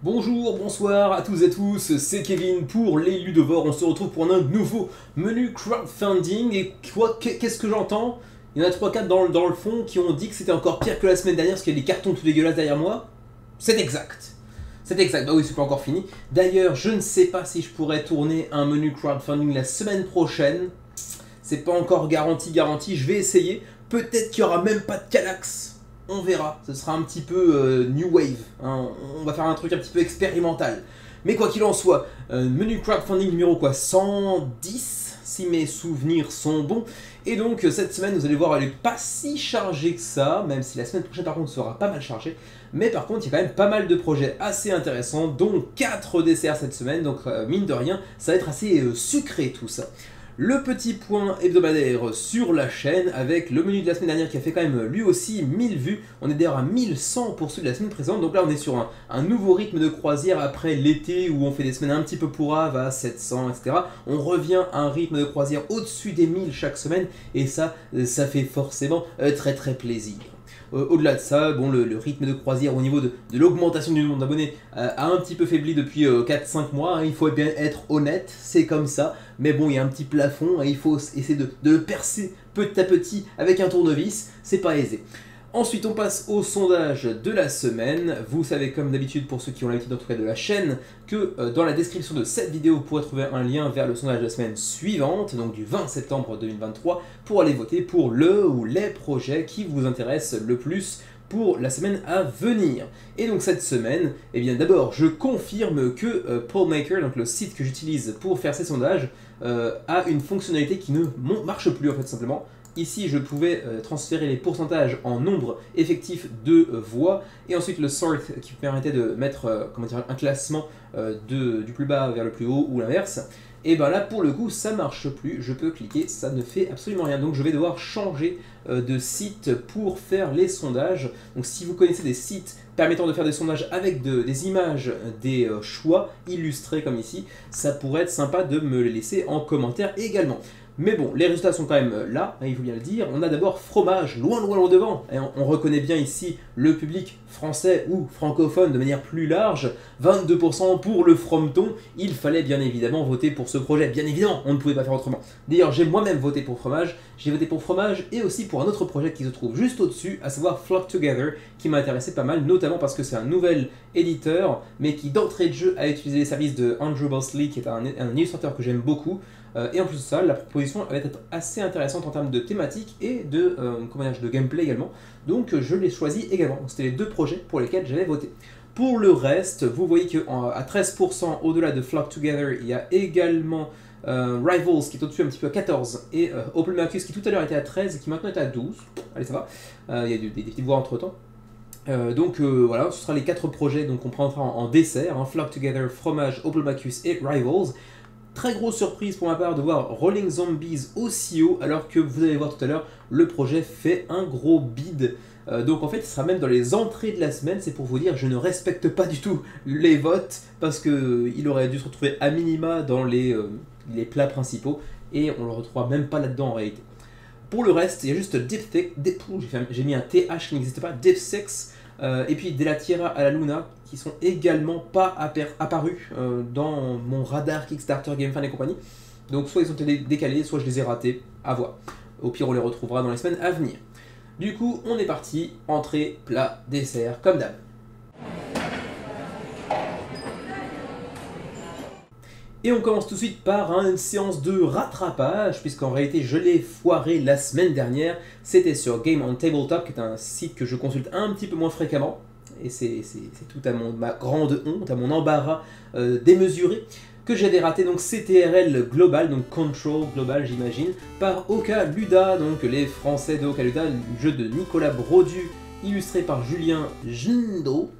Bonjour, bonsoir à tous et tous, c'est Kevin pour les Ludovores. On se retrouve pour un nouveau menu crowdfunding. Et quoi, qu'est-ce que j'entends? Il y en a 3-4 dans le fond qui ont dit que c'était encore pire que la semaine dernière parce qu'il y a des cartons tout dégueulasses derrière moi. C'est exact. C'est exact, bah oui, c'est pas encore fini. D'ailleurs, je ne sais pas si je pourrais tourner un menu crowdfunding la semaine prochaine. C'est pas encore garanti, je vais essayer. Peut-être qu'il y aura même pas de Calax. On verra, ce sera un petit peu new wave, hein. On va faire un truc un petit peu expérimental. Mais quoi qu'il en soit, menu crowdfunding numéro quoi 110, si mes souvenirs sont bons. Et donc cette semaine, vous allez voir, elle est pas si chargée que ça, même si la semaine prochaine par contre sera pas mal chargée. Mais par contre, il y a quand même pas mal de projets assez intéressants, dont 4 desserts cette semaine, donc mine de rien, ça va être assez sucré tout ça. Le petit point hebdomadaire sur la chaîne avec le menu de la semaine dernière qui a fait quand même lui aussi 1000 vues. On est d'ailleurs à 1100 pour celui de la semaine précédente. Donc là on est sur un nouveau rythme de croisière après l'été où on fait des semaines un petit peu pourraves à 700 etc. On revient à un rythme de croisière au-dessus des 1000 chaque semaine et ça fait forcément très plaisir. Au-delà de ça, bon, le rythme de croisière au niveau de l'augmentation du nombre d'abonnés a un petit peu faibli depuis 4-5 mois, hein, il faut bien être honnête, c'est comme ça, mais bon, il y a un petit plafond, et il faut essayer de le percer petit à petit avec un tournevis, c'est pas aisé. Ensuite, on passe au sondage de la semaine. Vous savez, comme d'habitude, pour ceux qui ont l'habitude en tout cas de la chaîne, que dans la description de cette vidéo, vous pourrez trouver un lien vers le sondage de la semaine suivante, donc du 20 septembre 2023, pour aller voter pour le ou les projets qui vous intéressent le plus pour la semaine à venir. Et donc cette semaine, eh bien d'abord, je confirme que Pollmaker, donc le site que j'utilise pour faire ces sondages, a une fonctionnalité qui ne marche plus en fait simplement. Ici, je pouvais transférer les pourcentages en nombre effectif de voix, et ensuite le sort qui permettait de mettre comment dire, un classement du plus bas vers le plus haut ou l'inverse. Et bien là, pour le coup, ça marche plus. Je peux cliquer, ça ne fait absolument rien. Donc je vais devoir changer de site pour faire les sondages. Donc si vous connaissez des sites permettant de faire des sondages avec des images, des choix illustrés comme ici, ça pourrait être sympa de me les laisser en commentaire également. Mais bon, les résultats sont quand même là, hein, il faut bien le dire. On a d'abord Fromage, loin devant. Et on reconnaît bien ici le public français ou francophone de manière plus large. 22% pour le Frometon. Il fallait bien évidemment voter pour ce projet. Bien évidemment, on ne pouvait pas faire autrement. D'ailleurs, j'ai moi-même voté pour Fromage. J'ai voté pour Fromage et aussi pour un autre projet qui se trouve juste au-dessus, à savoir Flock Together, qui m'a intéressé pas mal, notamment parce que c'est un nouvel éditeur, mais qui d'entrée de jeu a utilisé les services de Andrew Bosley, qui est un illustrateur que j'aime beaucoup. Et en plus de ça, la proposition va être assez intéressante en termes de thématique et de gameplay également. Donc je l'ai choisi également. C'était les deux projets pour lesquels j'avais voté. Pour le reste, vous voyez qu'à 13% au-delà de Flock Together, il y a également Rivals qui est au-dessus un petit peu à 14 et Oplomachus qui tout à l'heure était à 13 et qui maintenant est à 12. Allez, ça va. Il y a des petites voix entre temps. Donc voilà, ce sera les 4 projets donc on prendra en dessert, hein, Flock Together, Fromage, Oplomachus et Rivals. Très grosse surprise pour ma part de voir Rolling Zombies aussi haut, alors que vous allez voir tout à l'heure, le projet fait un gros bid. Donc en fait, ce sera même dans les entrées de la semaine, c'est pour vous dire, je ne respecte pas du tout les votes, parce qu'il aurait dû se retrouver à minima dans les plats principaux, et on le retrouvera même pas là-dedans en réalité. Pour le reste, il y a juste j'ai mis un TH qui n'existe pas, Div 6, et puis De la Tierra à la Luna, qui sont également pas apparus dans mon radar Kickstarter, GameFan et compagnie. Donc soit ils ont été décalés, soit je les ai ratés, à voir. Au pire, on les retrouvera dans les semaines à venir. Du coup, on est parti, entrée, plat, dessert, comme d'hab. Et on commence tout de suite par une séance de rattrapage, puisqu'en réalité je l'ai foiré la semaine dernière. C'était sur Game on Tabletop, qui est un site que je consulte un petit peu moins fréquemment. Et c'est tout à ma grande honte, à mon embarras démesuré, que j'avais raté donc CTRL Global, donc Control Global j'imagine, par Oka Luda, donc les Français de Oka Luda, le jeu de Nicolas Brodu, illustré par Julien Gindo.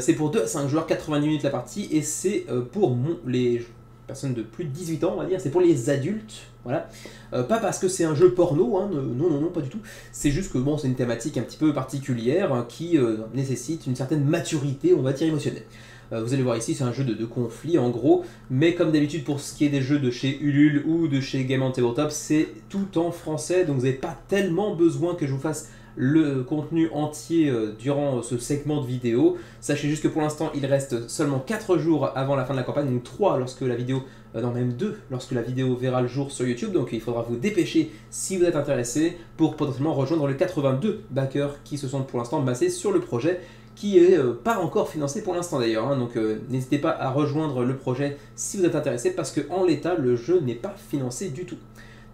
C'est pour 2 à 5 joueurs, 90 minutes la partie, et c'est pour les personnes de plus de 18 ans, on va dire, c'est pour les adultes, voilà. Pas parce que c'est un jeu porno, hein, non, pas du tout, c'est juste que bon, c'est une thématique un petit peu particulière hein, qui nécessite une certaine maturité, on va dire, émotionnelle. Vous allez voir ici, c'est un jeu de conflit en gros, mais comme d'habitude pour ce qui est des jeux de chez Ulule ou de chez Game on Tabletop, c'est tout en français, donc vous n'avez pas tellement besoin que je vous fasse le contenu entier durant ce segment de vidéo. Sachez juste que pour l'instant, il reste seulement 4 jours avant la fin de la campagne, donc 3 lorsque la vidéo, non même 2 lorsque la vidéo verra le jour sur YouTube, donc il faudra vous dépêcher si vous êtes intéressé pour potentiellement rejoindre les 82 backers qui se sont pour l'instant massés sur le projet, qui est pas encore financé pour l'instant d'ailleurs, hein, donc n'hésitez pas à rejoindre le projet si vous êtes intéressé, parce qu'en l'état, le jeu n'est pas financé du tout.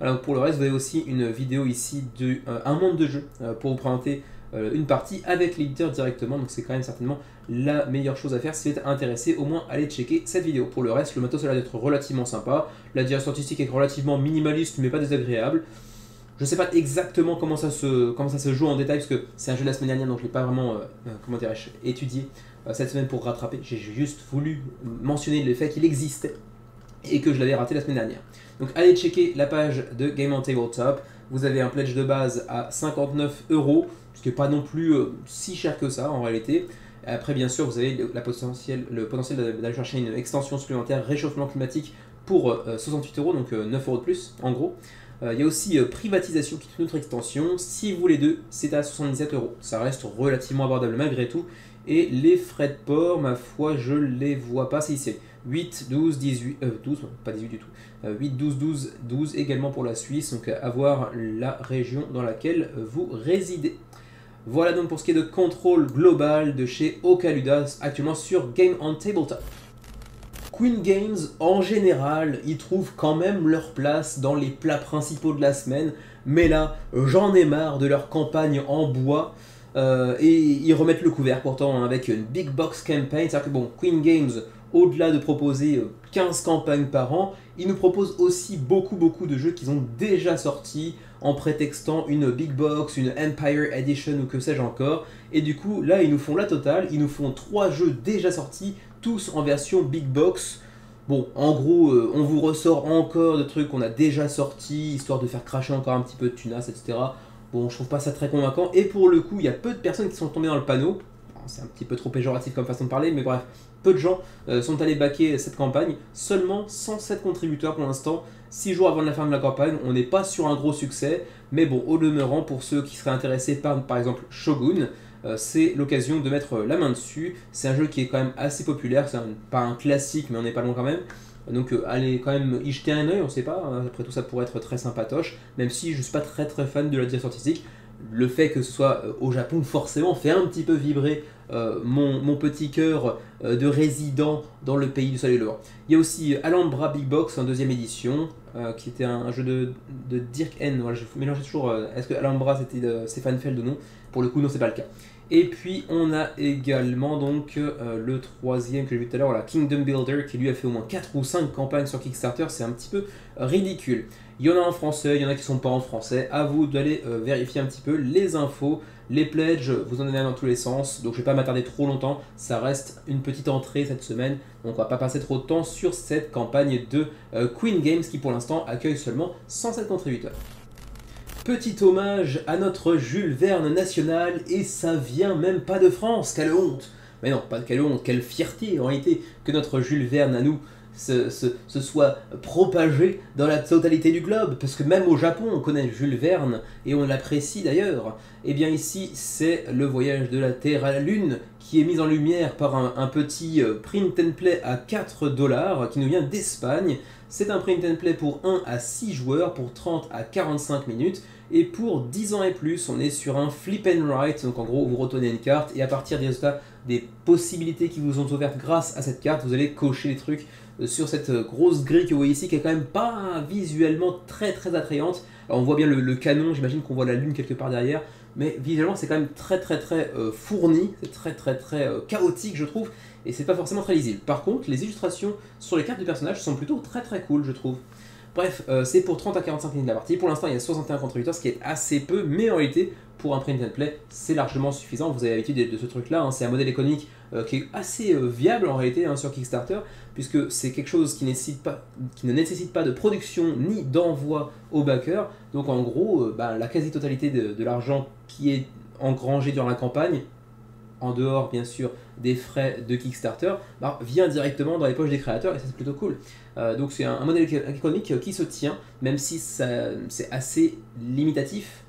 Alors pour le reste, vous avez aussi une vidéo ici de un monde de jeu pour vous présenter une partie avec l'éditeur directement, donc c'est quand même certainement la meilleure chose à faire si vous êtes intéressé. Au moins allez checker cette vidéo. Pour le reste, le matos a l'air d'être relativement sympa, la direction artistique est relativement minimaliste mais pas désagréable. Je ne sais pas exactement comment ça se joue en détail, parce que c'est un jeu de la semaine dernière, donc je ne l'ai pas vraiment étudié cette semaine pour rattraper. J'ai juste voulu mentionner le fait qu'il existait et que je l'avais raté la semaine dernière. Donc allez checker la page de Game on Tabletop. Vous avez un pledge de base à 59 €, ce qui n'est pas non plus si cher que ça en réalité. Après, bien sûr, vous avez le potentiel d'aller chercher une extension supplémentaire réchauffement climatique pour 68 €, donc 9 € de plus en gros. Il y a aussi privatisation qui est une autre extension. Si vous voulez deux, c'est à 77 €. Ça reste relativement abordable malgré tout. Et les frais de port, ma foi, je les vois pas. C'est ici 8, 12, 18, 12, pas 18 du tout. 8, 12, 12, 12 également pour la Suisse. Donc à voir la région dans laquelle vous résidez. Voilà donc pour ce qui est de contrôle global de chez Ocaluda, actuellement sur Game on Tabletop. Queen Games, en général, ils trouvent quand même leur place dans les plats principaux de la semaine, mais là, j'en ai marre de leur campagne en bois, et ils remettent le couvert pourtant hein, avec une Big Box Campaign, c'est-à-dire que bon, Queen Games, au-delà de proposer 15 campagnes par an, ils nous proposent aussi beaucoup de jeux qu'ils ont déjà sortis, en prétextant une Big Box, une Empire Edition ou que sais-je encore, et du coup, là, ils nous font la totale, ils nous font 3 jeux déjà sortis, tous en version Big Box. Bon, en gros, on vous ressort encore de trucs qu'on a déjà sortis, histoire de faire cracher encore un petit peu de tunas, etc. Bon, je trouve pas ça très convaincant, et pour le coup, il y a peu de personnes qui sont tombées dans le panneau. C'est un petit peu trop péjoratif comme façon de parler, mais bref, peu de gens sont allés backer cette campagne. Seulement 107 contributeurs pour l'instant. 6 jours avant la fin de la campagne, on n'est pas sur un gros succès, mais bon, au demeurant, pour ceux qui seraient intéressés par exemple Shogun, c'est l'occasion de mettre la main dessus. C'est un jeu qui est quand même assez populaire, c'est pas un classique, mais on n'est pas loin quand même. Donc allez quand même y jeter un oeil, on sait pas, hein. Après tout ça pourrait être très sympatoche, même si je suis pas très fan de la direction artistique. Le fait que ce soit au Japon forcément fait un petit peu vibrer mon petit cœur de résident dans le pays du soleil levant. Il y a aussi Alhambra Big Box en deuxième édition, qui était un jeu de Dirk N. Voilà, je mélangeais toujours, est-ce que Alhambra c'était Stéphane Feld ou non? Pour le coup non, c'est pas le cas. Et puis on a également donc le troisième que j'ai vu tout à l'heure, voilà, Kingdom Builder, qui lui a fait au moins 4 ou 5 campagnes sur Kickstarter, c'est un petit peu ridicule. Il y en a en français, il y en a qui ne sont pas en français, à vous d'aller vérifier un petit peu les infos, les pledges, vous en avez dans tous les sens, donc je ne vais pas m'attarder trop longtemps, ça reste une petite entrée cette semaine, donc on va pas passer trop de temps sur cette campagne de Queen Games qui pour l'instant accueille seulement 107 contributeurs. Petit hommage à notre Jules Verne national, et ça vient même pas de France, quelle honte! Mais non, pas quelle honte, quelle fierté en réalité que notre Jules Verne à nous se soit propagé dans la totalité du globe, parce que même au Japon on connaît Jules Verne et on l'apprécie d'ailleurs. Et bien ici c'est le voyage de la Terre à la Lune qui est mis en lumière par un petit print and play à 4 $ qui nous vient d'Espagne. C'est un print and play pour 1 à 6 joueurs pour 30 à 45 minutes, et pour 10 ans et plus on est sur un flip and write, donc en gros vous retournez une carte et à partir des résultats, des possibilités qui vous ont ouvertes grâce à cette carte, vous allez cocher les trucs sur cette grosse grille que vous voyez ici, qui est quand même pas visuellement très attrayante. Alors on voit bien le canon, j'imagine qu'on voit la lune quelque part derrière, mais visuellement c'est quand même très fourni, c'est très chaotique je trouve, et c'est pas forcément très lisible. Par contre les illustrations sur les cartes de personnages sont plutôt très cool je trouve. Bref, c'est pour 30 à 45 minutes de la partie. Pour l'instant, il y a 61 contributeurs, ce qui est assez peu, mais en réalité, pour un print and play, c'est largement suffisant. Vous avez l'habitude de ce truc-là, hein. C'est un modèle économique qui est assez viable en réalité hein, sur Kickstarter, puisque c'est quelque chose qui ne nécessite pas de production ni d'envoi au backer. Donc en gros, la quasi-totalité de l'argent qui est engrangé durant la campagne, en dehors bien sûr des frais de Kickstarter, vient directement dans les poches des créateurs, et ça c'est plutôt cool. Donc c'est un modèle économique qui se tient, même si c'est assez limitatif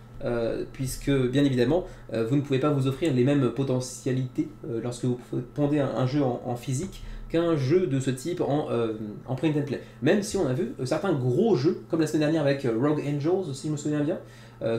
puisque bien évidemment vous ne pouvez pas vous offrir les mêmes potentialités lorsque vous pondez un jeu en physique qu'un jeu de ce type en print and play. Même si on a vu certains gros jeux, comme la semaine dernière avec Rogue Angels, si je me souviens bien,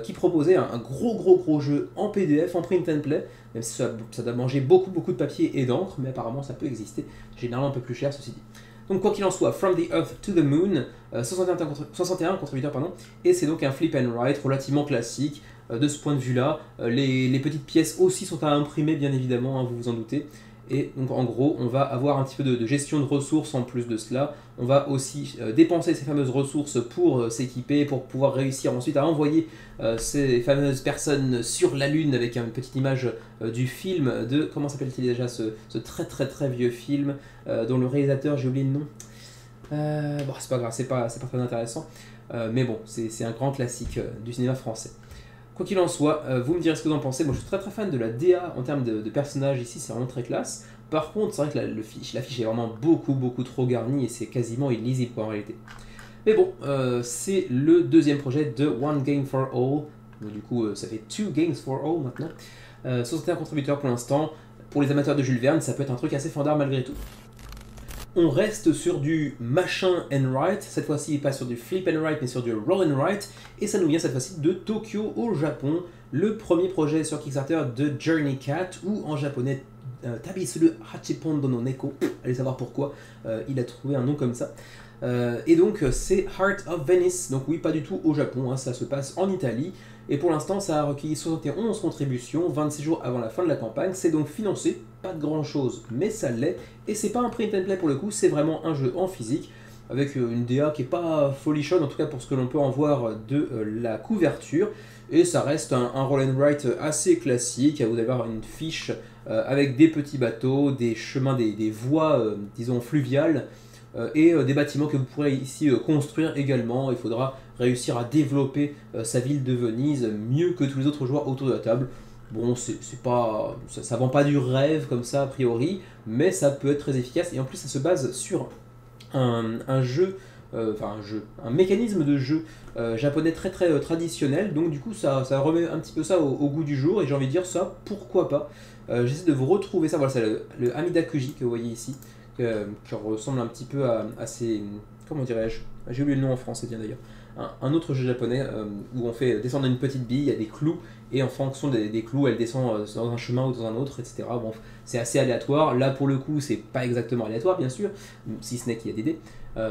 qui proposait un gros jeu en PDF, en print and play, même si ça doit manger beaucoup de papier et d'encre, mais apparemment ça peut exister, généralement un peu plus cher ceci dit. Donc quoi qu'il en soit, From the Earth to the Moon, 61 contributeurs, pardon, et c'est donc un flip and write relativement classique de ce point de vue-là. Les petites pièces aussi sont à imprimer bien évidemment, hein, vous vous en doutez. Et donc en gros, on va avoir un petit peu de gestion de ressources en plus de cela. On va aussi dépenser ces fameuses ressources pour s'équiper, pour pouvoir réussir ensuite à envoyer ces fameuses personnes sur la Lune avec une petite image du film de... Comment s'appelle-t-il déjà ce très vieux film dont le réalisateur, j'ai oublié le nom. Bon, c'est pas grave, c'est pas très intéressant. Mais bon, c'est un grand classique du cinéma français. Quoi qu'il en soit, vous me direz ce que vous en pensez. Moi je suis très fan de la DA en termes de personnages ici, c'est vraiment très classe. Par contre, c'est vrai que l'affiche est vraiment beaucoup trop garnie et c'est quasiment illisible quoi, en réalité. Mais bon, c'est le deuxième projet de One Game for All. Donc, du coup, ça fait Two Games for All maintenant. 61 contributeurs pour l'instant. Pour les amateurs de Jules Verne, ça peut être un truc assez fandard malgré tout. On reste sur du machin and write, cette fois-ci pas sur du flip and write mais sur du roll and write, et ça nous vient cette fois-ci de Tokyo au Japon, le premier projet sur Kickstarter de Journey Cat, ou en japonais Tabisuru Hachipondo no Neko, allez savoir pourquoi il a trouvé un nom comme ça. Et donc c'est Heart of Venice, donc oui pas du tout au Japon, hein, ça se passe en Italie, et pour l'instant ça a recueilli 71 contributions, 26 jours avant la fin de la campagne, c'est donc financé, pas de grand chose, mais ça l'est, et c'est pas un print and play pour le coup, c'est vraiment un jeu en physique, avec une DA qui est pas folichonne, en tout cas pour ce que l'on peut en voir de la couverture, et ça reste un roll and write assez classique, vous allez avoir une fiche avec des petits bateaux, des chemins, des voies, disons fluviales, et des bâtiments que vous pourrez ici construire également. Il faudra réussir à développer sa ville de Venise mieux que tous les autres joueurs autour de la table. Bon, c'est pas, ça vend pas du rêve comme ça a priori, mais ça peut être très efficace, et en plus ça se base sur un jeu, un mécanisme de jeu japonais très traditionnel, donc du coup ça remet un petit peu ça au goût du jour, et j'ai envie de dire ça, pourquoi pas. J'essaie de vous retrouver ça, voilà, c'est le Amida Kuji que vous voyez ici, qui ressemble un petit peu à ces... Comment dirais-je? J'ai oublié le nom en français bien d'ailleurs. Un autre jeu japonais où on fait descendre une petite bille, il y a des clous, et en fonction des clous, elle descend dans un chemin ou dans un autre, etc. Bon, c'est assez aléatoire. Là, pour le coup, c'est pas exactement aléatoire, bien sûr, si ce n'est qu'il y a des dés.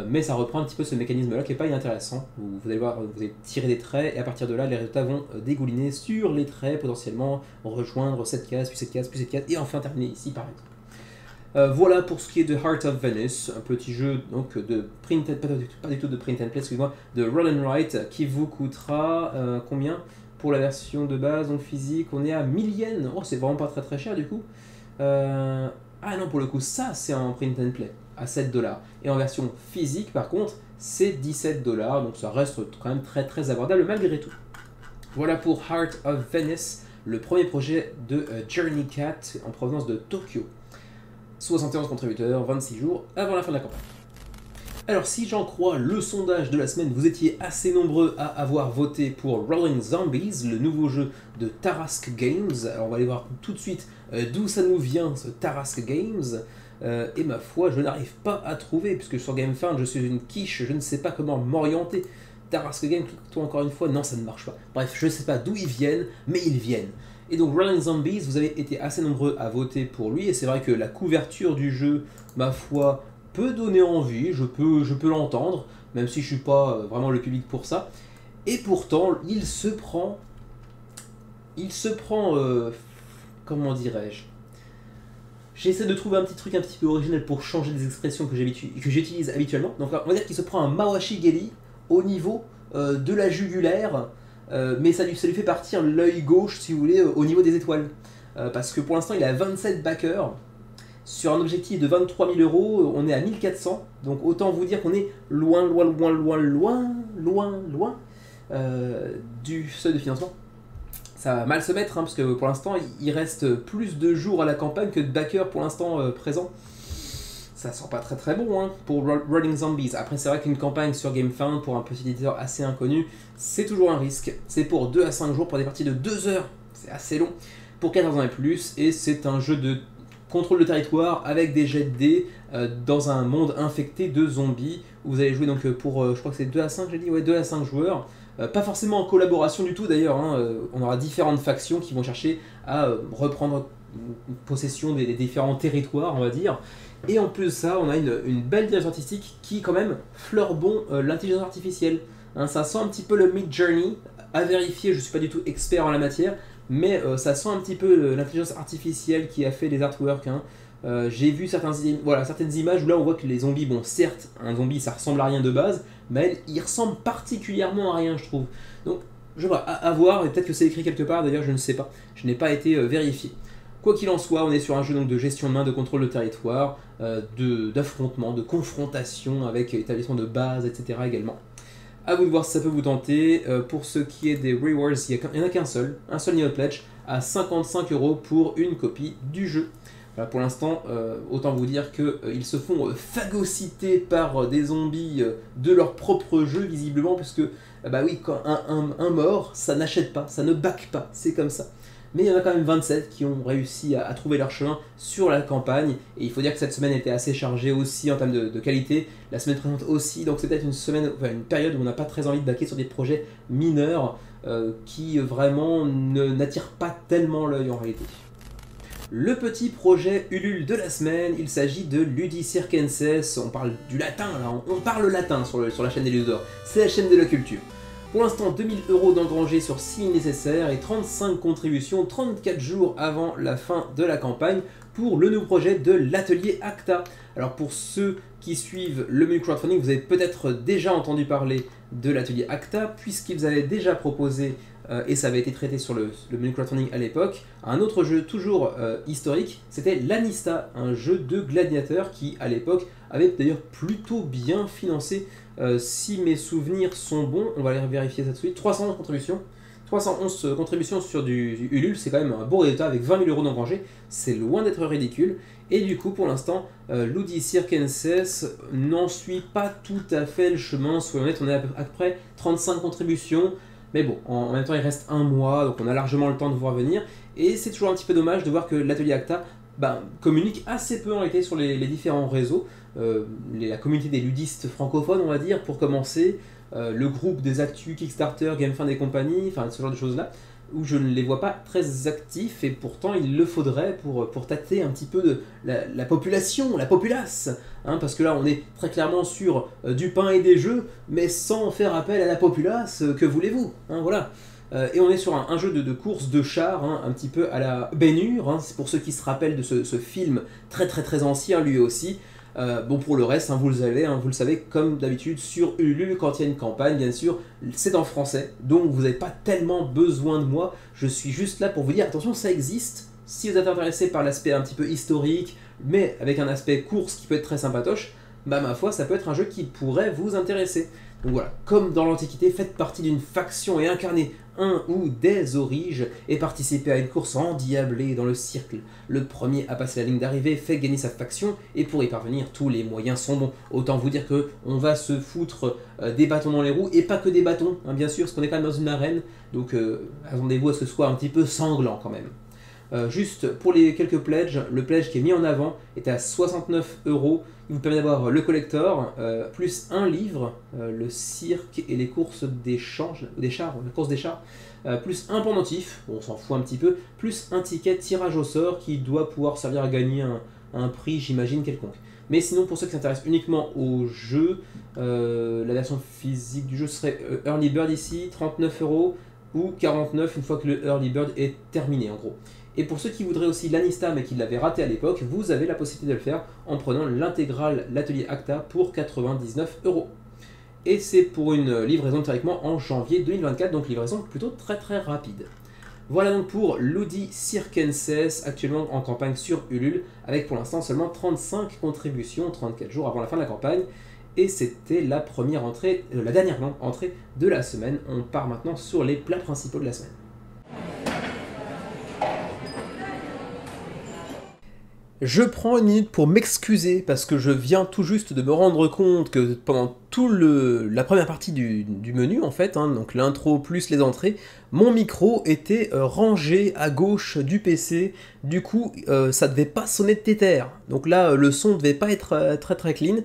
Mais ça reprend un petit peu ce mécanisme-là qui est pas inintéressant. Vous allez voir, vous allez tirer des traits, et à partir de là, les résultats vont dégouliner sur les traits, potentiellement rejoindre cette case, puis cette case, puis cette case, et enfin terminer ici, par exemple. Voilà pour ce qui est de Heart of Venice, un petit jeu donc de print and, pas du tout de print and play, excusez-moi, de roll and write qui vous coûtera combien pour la version de base, donc physique, on est à 1000 yens, oh c'est vraiment pas très cher du coup. Ah non, pour le coup ça c'est un print and play à 7 $, et en version physique par contre c'est 17 $, donc ça reste quand même très abordable malgré tout. Voilà pour Heart of Venice, le premier projet de Journey Cat en provenance de Tokyo. 71 contributeurs, 26 jours avant la fin de la campagne. Alors si j'en crois le sondage de la semaine, vous étiez assez nombreux à avoir voté pour Rolling Zombies, le nouveau jeu de Tarrasque Games. Alors on va aller voir tout de suite d'où ça nous vient ce Tarrasque Games. Et ma foi, je n'arrive pas à trouver, puisque sur GameFound je suis une quiche, je ne sais pas comment m'orienter. Tarrasque Games, clique-toi encore une fois, non ça ne marche pas. Bref, je ne sais pas d'où ils viennent, mais ils viennent. Et donc Rolling Zombies, vous avez été assez nombreux à voter pour lui, et c'est vrai que la couverture du jeu, ma foi, peut donner envie, je peux l'entendre, même si je suis pas vraiment le public pour ça. Et pourtant, il se prend, comment dirais-je, j'essaie de trouver un petit truc un petit peu original pour changer des expressions que j'utilise habituellement. Donc on va dire qu'il se prend un Mawashi Geli au niveau de la jugulaire, mais ça lui fait partir l'œil gauche, si vous voulez, au niveau des étoiles. Parce que pour l'instant, il a 27 backers. Sur un objectif de 23 000 €, on est à 1400. Donc autant vous dire qu'on est loin du seuil de financement. Ça va mal se mettre, hein, parce que pour l'instant, il reste plus de jours à la campagne que de backers pour l'instant présents. ça sent pas très très bon hein, pour Rolling Zombies. Après c'est vrai qu'une campagne sur GameFound pour un petit éditeur assez inconnu, c'est toujours un risque. C'est pour 2 à 5 jours pour des parties de 2 heures, c'est assez long, pour 14 ans et plus, et c'est un jeu de contrôle de territoire avec des jets de dés dans un monde infecté de zombies, où vous allez jouer donc pour, je crois que c'est 2 à 5, j'ai dit, ouais 2 à 5 joueurs. Pas forcément en collaboration du tout d'ailleurs, hein, on aura différentes factions qui vont chercher à reprendre possession des différents territoires, on va dire. Et en plus de ça, on a une belle direction artistique qui quand même fleure bon l'intelligence artificielle. Hein, ça sent un petit peu le Midjourney, à vérifier, je suis pas du tout expert en la matière, mais ça sent un petit peu l'intelligence artificielle qui a fait les artworks. Hein. J'ai vu certaines images où là on voit que les zombies, bon certes, un zombie ça ressemble à rien de base, mais il ressemble particulièrement à rien je trouve. Donc je vois, à voir, et peut-être que c'est écrit quelque part d'ailleurs, je ne sais pas, je n'ai pas été vérifié. Quoi qu'il en soit, on est sur un jeu donc, de gestion de main, de contrôle de territoire, d'affrontement, de confrontation avec établissement de base, etc. également. A vous de voir si ça peut vous tenter. Pour ce qui est des rewards, il n'y en a qu'un seul niveau de pledge, à 55 € pour une copie du jeu. Voilà, pour l'instant, autant vous dire qu'ils se font phagocyter par des zombies de leur propre jeu, visiblement, puisque, bah oui, quand un mort, ça n'achète pas, ça ne back pas, c'est comme ça. Mais il y en a quand même 27 qui ont réussi à trouver leur chemin sur la campagne, et il faut dire que cette semaine était assez chargée aussi en termes de qualité, la semaine précédente aussi, donc c'est peut-être une période où on n'a pas très envie de backer sur des projets mineurs qui vraiment n'attirent pas tellement l'œil en réalité. Le petit projet Ulule de la semaine, il s'agit de Ludi Circenses, on parle du latin là, on parle latin sur la chaîne des Ludors, c'est la chaîne de la culture. Pour l'instant, 2000 € d'engrangés sur 6 nécessaires et 35 contributions 34 jours avant la fin de la campagne pour le nouveau projet de l'atelier Acta. Alors pour ceux qui suivent le menu crowdfunding, vous avez peut-être déjà entendu parler de l'atelier Acta puisqu'ils avaient déjà proposé, et ça avait été traité sur le menu crowdfunding à l'époque, un autre jeu toujours historique, c'était l'Anista, un jeu de gladiateurs qui à l'époque avait d'ailleurs plutôt bien financé. Si mes souvenirs sont bons, on va aller vérifier ça tout de suite. 311 contributions. 311 contributions sur du Ulule, c'est quand même un beau résultat avec 20 000 € d'engrangés. C'est loin d'être ridicule. Et du coup, pour l'instant, Ludi Circenses n'en suit pas tout à fait le chemin. Soyons honnêtes, on est à peu près 35 contributions. Mais bon, en même temps, il reste un mois, donc on a largement le temps de voir venir. Et c'est toujours un petit peu dommage de voir que l'atelier Acta communique assez peu en réalité sur les différents réseaux. La communauté des ludistes francophones, on va dire, pour commencer, le groupe des actus, Kickstarter, GameFound et compagnie, enfin ce genre de choses-là, où je ne les vois pas très actifs, et pourtant il le faudrait pour tâter un petit peu de la population, la populace, hein, parce que là on est très clairement sur du pain et des jeux, mais sans faire appel à la populace, que voulez-vous, hein, voilà. Et on est sur un jeu de course de chars, hein, un petit peu à la Ben-Hur, hein, c'est pour ceux qui se rappellent de ce film très ancien lui aussi. Bon pour le reste, hein, vous le savez, comme d'habitude sur Ulule, quand il y a une campagne, bien sûr, c'est en français, donc vous n'avez pas tellement besoin de moi, je suis juste là pour vous dire, attention, ça existe, si vous êtes intéressé par l'aspect un petit peu historique, mais avec un aspect course qui peut être très sympatoche, bah ma foi, ça peut être un jeu qui pourrait vous intéresser. Donc voilà, comme dans l'Antiquité, faites partie d'une faction et incarnez un ou des origes et participez à une course endiablée dans le cercle. Le premier à passer la ligne d'arrivée fait gagner sa faction et pour y parvenir, tous les moyens sont bons. Autant vous dire que on va se foutre des bâtons dans les roues et pas que des bâtons, hein, bien sûr, parce qu'on est quand même dans une arène, donc attendez-vous à ce que ce soit un petit peu sanglant quand même. Juste pour les quelques pledges, le pledge qui est mis en avant est à 69 €. Il vous permet d'avoir le collector, plus un livre, le cirque et les courses des chars, la course des chars, plus un pendentif, bon, on s'en fout un petit peu, plus un ticket tirage au sort qui doit pouvoir servir à gagner un prix, j'imagine, quelconque. Mais sinon, pour ceux qui s'intéressent uniquement au jeu, la version physique du jeu serait Early Bird ici, 39 € ou 49 une fois que le Early Bird est terminé en gros. Et pour ceux qui voudraient aussi l'Anista mais qui l'avaient raté à l'époque, vous avez la possibilité de le faire en prenant l'intégrale l'atelier Acta pour 99 €. Et c'est pour une livraison théoriquement en janvier 2024, donc livraison plutôt très rapide. Voilà donc pour Ludi Circenses, actuellement en campagne sur Ulule, avec pour l'instant seulement 35 contributions, 34 jours avant la fin de la campagne. Et c'était la dernière entrée de la semaine. On part maintenant sur les plats principaux de la semaine. Je prends une minute pour m'excuser parce que je viens tout juste de me rendre compte que pendant la première partie du menu en fait, hein, donc l'intro plus les entrées, mon micro était rangé à gauche du PC, du coup ça devait pas sonner de tétère, donc là le son devait pas être très très clean.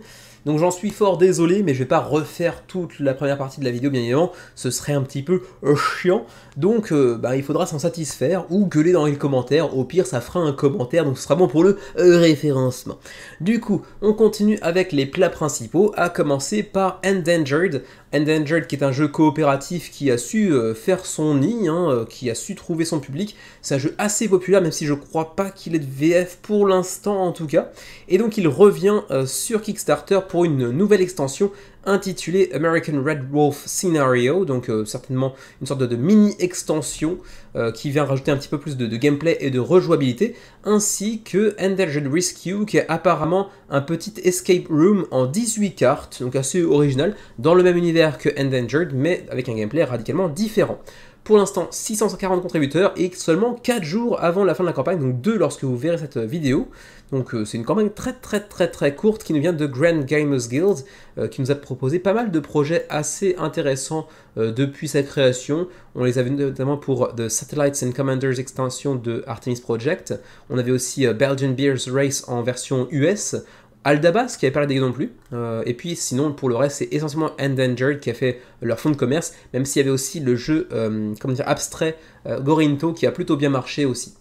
Donc j'en suis fort désolé, mais je vais pas refaire toute la première partie de la vidéo bien évidemment, ce serait un petit peu chiant, donc il faudra s'en satisfaire ou gueuler dans les commentaires, au pire ça fera un commentaire, donc ce sera bon pour le référencement. Du coup, on continue avec les plats principaux, à commencer par Endangered. Endangered qui est un jeu coopératif qui a su faire son nid, hein, qui a su trouver son public. C'est un jeu assez populaire, même si je crois pas qu'il ait de VF pour l'instant en tout cas. Et donc il revient sur Kickstarter pour une nouvelle extension intitulée American Red Wolf Scenario, donc certainement une sorte de mini-extension qui vient rajouter un petit peu plus de gameplay et de rejouabilité, ainsi que Endangered Rescue, qui est apparemment un petit escape room en 18 cartes, donc assez original, dans le même univers que Endangered, mais avec un gameplay radicalement différent. Pour l'instant, 640 contributeurs et seulement 4 jours avant la fin de la campagne, donc 2 lorsque vous verrez cette vidéo. Donc c'est une campagne très courte qui nous vient de Grand Gamers Guild, qui nous a proposé pas mal de projets assez intéressants depuis sa création. On les avait notamment pour The Satellites and Commanders extension de Artemis Project. On avait aussi Belgian Beers Race en version US. Aldabas qui avait pas la dégueu non plus, et puis sinon pour le reste c'est essentiellement Endangered qui a fait leur fonds de commerce, même s'il y avait aussi le jeu abstrait Gorinto qui a plutôt bien marché aussi.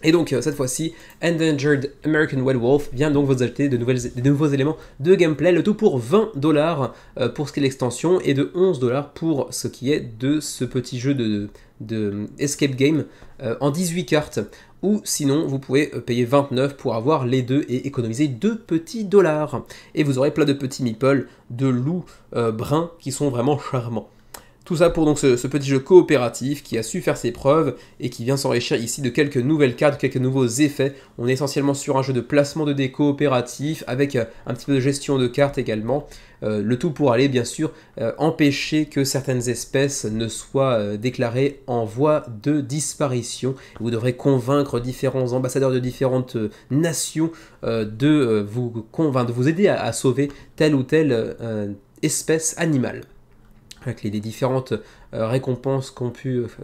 Et donc cette fois-ci, Endangered American Red Wolf vient donc vous ajouter de nouveaux éléments de gameplay, le tout pour 20$ pour ce qui est l'extension et de 11$ pour ce qui est de ce petit jeu de escape game en 18 cartes. Ou sinon vous pouvez payer 29 pour avoir les deux et économiser 2 petits dollars. Et vous aurez plein de petits meeples de loups bruns qui sont vraiment charmants. Tout ça pour donc ce petit jeu coopératif qui a su faire ses preuves et qui vient s'enrichir ici de quelques nouvelles cartes, quelques nouveaux effets. On est essentiellement sur un jeu de placement de dés coopératif avec un petit peu de gestion de cartes également. Le tout pour aller bien sûr empêcher que certaines espèces ne soient déclarées en voie de disparition. Vous devrez convaincre différents ambassadeurs de différentes nations de vous aider à sauver telle ou telle espèce animale, avec les différentes récompenses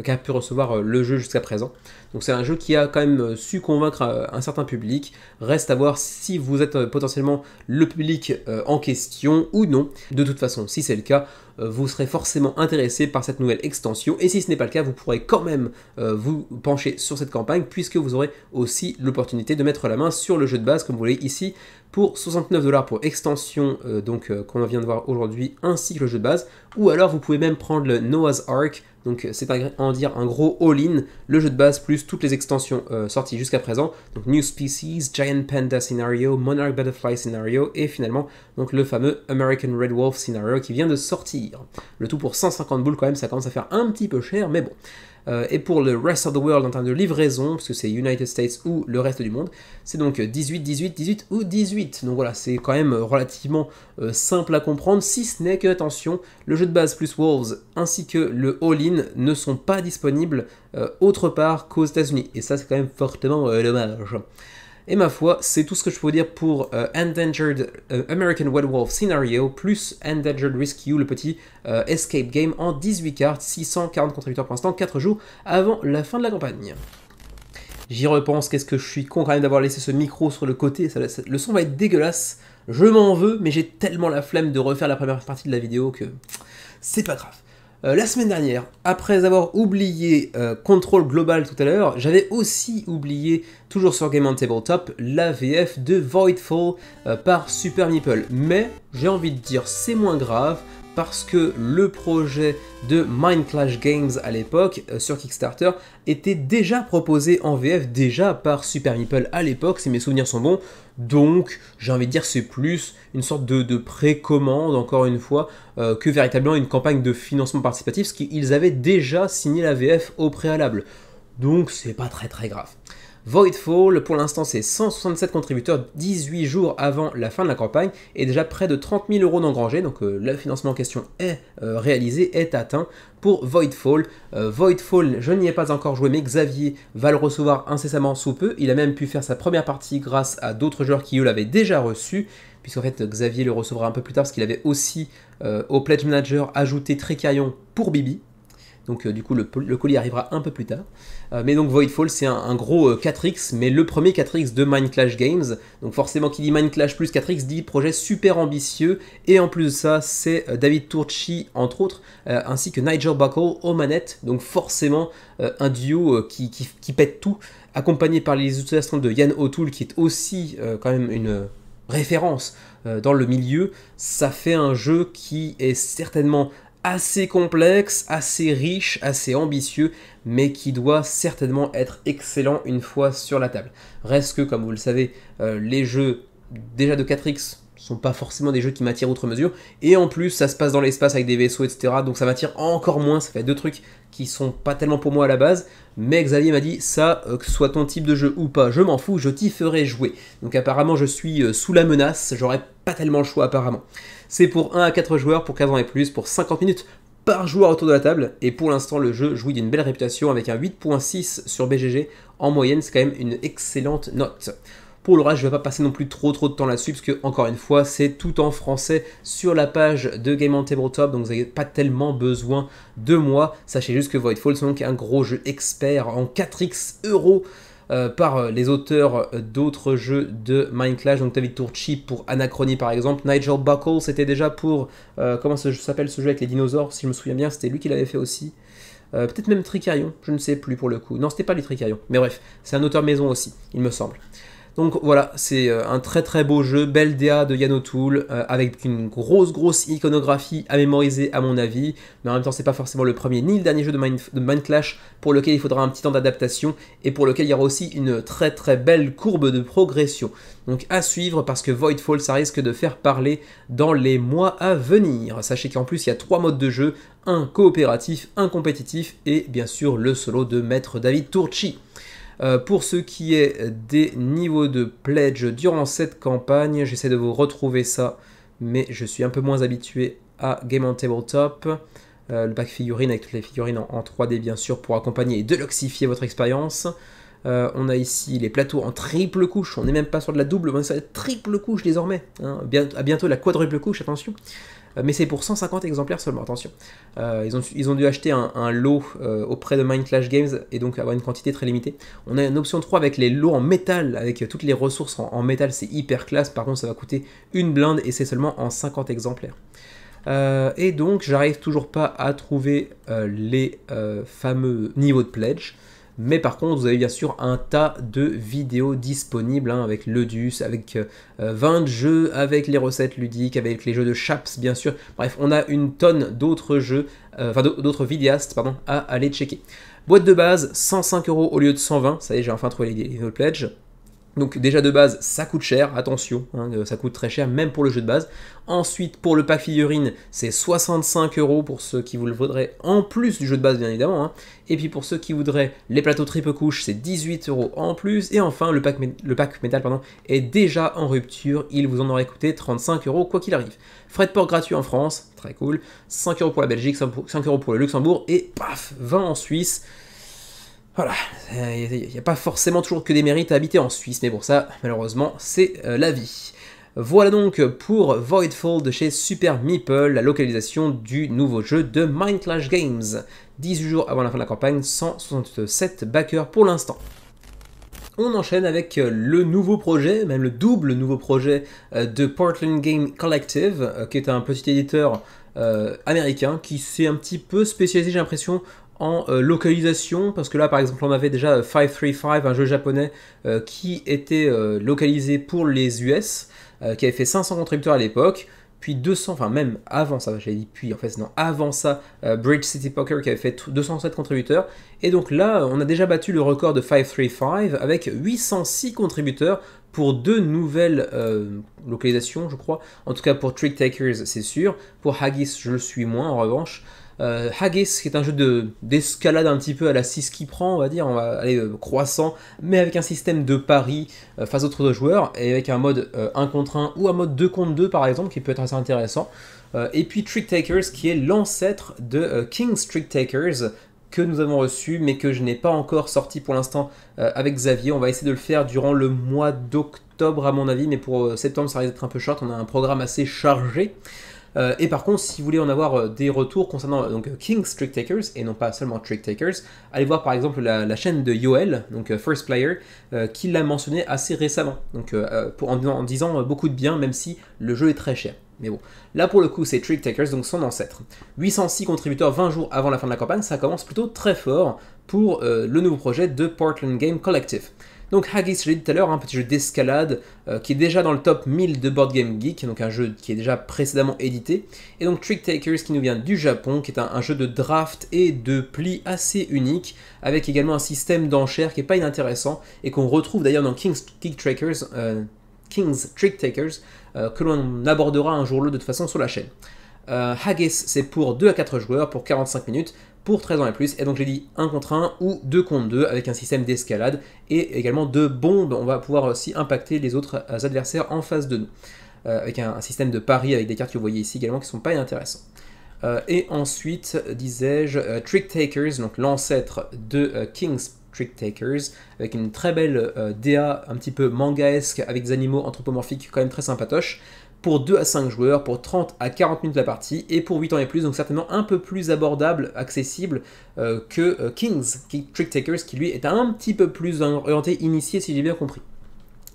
qu'a pu recevoir le jeu jusqu'à présent. Donc c'est un jeu qui a quand même su convaincre un certain public. Reste à voir si vous êtes potentiellement le public en question ou non. De toute façon, si c'est le cas, vous serez forcément intéressé par cette nouvelle extension. Et si ce n'est pas le cas, vous pourrez quand même vous pencher sur cette campagne, puisque vous aurez aussi l'opportunité de mettre la main sur le jeu de base, comme vous voyez ici, pour 69$ pour extension qu'on vient de voir aujourd'hui, ainsi que le jeu de base. Ou alors vous pouvez même prendre le Noah's Ark, donc c'est un gros all-in, le jeu de base plus toutes les extensions sorties jusqu'à présent, donc New Species, Giant Panda Scenario, Monarch Butterfly Scenario et finalement donc le fameux American Red Wolf Scenario qui vient de sortir. Le tout pour 150 boules quand même, ça commence à faire un petit peu cher, mais bon. Et pour le Rest of the World en termes de livraison, parce que c'est United States ou le reste du monde, c'est donc 18, 18, 18 ou 18. Donc voilà, c'est quand même relativement simple à comprendre, si ce n'est que, attention, le jeu de base plus Wolves ainsi que le All-In ne sont pas disponibles autre part qu'aux États-Unis. Et ça, c'est quand même fortement dommage. Et ma foi, c'est tout ce que je peux vous dire pour Endangered American Red Wolf Scenario plus Endangered Rescue, le petit escape game en 18 cartes, 640 contributeurs pour l'instant, 4 jours avant la fin de la campagne. J'y repense, qu'est-ce que je suis con quand même d'avoir laissé ce micro sur le côté, le son va être dégueulasse, je m'en veux, mais j'ai tellement la flemme de refaire la première partie de la vidéo que c'est pas grave. La semaine dernière, après avoir oublié Control Global tout à l'heure, j'avais aussi oublié, toujours sur Game on Tabletop, la VF de Voidfall par Super Meeple. Mais j'ai envie de dire c'est moins grave parce que le projet de Mind Clash Games à l'époque sur Kickstarter était déjà proposé en VF déjà par Super Meeple à l'époque, si mes souvenirs sont bons. Donc j'ai envie de dire c'est plus une sorte de précommande encore une fois que véritablement une campagne de financement participatif, parce qu'ils avaient déjà signé la VF au préalable. Donc c'est pas très grave. Voidfall, pour l'instant c'est 167 contributeurs 18 jours avant la fin de la campagne et déjà près de 30 000 € d'engrangés, donc le financement en question est réalisé, est atteint pour Voidfall. Voidfall, je n'y ai pas encore joué, mais Xavier va le recevoir incessamment sous peu. Il a même pu faire sa première partie grâce à d'autres joueurs qui eux l'avaient déjà reçu, puisqu'en fait Xavier le recevra un peu plus tard parce qu'il avait aussi au Pledge Manager ajouté Tricarion pour Bibi. Donc du coup le colis arrivera un peu plus tard. Mais donc Voidfall c'est un gros 4X, mais le premier 4X de Mindclash Games. Donc forcément qui dit Mindclash plus 4X dit projet super ambitieux. Et en plus de ça c'est David Turchi entre autres, ainsi que Nigel Buckle aux manettes. Donc forcément un duo qui pète tout, accompagné par les illustrations de Yann O'Toole qui est aussi quand même une référence dans le milieu. Ça fait un jeu qui est certainement assez complexe, assez riche, assez ambitieux, mais qui doit certainement être excellent une fois sur la table. Reste que, comme vous le savez, les jeux déjà de 4X sont pas forcément des jeux qui m'attirent outre mesure, et en plus ça se passe dans l'espace avec des vaisseaux, etc. Donc ça m'attire encore moins, ça fait deux trucs qui sont pas tellement pour moi à la base, mais Xavier m'a dit ça, que ce soit ton type de jeu ou pas, je m'en fous, je t'y ferai jouer. Donc apparemment je suis sous la menace, j'aurais pas tellement le choix apparemment. C'est pour 1 à 4 joueurs, pour 15 ans et plus, pour 50 minutes par joueur autour de la table, et pour l'instant le jeu jouit d'une belle réputation avec un 8.6 sur BGG, en moyenne c'est quand même une excellente note. Pour le reste, je ne vais pas passer non plus trop de temps là-dessus, parce que, encore une fois, c'est tout en français sur la page de Game on Tabletop, donc vous n'avez pas tellement besoin de moi. Sachez juste que Voidfall, c'est donc un gros jeu expert en 4X euros par les auteurs d'autres jeux de Mindclash, donc David Turchi pour Anachronie par exemple, Nigel Buckle, c'était déjà pour, comment ça s'appelle ce jeu avec les dinosaures, si je me souviens bien, c'était lui qui l'avait fait aussi. Peut-être même Tricarion, je ne sais plus pour le coup. Non, c'était pas les Tricarion, mais bref, c'est un auteur maison aussi, il me semble. Donc voilà, c'est un très très beau jeu, belle DA de Yann O'Toole, avec une grosse iconographie à mémoriser à mon avis, mais en même temps c'est pas forcément le premier ni le dernier jeu de Mindclash pour lequel il faudra un petit temps d'adaptation, et pour lequel il y aura aussi une très très belle courbe de progression. Donc à suivre, parce que Voidfall ça risque de faire parler dans les mois à venir. Sachez qu'en plus il y a 3 modes de jeu, un coopératif, un compétitif, et bien sûr le solo de Maître David Turchi. Pour ce qui est des niveaux de pledge durant cette campagne, j'essaie de vous retrouver ça, mais je suis un peu moins habitué à Game on Tabletop. Le pack figurine avec toutes les figurines en 3D bien sûr pour accompagner et deluxifier votre expérience. On a ici les plateaux en triple couche, on n'est même pas sur de la double, mais c'est la triple couche désormais. Hein. À bientôt la quadruple couche, attention. Mais c'est pour 150 exemplaires seulement, attention. Ils ont dû acheter un lot auprès de Mindclash Games et donc avoir une quantité très limitée. On a une option 3 avec les lots en métal, avec toutes les ressources en métal, c'est hyper classe. Par contre, ça va coûter une blinde et c'est seulement en 50 exemplaires. Et donc, j'arrive toujours pas à trouver les fameux niveaux de pledge. Mais par contre, vous avez bien sûr un tas de vidéos disponibles, hein, avec l'Eudus, avec 20 jeux, avec les recettes ludiques, avec les jeux de Chaps, bien sûr. Bref, on a une tonne d'autres jeux, d'autres vidéastes, pardon, à aller checker. Boîte de base, 105 € au lieu de 120. Ça y est, j'ai enfin trouvé les pledges. Donc déjà de base, ça coûte cher, attention, hein, ça coûte très cher, même pour le jeu de base. Ensuite, pour le pack figurine, c'est 65 € pour ceux qui vous le voudraient, en plus du jeu de base bien évidemment. Hein. Et puis pour ceux qui voudraient les plateaux triple couche, c'est 18 € en plus. Et enfin, le pack métal est déjà en rupture, il vous en aurait coûté 35 € quoi qu'il arrive. Frais de port gratuit en France, très cool, 5 € pour la Belgique, 5 € pour le Luxembourg, et paf, 20 en Suisse. Voilà, il n'y a pas forcément toujours que des mérites à habiter en Suisse, mais pour ça, malheureusement, c'est la vie. Voilà donc pour Voidfall de chez Super Meeple, la localisation du nouveau jeu de Mindclash Games. 18 jours avant la fin de la campagne, 167 backers pour l'instant. On enchaîne avec le nouveau projet, même le double nouveau projet de Portland Game Collective, qui est un petit éditeur américain qui s'est un petit peu spécialisé, j'ai l'impression, en localisation, parce que là par exemple on avait déjà 535, un jeu japonais qui était localisé pour les US, qui avait fait 500 contributeurs à l'époque, puis 200, enfin même avant ça, j'avais dit puis en fait non, avant ça, Bridge City Poker qui avait fait 207 contributeurs, et donc là on a déjà battu le record de 535 avec 806 contributeurs pour 2 nouvelles localisations je crois, en tout cas pour Trick Takers c'est sûr, pour Haggis je le suis moins en revanche. Haggis, qui est un jeu d'escalade un petit peu à la 6 qui prend, on va dire, on va aller croissant, mais avec un système de pari face aux autres joueurs, et avec un mode 1 contre 1 ou un mode 2 contre 2 par exemple, qui peut être assez intéressant. Et puis Trick Takers, qui est l'ancêtre de King's Trick Takers, que nous avons reçu, mais que je n'ai pas encore sorti pour l'instant avec Xavier. On va essayer de le faire durant le mois d'octobre à mon avis, mais pour septembre ça risque d'être un peu short, on a un programme assez chargé. Et par contre, si vous voulez en avoir des retours concernant donc, King's Trick Takers, et non pas seulement Trick Takers, allez voir par exemple la chaîne de Yoel, donc First Player, qui l'a mentionné assez récemment, donc, en disant beaucoup de bien, même si le jeu est très cher. Mais bon, là pour le coup c'est Trick Takers, donc son ancêtre. 806 contributeurs 20 jours avant la fin de la campagne, ça commence plutôt très fort pour le nouveau projet de Portland Game Collective. Donc Haggis, je l'ai dit tout à l'heure, un petit jeu d'escalade qui est déjà dans le top 1000 de Board Game Geek, donc un jeu qui est déjà précédemment édité. Et donc Trick Takers qui nous vient du Japon, qui est un jeu de draft et de pli assez unique, avec également un système d'enchères qui n'est pas inintéressant, et qu'on retrouve d'ailleurs dans King's Trick Takers, que l'on abordera un jour de toute façon sur la chaîne. Haggis, c'est pour 2 à 4 joueurs, pour 45 minutes, pour 13 ans et plus, et donc j'ai dit 1 contre 1 ou 2 contre 2 avec un système d'escalade et également de bombes. On va pouvoir aussi impacter les autres adversaires en face de nous, avec un système de pari avec des cartes que vous voyez ici également qui ne sont pas intéressantes. Et ensuite, disais-je, Trick Takers, donc l'ancêtre de King's Trick Takers, avec une très belle DA un petit peu mangaesque avec des animaux anthropomorphiques quand même très sympatoches, pour 2 à 5 joueurs, pour 30 à 40 minutes la partie, et pour 8 ans et plus, donc certainement un peu plus abordable, accessible que King's Trick Takers, qui lui est un petit peu plus orienté initié si j'ai bien compris.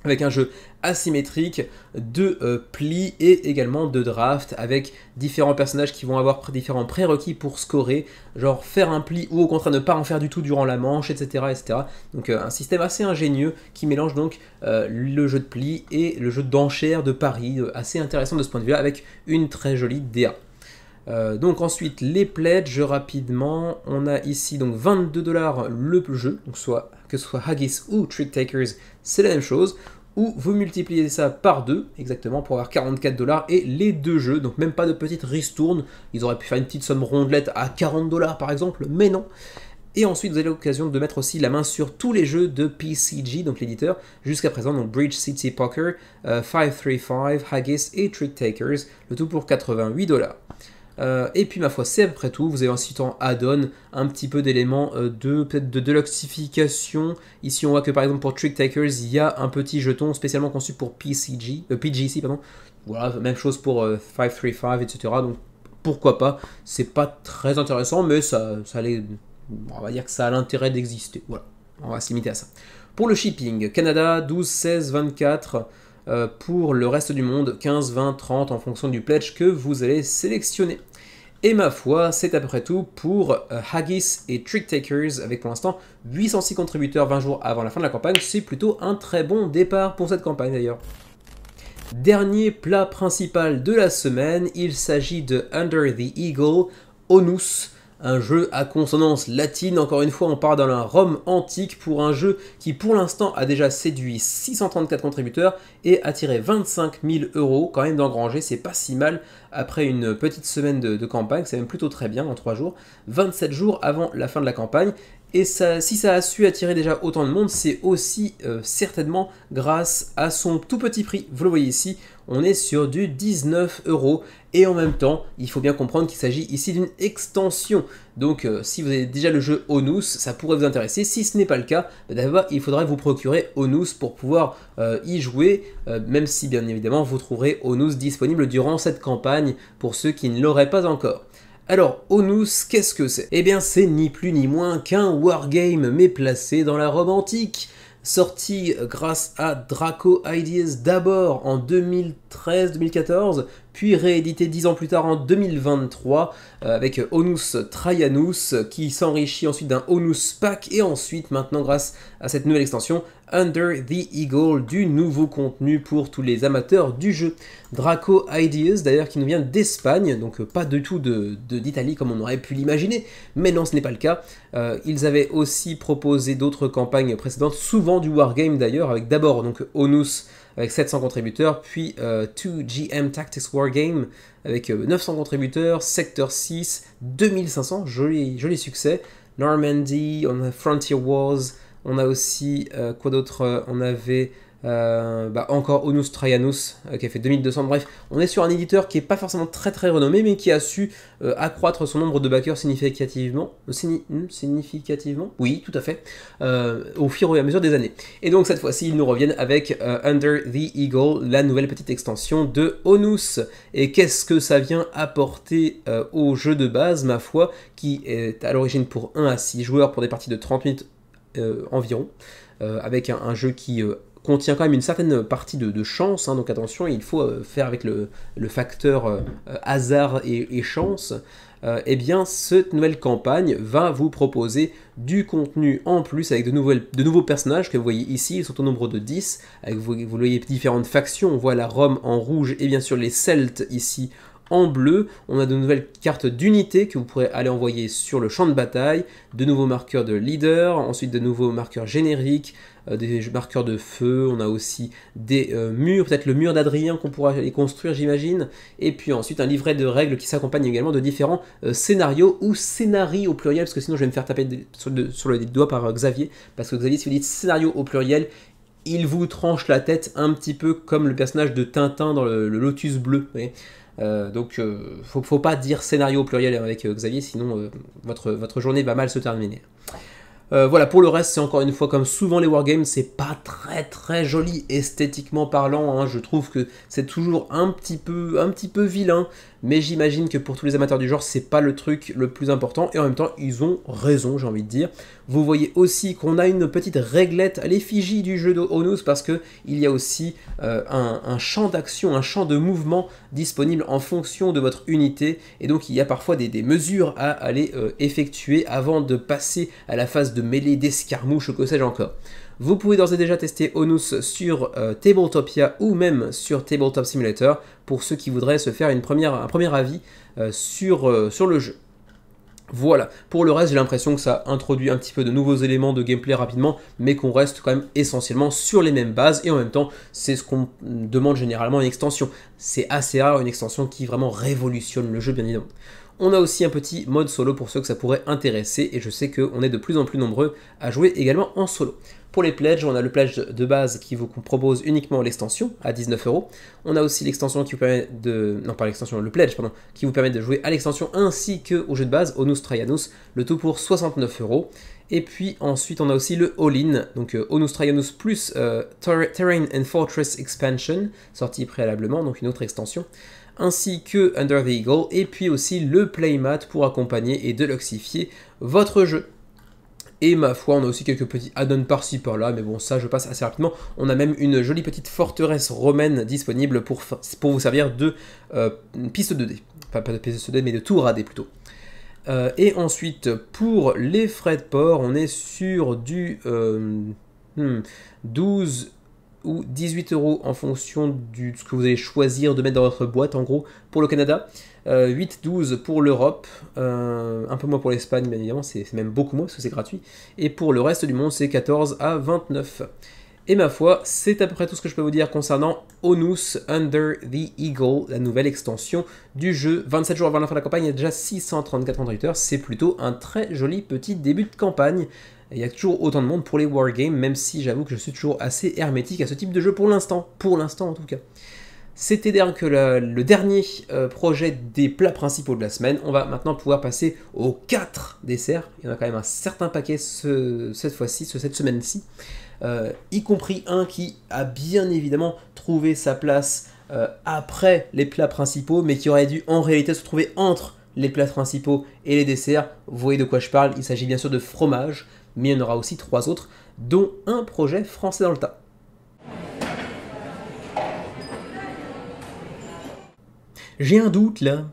Avec un jeu asymétrique, de plis et également de draft, avec différents personnages qui vont avoir différents prérequis pour scorer, genre faire un pli ou au contraire ne pas en faire du tout durant la manche, etc. etc. Donc un système assez ingénieux qui mélange donc le jeu de pli et le jeu d'enchères, de paris, assez intéressant de ce point de vue-là, avec une très jolie DA. Donc ensuite les pledges rapidement, on a ici donc 22$ le jeu, donc que ce soit Haggis ou Trick Takers, c'est la même chose, ou vous multipliez ça par 2 exactement pour avoir 44$ et les deux jeux, donc même pas de petite ristourne, ils auraient pu faire une petite somme rondelette à 40$ par exemple, mais non. Et ensuite vous avez l'occasion de mettre aussi la main sur tous les jeux de PCG, donc l'éditeur, jusqu'à présent, donc Bridge City Poker, 535, Haggis et Trick Takers, le tout pour 88$. Et puis ma foi c'est à peu près tout. Vous avez ensuite en add-on un petit peu d'éléments peut-être de deluxification. Ici on voit que par exemple pour Trick Takers il y a un petit jeton spécialement conçu pour PGC pardon. Voilà, même chose pour 535 etc. Donc pourquoi pas, c'est pas très intéressant mais ça allait, on va dire que ça a l'intérêt d'exister. Voilà, on va se limiter à ça. Pour le shipping, Canada 12, 16, 24. Pour le reste du monde, 15, 20, 30 en fonction du pledge que vous allez sélectionner. Et ma foi, c'est à peu près tout pour Haggis et Trick Takers, avec pour l'instant 806 contributeurs 20 jours avant la fin de la campagne. C'est plutôt un très bon départ pour cette campagne d'ailleurs. Dernier plat principal de la semaine, il s'agit de Under the Eagle, Onus. Un jeu à consonance latine, encore une fois on part dans la Rome antique pour un jeu qui pour l'instant a déjà séduit 634 contributeurs et attiré 25 000 €, quand même d'engranger, c'est pas si mal après une petite semaine de campagne, c'est même plutôt très bien en 3 jours, 27 jours avant la fin de la campagne. Et ça, si ça a su attirer déjà autant de monde, c'est aussi certainement grâce à son tout petit prix. Vous le voyez ici, on est sur du 19 €. Et en même temps, il faut bien comprendre qu'il s'agit ici d'une extension. Donc si vous avez déjà le jeu Onus, ça pourrait vous intéresser. Si ce n'est pas le cas, d'abord il faudrait vous procurer Onus pour pouvoir y jouer, même si bien évidemment vous trouverez Onus disponible durant cette campagne pour ceux qui ne l'auraient pas encore. Alors, Onus, qu'est-ce que c'est? Eh bien, c'est ni plus ni moins qu'un wargame, mais placé dans la Rome antique. Sorti grâce à Draco Ideas d'abord en 2013-2014, puis réédité 10 ans plus tard en 2023 avec Onus Traianus qui s'enrichit ensuite d'un Onus Pack et ensuite maintenant grâce à cette nouvelle extension Under the Eagle, du nouveau contenu pour tous les amateurs du jeu. Draco Ideas d'ailleurs qui nous vient d'Espagne, donc pas du tout d'Italie comme on aurait pu l'imaginer, mais non ce n'est pas le cas. Ils avaient aussi proposé d'autres campagnes précédentes, souvent du wargame d'ailleurs, avec d'abord donc Onus avec 700 contributeurs, puis 2GM Tactics Wargame avec 900 contributeurs, Sector 6, 2500, joli succès, Normandy, on a Frontier Wars, on a aussi, quoi d'autre, on avait encore Onus Traianus qui a fait 2200, bref, on est sur un éditeur qui n'est pas forcément très renommé, mais qui a su accroître son nombre de backers significativement, oui, tout à fait, au fur et à mesure des années. Et donc cette fois-ci, ils nous reviennent avec Under the Eagle, la nouvelle petite extension de Onus. Et qu'est-ce que ça vient apporter au jeu de base, ma foi, qui est à l'origine pour 1 à 6 joueurs pour des parties de 30 minutes environ, avec un jeu qui contient quand même une certaine partie de chance, hein, donc attention, il faut faire avec le facteur hasard et chance. Eh bien, cette nouvelle campagne va vous proposer du contenu en plus avec de nouveaux personnages que vous voyez ici, ils sont au nombre de 10, avec vous voyez différentes factions, on voit la Rome en rouge et bien sûr les Celtes ici en bleu. On a de nouvelles cartes d'unité que vous pourrez aller envoyer sur le champ de bataille, de nouveaux marqueurs de leader, ensuite de nouveaux marqueurs génériques, des marqueurs de feu, on a aussi des murs, peut-être le mur d'Adrien qu'on pourra les construire j'imagine, et puis ensuite un livret de règles qui s'accompagne également de différents scénarios, ou scénarii au pluriel, parce que sinon je vais me faire taper sur le doigt par Xavier, parce que Xavier, si vous dites scénario au pluriel, il vous tranche la tête un petit peu comme le personnage de Tintin dans le Lotus bleu, vous voyez. Donc faut pas dire scénario au pluriel avec Xavier, sinon votre journée va mal se terminer. Voilà, pour le reste, c'est encore une fois comme souvent les wargames, c'est pas très joli esthétiquement parlant, hein. Je trouve que c'est toujours un petit peu vilain, mais j'imagine que pour tous les amateurs du genre, c'est pas le truc le plus important, et en même temps, ils ont raison, j'ai envie de dire. Vous voyez aussi qu'on a une petite réglette à l'effigie du jeu de Onus, parce que il y a aussi un champ d'action, un champ de mouvement disponible en fonction de votre unité, et donc il y a parfois des mesures à aller effectuer avant de passer à la phase de mêlée, d'escarmouche, ou que sais-je encore. Vous pouvez d'ores et déjà tester Onus sur Tabletopia ou même sur Tabletop Simulator pour ceux qui voudraient se faire un premier avis sur le jeu. Voilà, pour le reste j'ai l'impression que ça introduit un petit peu de nouveaux éléments de gameplay rapidement, mais qu'on reste quand même essentiellement sur les mêmes bases, et en même temps c'est ce qu'on demande généralement une extension. C'est assez rare une extension qui vraiment révolutionne le jeu bien évidemment. On a aussi un petit mode solo pour ceux que ça pourrait intéresser, et je sais qu'on est de plus en plus nombreux à jouer également en solo. Pour les pledges, on a le pledge de base qui vous propose uniquement l'extension à 19 €. On a aussi l'extension qui vous permet de... Non, pas l'extension, le pledge, pardon, qui vous permet de jouer à l'extension ainsi qu'au jeu de base, Onus Traianus, le tout pour 69 €. Et puis ensuite, on a aussi le All-in, donc Onus Traianus plus Terrain and Fortress Expansion, sorti préalablement, donc une autre extension, ainsi que Under the Eagle, et puis aussi le Playmat pour accompagner et deluxifier votre jeu. Et ma foi, on a aussi quelques petits add-ons par-ci par-là, mais bon, ça je passe assez rapidement. On a même une jolie petite forteresse romaine disponible pour vous servir de piste 2D. Enfin, pas de piste 2D, mais de tour AD plutôt. Et ensuite, pour les frais de port, on est sur du 12 ou 18 € en fonction de ce que vous allez choisir de mettre dans votre boîte, en gros, pour le Canada. 8-12 pour l'Europe, un peu moins pour l'Espagne, bien évidemment, c'est même beaucoup moins parce que c'est gratuit. Et pour le reste du monde, c'est 14 à 29. Et ma foi, c'est à peu près tout ce que je peux vous dire concernant Onus Under the Eagle, la nouvelle extension du jeu. 27 jours avant la fin de la campagne, il y a déjà 634 contributeurs, c'est plutôt un très joli petit début de campagne. Il y a toujours autant de monde pour les wargames, même si j'avoue que je suis toujours assez hermétique à ce type de jeu pour l'instant en tout cas. C'était donc le dernier projet des plats principaux de la semaine. On va maintenant pouvoir passer aux 4 desserts. Il y en a quand même un certain paquet cette semaine-ci. Y compris un qui a bien évidemment trouvé sa place après les plats principaux, mais qui aurait dû en réalité se trouver entre les plats principaux et les desserts. Vous voyez de quoi je parle, il s'agit bien sûr de fromage, mais il y en aura aussi 3 autres, dont un projet français dans le tas. J'ai un doute là.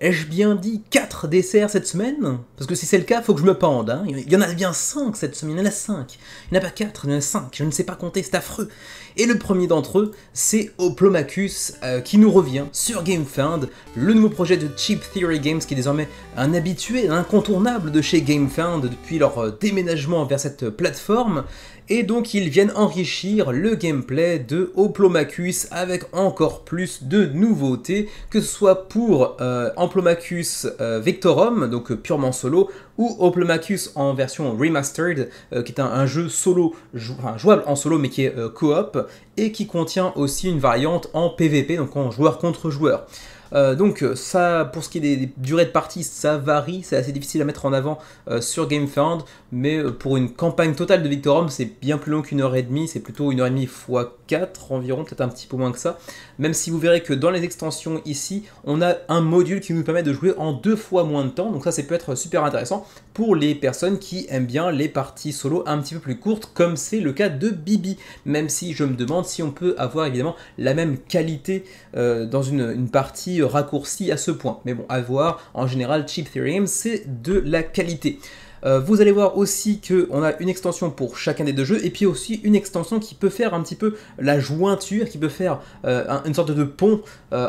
Ai-je bien dit 4 desserts cette semaine? Parce que si c'est le cas, faut que je me pende. Hein. Il y en a bien 5 cette semaine, il y en a 5. Il n'y en a pas 4, il y en a 5. Je ne sais pas compter, c'est affreux. Et le premier d'entre eux, c'est Hoplomachus qui nous revient sur GameFound, le nouveau projet de Cheap Theory Games qui est désormais un habitué, un incontournable de chez GameFound depuis leur déménagement vers cette plateforme. Et donc ils viennent enrichir le gameplay de Hoplomachus avec encore plus de nouveautés, que ce soit pour Hoplomachus Victorum, donc purement solo, ou Hoplomachus en version remastered, qui est un jeu solo, jouable en solo mais qui est coop, et qui contient aussi une variante en PvP, donc en joueur contre joueur. Donc ça, pour ce qui est des durées de partie, ça varie, c'est assez difficile à mettre en avant sur GameFound, mais pour une campagne totale de Victorum, c'est bien plus long qu'une heure et demie, c'est plutôt une heure et demie x 4 environ, peut-être un petit peu moins que ça, même si vous verrez que dans les extensions ici, on a un module qui nous permet de jouer en 2 fois moins de temps, donc ça peut être super intéressant pour les personnes qui aiment bien les parties solo un petit peu plus courtes, comme c'est le cas de Bibi, même si je me demande si on peut avoir évidemment la même qualité dans une partie raccourcie à ce point. Mais bon, à voir, en général, Chip Theory Games, c'est de la qualité. Vous allez voir aussi qu'on a une extension pour chacun des deux jeux, et puis aussi une extension qui peut faire un petit peu la jointure, qui peut faire une sorte de pont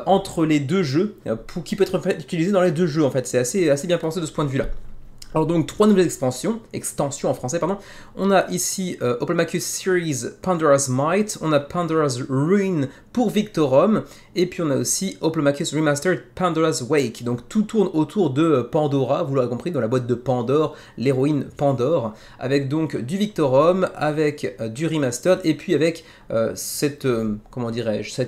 entre les deux jeux, qui peut être utilisé dans les deux jeux en fait. C'est assez bien pensé de ce point de vue-là. Alors donc 3 nouvelles extensions en français pardon. On a ici Hoplomachus Series Pandora's Might, on a Pandora's Ruin pour Victorum, et puis on a aussi Hoplomachus Remastered Pandora's Wake. Donc tout tourne autour de Pandora, vous l'aurez compris, dans la boîte de Pandore, l'héroïne Pandore, avec donc du Victorum, avec du Remastered, et puis avec cette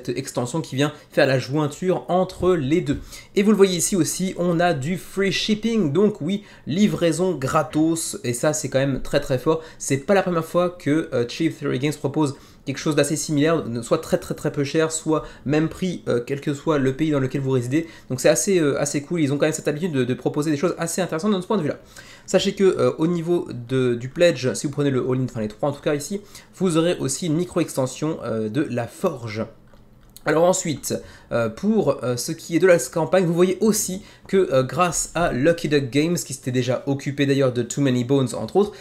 extension qui vient faire la jointure entre les deux. Et vous le voyez ici aussi, on a du free shipping, donc oui, livraison gratos, et ça c'est quand même très très fort. C'est pas la première fois que Chip Theory Games propose quelque chose d'assez similaire, soit très peu cher, soit même prix, quel que soit le pays dans lequel vous résidez. Donc c'est assez cool, ils ont quand même cette habitude de proposer des choses assez intéressantes de ce point de vue-là. Sachez que au niveau du pledge, si vous prenez le all-in, enfin les 3 en tout cas ici, vous aurez aussi une micro-extension de la forge. Alors ensuite, pour ce qui est de la campagne, vous voyez aussi que grâce à Lucky Duck Games, qui s'était déjà occupé d'ailleurs de Too Many Bones entre autres,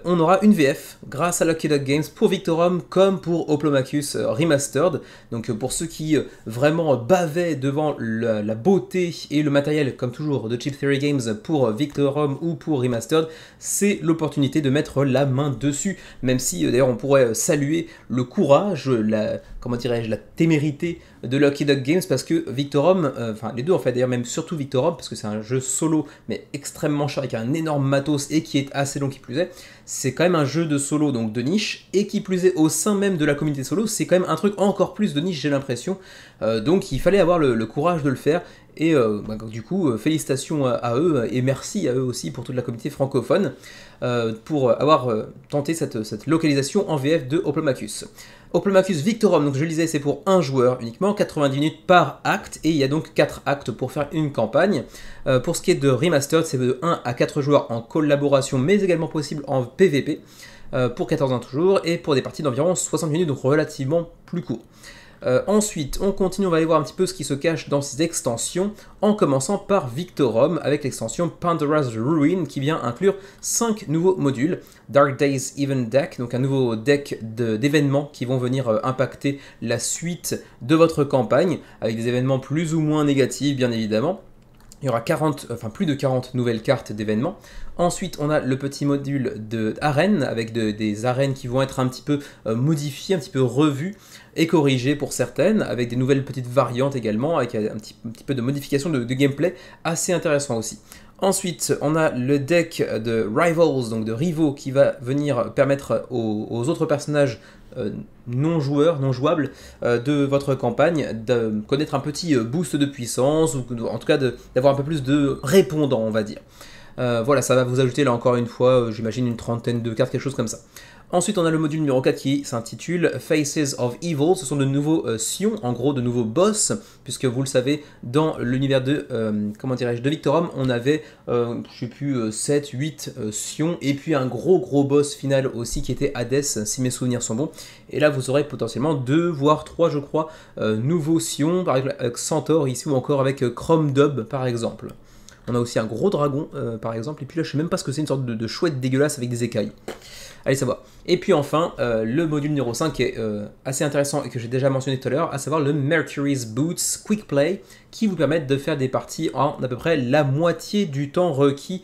on aura une VF grâce à Lucky Duck Games pour Victorum comme pour Hoplomachus Remastered. Donc pour ceux qui vraiment bavaient devant la beauté et le matériel, comme toujours, de Chip Theory Games pour Victorum ou pour Remastered, c'est l'opportunité de mettre la main dessus, même si d'ailleurs on pourrait saluer le courage, la témérité de Lucky Duck Games, parce que Victorum, enfin les deux en fait, d'ailleurs même surtout Victorum, parce que c'est un jeu solo mais extrêmement cher avec un énorme matos et qui est assez long qui plus est, c'est quand même un jeu de solo donc de niche, et qui plus est au sein même de la communauté solo, c'est quand même un truc encore plus de niche j'ai l'impression, donc il fallait avoir le courage de le faire. Et du coup, félicitations à eux et merci à eux aussi pour toute la communauté francophone pour avoir tenté cette localisation en VF de Hoplomachus. Hoplomachus Victorum, donc je le disais, c'est pour un joueur uniquement, 90 minutes par acte, et il y a donc 4 actes pour faire une campagne. Pour ce qui est de Remastered, c'est de 1 à 4 joueurs en collaboration, mais également possible en PvP, pour 14 jours, et pour des parties d'environ 60 minutes, donc relativement plus court. Ensuite, on continue, on va aller voir un petit peu ce qui se cache dans ces extensions, en commençant par Victorum, avec l'extension Pandora's Ruin, qui vient inclure 5 nouveaux modules. Dark Days Event Deck, donc un nouveau deck d'événements qui vont venir impacter la suite de votre campagne, avec des événements plus ou moins négatifs, bien évidemment. Il y aura plus de 40 nouvelles cartes d'événements. Ensuite, on a le petit module d'arènes, avec des arènes qui vont être un petit peu modifiées, un petit peu revues et corrigées pour certaines, avec des nouvelles petites variantes également, avec un petit peu de modification de gameplay assez intéressant aussi. Ensuite, on a le deck de Rivals, donc de rivaux, qui va venir permettre aux autres personnages non jouables de votre campagne de connaître un petit boost de puissance, ou en tout cas d'avoir un peu plus de répondants, on va dire. Voilà, ça va vous ajouter là encore une fois, j'imagine une trentaine de cartes, quelque chose comme ça. Ensuite, on a le module numéro 4 qui s'intitule Faces of Evil. Ce sont de nouveaux sions, en gros de nouveaux boss, puisque vous le savez, dans l'univers de Victorum, on avait, 7, 8 sions, et puis un gros boss final aussi qui était Hades, si mes souvenirs sont bons. Et là, vous aurez potentiellement 2 voire 3, je crois, nouveaux sions, par exemple avec Centaure ici, ou encore avec Chrome Dub, par exemple. On a aussi un gros dragon, par exemple, et puis là, je sais même pas ce que c'est, une sorte de chouette dégueulasse avec des écailles. allez savoir. Et puis enfin, le module numéro 5 qui est assez intéressant et que j'ai déjà mentionné tout à l'heure, à savoir le Mercury's Boots Quick Play, qui vous permettent de faire des parties en à peu près la moitié du temps requis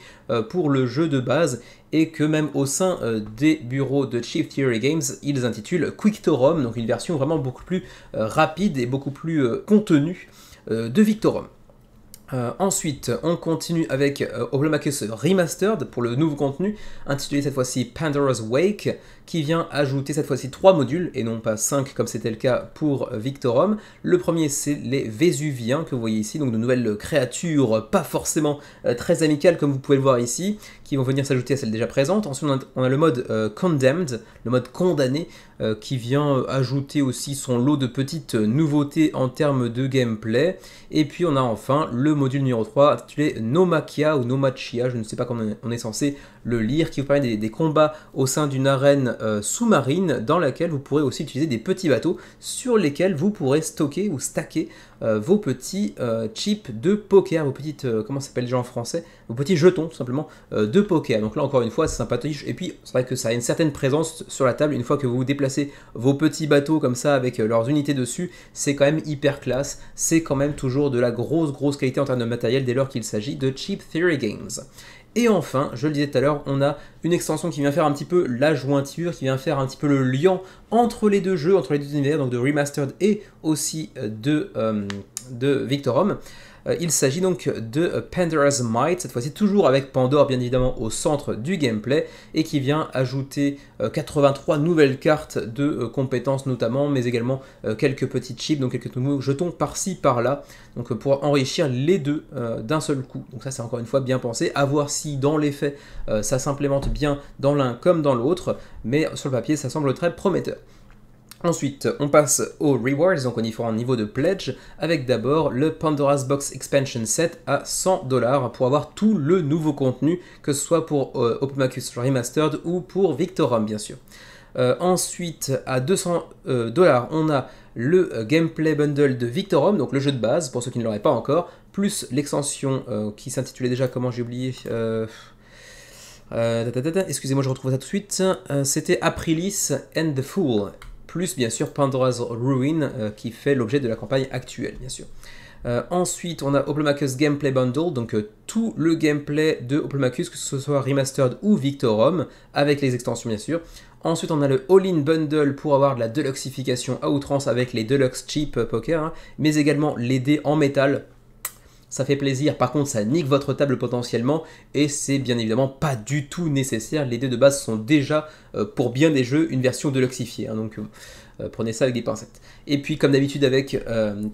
pour le jeu de base, et que même au sein des bureaux de Cheap Theory Games, ils intitulent Quictorum, donc une version vraiment beaucoup plus rapide et beaucoup plus contenue de Victorum. Ensuite, on continue avec Oplomachus Remastered pour le nouveau contenu, intitulé cette fois-ci Pandora's Wake, qui vient ajouter cette fois-ci 3 modules, et non pas 5 comme c'était le cas pour Victorum. Le premier, c'est les Vésuviens, que vous voyez ici, donc de nouvelles créatures pas forcément très amicales, comme vous pouvez le voir ici, qui vont venir s'ajouter à celles déjà présentes. Ensuite, on a le mode Condemned, le mode condamné, qui vient ajouter aussi son lot de petites nouveautés en termes de gameplay. Et puis on a enfin le module numéro 3 intitulé Nomakia ou Nomachia, je ne sais pas comment on est censé le lire, qui vous permet des combats au sein d'une arène sous-marine dans laquelle vous pourrez aussi utiliser des petits bateaux sur lesquels vous pourrez stocker ou stacker vos petits chips de poker, vos petites, comment ça s'appelle déjà en français, vos petits jetons tout simplement de poker. Donc là encore une fois c'est sympathique, et puis c'est vrai que ça a une certaine présence sur la table une fois que vous déplacez vos petits bateaux comme ça avec leurs unités dessus, c'est quand même hyper classe, c'est quand même toujours de la grosse qualité en termes de matériel dès lors qu'il s'agit de Cheap Theory Games. Et enfin, je le disais tout à l'heure, on a une extension qui vient faire un petit peu la jointure, qui vient faire un petit peu le lien entre les deux jeux, entre les deux univers, donc de Remastered et aussi de Victorum. Il s'agit donc de Pandora's Might, cette fois-ci toujours avec Pandore bien évidemment au centre du gameplay, et qui vient ajouter 83 nouvelles cartes de compétences notamment, mais également quelques petits chips, donc quelques nouveaux jetons par-ci par-là, donc pour enrichir les deux d'un seul coup. Donc ça c'est encore une fois bien pensé, à voir si dans les faits ça s'implémente bien dans l'un comme dans l'autre, mais sur le papier ça semble très prometteur. Ensuite, on passe aux rewards, donc on y fera un niveau de pledge, avec d'abord le Pandora's Box Expansion Set à 100$ pour avoir tout le nouveau contenu, que ce soit pour Oplomachus Remastered ou pour Victorum bien sûr. Ensuite, à 200$, on a le Gameplay Bundle de Victorum, donc le jeu de base, pour ceux qui ne l'auraient pas encore, plus l'extension qui s'intitulait déjà, comment j'ai oublié excusez-moi, je retrouve ça tout de suite, c'était Aprilis and the Fool, plus bien sûr Pandora's Ruin qui fait l'objet de la campagne actuelle bien sûr. Ensuite on a Oplomachus Gameplay Bundle, donc tout le gameplay de Oplomachus, que ce soit Remastered ou Victorum, avec les extensions bien sûr. Ensuite on a le All-in Bundle pour avoir de la deluxification à outrance avec les Deluxe Cheap Poker, hein, mais également les dés en métal. Ça fait plaisir, par contre ça nique votre table potentiellement, et c'est bien évidemment pas du tout nécessaire. Les dés de base sont déjà, pour bien des jeux, une version deluxifiée, hein, donc prenez ça avec des pincettes. Et puis comme d'habitude avec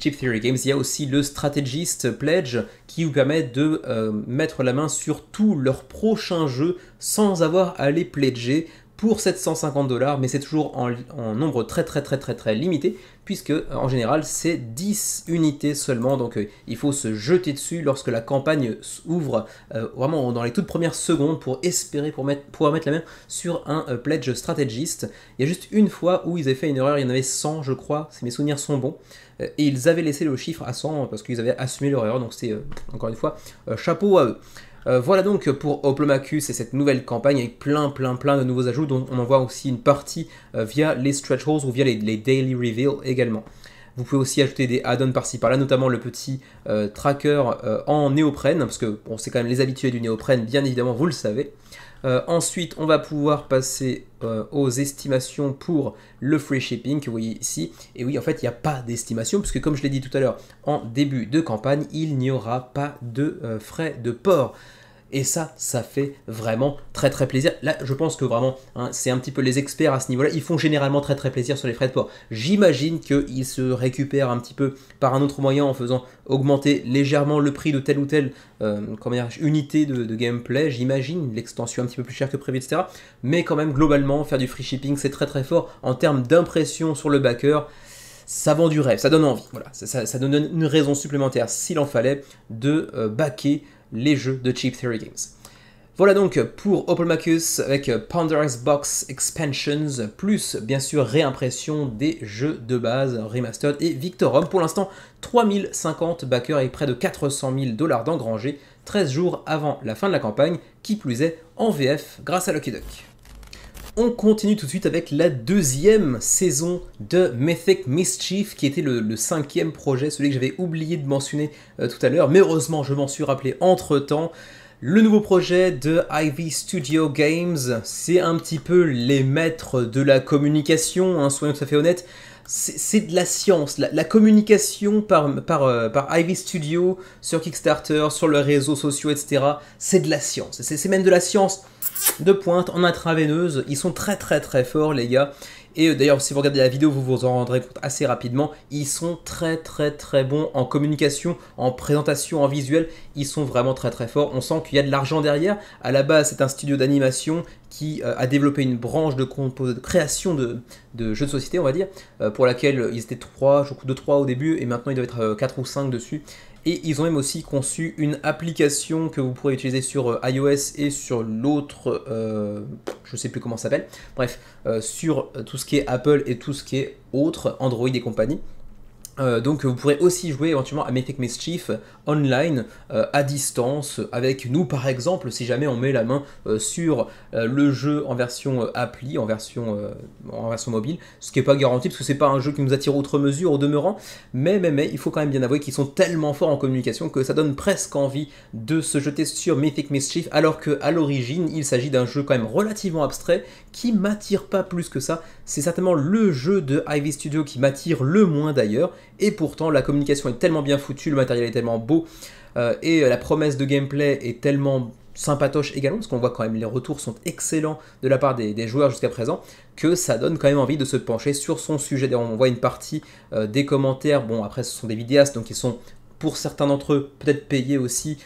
Cheap Theory Games, il y a aussi le Strategist Pledge qui vous permet de mettre la main sur tous leurs prochains jeux sans avoir à les pledger pour 750$, mais c'est toujours en nombre très limité, puisque en général c'est 10 unités seulement, donc il faut se jeter dessus lorsque la campagne ouvre, vraiment dans les toutes premières secondes, pour espérer pouvoir mettre la main sur un pledge strategist. Il y a juste une fois où ils avaient fait une erreur, il y en avait 100 je crois, si mes souvenirs sont bons, et ils avaient laissé le chiffre à 100 parce qu'ils avaient assumé leur erreur, donc c'est encore une fois chapeau à eux. Voilà donc pour Oplomachus et cette nouvelle campagne avec plein de nouveaux ajouts, dont on en voit aussi une partie via les stretch goals ou via les daily reveal également. Vous pouvez aussi ajouter des add-ons par-ci par-là, notamment le petit tracker en néoprène, parce que bon, c'est quand même les habitués du néoprène, bien évidemment, vous le savez. Ensuite, on va pouvoir passer aux estimations pour le free shipping que vous voyez ici. Et oui, en fait, il n'y a pas d'estimation, puisque comme je l'ai dit tout à l'heure, en début de campagne, il n'y aura pas de frais de port. Et ça fait vraiment très plaisir. Là, je pense que vraiment, hein, c'est un petit peu les experts à ce niveau-là. Ils font généralement très plaisir sur les frais de port. J'imagine qu'ils se récupèrent un petit peu par un autre moyen en faisant augmenter légèrement le prix de telle ou telle unité de gameplay. J'imagine l'extension un petit peu plus chère que prévu, etc. Mais quand même, globalement, faire du free shipping, c'est très fort en termes d'impression sur le backer. Ça vend du rêve, ça donne envie. Voilà, ça donne une raison supplémentaire, s'il en fallait, de backer les jeux de Cheap Theory Games. Voilà donc pour Oplomachus avec Pandora's Box Expansions, plus bien sûr réimpression des jeux de base Remastered et Victorum. Pour l'instant, 3050 backers et près de 400 000$ d'engrangés, 13 jours avant la fin de la campagne, qui plus est en VF grâce à Lucky Duck. On continue tout de suite avec la deuxième saison de Mythic Mischief, qui était le cinquième projet, celui que j'avais oublié de mentionner tout à l'heure, mais heureusement je m'en suis rappelé entre-temps. Le nouveau projet de Ivy Studio Games, c'est un petit peu les maîtres de la communication, hein, soyons tout à fait honnêtes. C'est de la science, la communication par Ivy Studio sur Kickstarter, sur les réseaux sociaux, etc. C'est de la science, c'est même de la science de pointe, en intraveineuse. Ils sont très forts les gars. Et d'ailleurs, si vous regardez la vidéo, vous vous en rendrez compte assez rapidement. Ils sont très bons en communication, en présentation, en visuel. Ils sont vraiment très forts. On sent qu'il y a de l'argent derrière. À la base, c'est un studio d'animation qui a développé une branche de création de jeux de société, on va dire, pour laquelle ils étaient 3 au début, et maintenant ils doivent être 4 ou 5 dessus. Et ils ont même aussi conçu une application que vous pourrez utiliser sur iOS et sur l'autre, je ne sais plus comment ça s'appelle, bref, sur tout ce qui est Apple et tout ce qui est autre, Android et compagnie. Donc vous pourrez aussi jouer éventuellement à Mythic Mischief online à distance avec nous par exemple, si jamais on met la main sur le jeu en version appli, en version mobile, ce qui n'est pas garanti parce que c'est pas un jeu qui nous attire outre mesure au demeurant, mais il faut quand même bien avouer qu'ils sont tellement forts en communication que ça donne presque envie de se jeter sur Mythic Mischief, alors qu'à l'origine il s'agit d'un jeu quand même relativement abstrait qui m'attire pas plus que ça. C'est certainement le jeu de Ivy Studio qui m'attire le moins d'ailleurs. Et pourtant, la communication est tellement bien foutue, le matériel est tellement beau, et la promesse de gameplay est tellement sympatoche également, parce qu'on voit quand même les retours sont excellents de la part des joueurs jusqu'à présent, que ça donne quand même envie de se pencher sur son sujet. D'ailleurs, on voit une partie des commentaires, bon après ce sont des vidéastes, donc ils sont pour certains d'entre eux peut-être payés aussi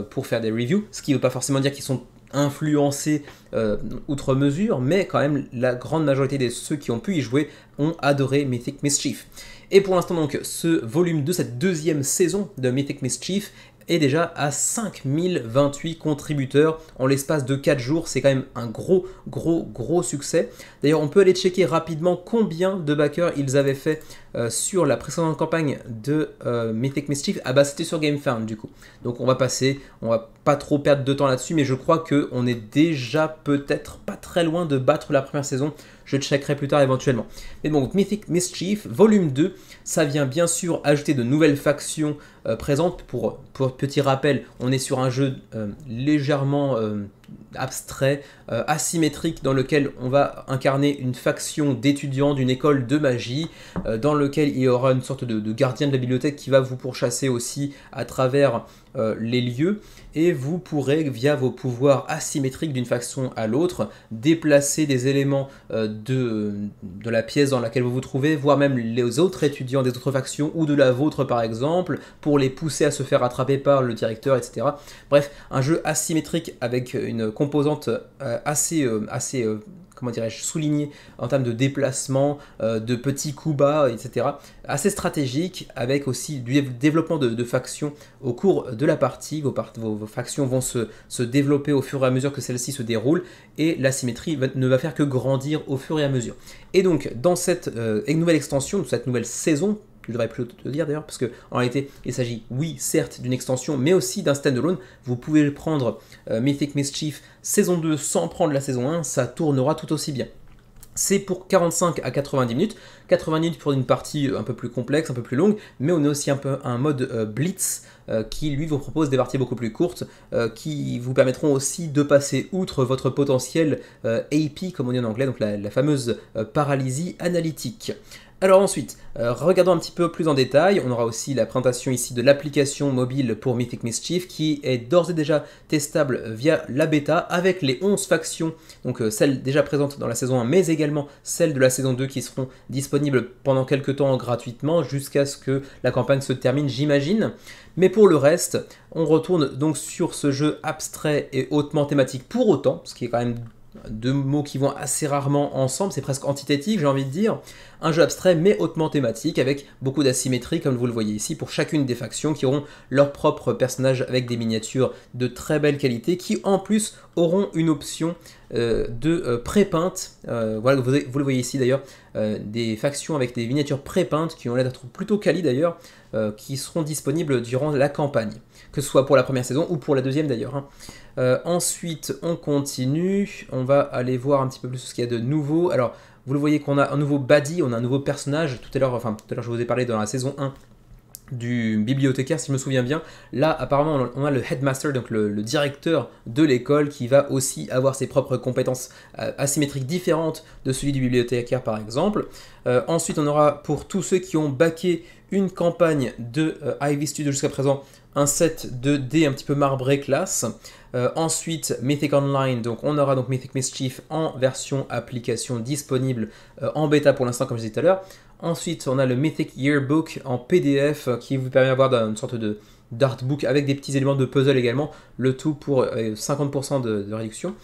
pour faire des reviews, ce qui ne veut pas forcément dire qu'ils sont influencés outre mesure, mais quand même la grande majorité de ceux qui ont pu y jouer ont adoré Mythic Mischief. Et pour l'instant donc ce volume de cette deuxième saison de Mythic Mischief est déjà à 5028 contributeurs en l'espace de 4 jours, c'est quand même un gros succès. D'ailleurs on peut aller checker rapidement combien de backers ils avaient fait sur la précédente campagne de Mythic Mischief. Ah bah c'était sur GameFound du coup, donc on va pas trop perdre de temps là-dessus, mais je crois qu'on est déjà peut-être pas très loin de battre la première saison. Je checkerai plus tard éventuellement. Mais bon, Mythic Mischief, volume 2, ça vient bien sûr ajouter de nouvelles factions présentes. Pour petit rappel, on est sur un jeu légèrement abstrait, asymétrique, dans lequel on va incarner une faction d'étudiants d'une école de magie, dans lequel il y aura une sorte de gardien de la bibliothèque qui va vous pourchasser aussi à travers les lieux, et vous pourrez, via vos pouvoirs asymétriques d'une faction à l'autre, déplacer des éléments de la pièce dans laquelle vous vous trouvez, voire même les autres étudiants des autres factions, ou de la vôtre par exemple, pour les pousser à se faire attraper par le directeur, etc. Bref, un jeu asymétrique avec une composante assez comment dirais-je, soulignée en termes de déplacement, de petits coups bas, etc. Assez stratégique, avec aussi du développement de factions au cours de la partie. Vos factions vont se développer au fur et à mesure que celle-ci se déroule, et la symétrie ne va faire que grandir au fur et à mesure. Et donc, dans cette nouvelle extension, cette nouvelle saison, je devrais plutôt te dire d'ailleurs, parce qu'en réalité, il s'agit, oui, certes, d'une extension, mais aussi d'un standalone. Vous pouvez prendre Mythic Mischief saison 2 sans prendre la saison 1, ça tournera tout aussi bien. C'est pour 45 à 90 minutes, 80 minutes pour une partie un peu plus complexe, un peu plus longue, mais on a aussi un mode Blitz qui lui vous propose des parties beaucoup plus courtes, qui vous permettront aussi de passer outre votre potentiel AP, comme on dit en anglais, donc la fameuse paralysie analytique. Alors ensuite, regardons un petit peu plus en détail, on aura aussi la présentation ici de l'application mobile pour Mythic Mischief qui est d'ores et déjà testable via la bêta avec les 11 factions, donc celles déjà présentes dans la saison 1 mais également celles de la saison 2 qui seront disponibles pendant quelques temps gratuitement jusqu'à ce que la campagne se termine, j'imagine. Mais pour le reste, on retourne donc sur ce jeu abstrait et hautement thématique pour autant, ce qui est quand même deux mots qui vont assez rarement ensemble, c'est presque antithétique j'ai envie de dire. Un jeu abstrait mais hautement thématique avec beaucoup d'asymétrie comme vous le voyez ici pour chacune des factions qui auront leur propre personnage avec des miniatures de très belle qualité qui en plus auront une option de pré-peintes. Voilà, vous le voyez ici d'ailleurs, des factions avec des miniatures pré-peintes qui ont l'air d'être plutôt quali d'ailleurs, qui seront disponibles durant la campagne, que ce soit pour la première saison ou pour la deuxième d'ailleurs, hein. Ensuite, on continue, on va aller voir un petit peu plus ce qu'il y a de nouveau. Alors, vous le voyez qu'on a un nouveau baddie, on a un nouveau personnage. Tout à l'heure, je vous ai parlé dans la saison 1 du bibliothécaire, si je me souviens bien. Là, apparemment, on a le headmaster, donc le directeur de l'école, qui va aussi avoir ses propres compétences asymétriques différentes de celui du bibliothécaire, par exemple. Ensuite, on aura, pour tous ceux qui ont backé une campagne de Ivy Studio jusqu'à présent, un set de dés un petit peu marbré classe. Ensuite, Mythic Online, donc on aura donc Mythic Mischief en version application disponible en bêta pour l'instant, comme je disais tout à l'heure. Ensuite, on a le Mythic Yearbook en PDF qui vous permet d'avoir une sorte d'artbook avec des petits éléments de puzzle également, le tout pour 50% de réduction.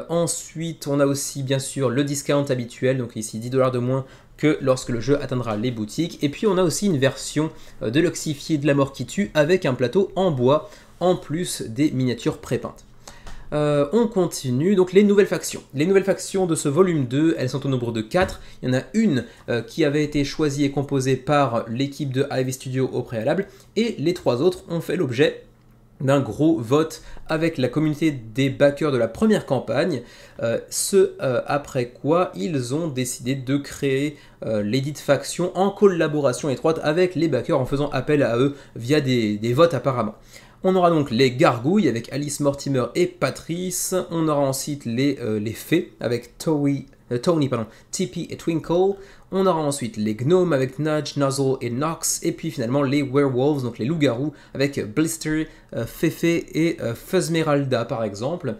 Ensuite, on a aussi bien sûr le discount habituel, donc ici 10$ de moins que lorsque le jeu atteindra les boutiques. Et puis on a aussi une version de l'oxyfié de la mort qui tue avec un plateau en bois en plus des miniatures pré-peintes. On continue, donc les nouvelles factions. Les nouvelles factions de ce volume 2, elles sont au nombre de 4. Il y en a une qui avait été choisie et composée par l'équipe de Ivy Studio au préalable, et les 3 autres ont fait l'objet d'un gros vote avec la communauté des backers de la première campagne, après quoi ils ont décidé de créer les dites factions en collaboration étroite avec les backers en faisant appel à eux via des votes apparemment. On aura donc les gargouilles avec Alice Mortimer et Patrice. On aura ensuite les fées avec Tony, Tippy et Twinkle. On aura ensuite les gnomes avec Nudge, Nuzzle et Nox. Et puis finalement les werewolves, donc les loups-garous avec Blister, Fefe et Fuzzmeralda par exemple.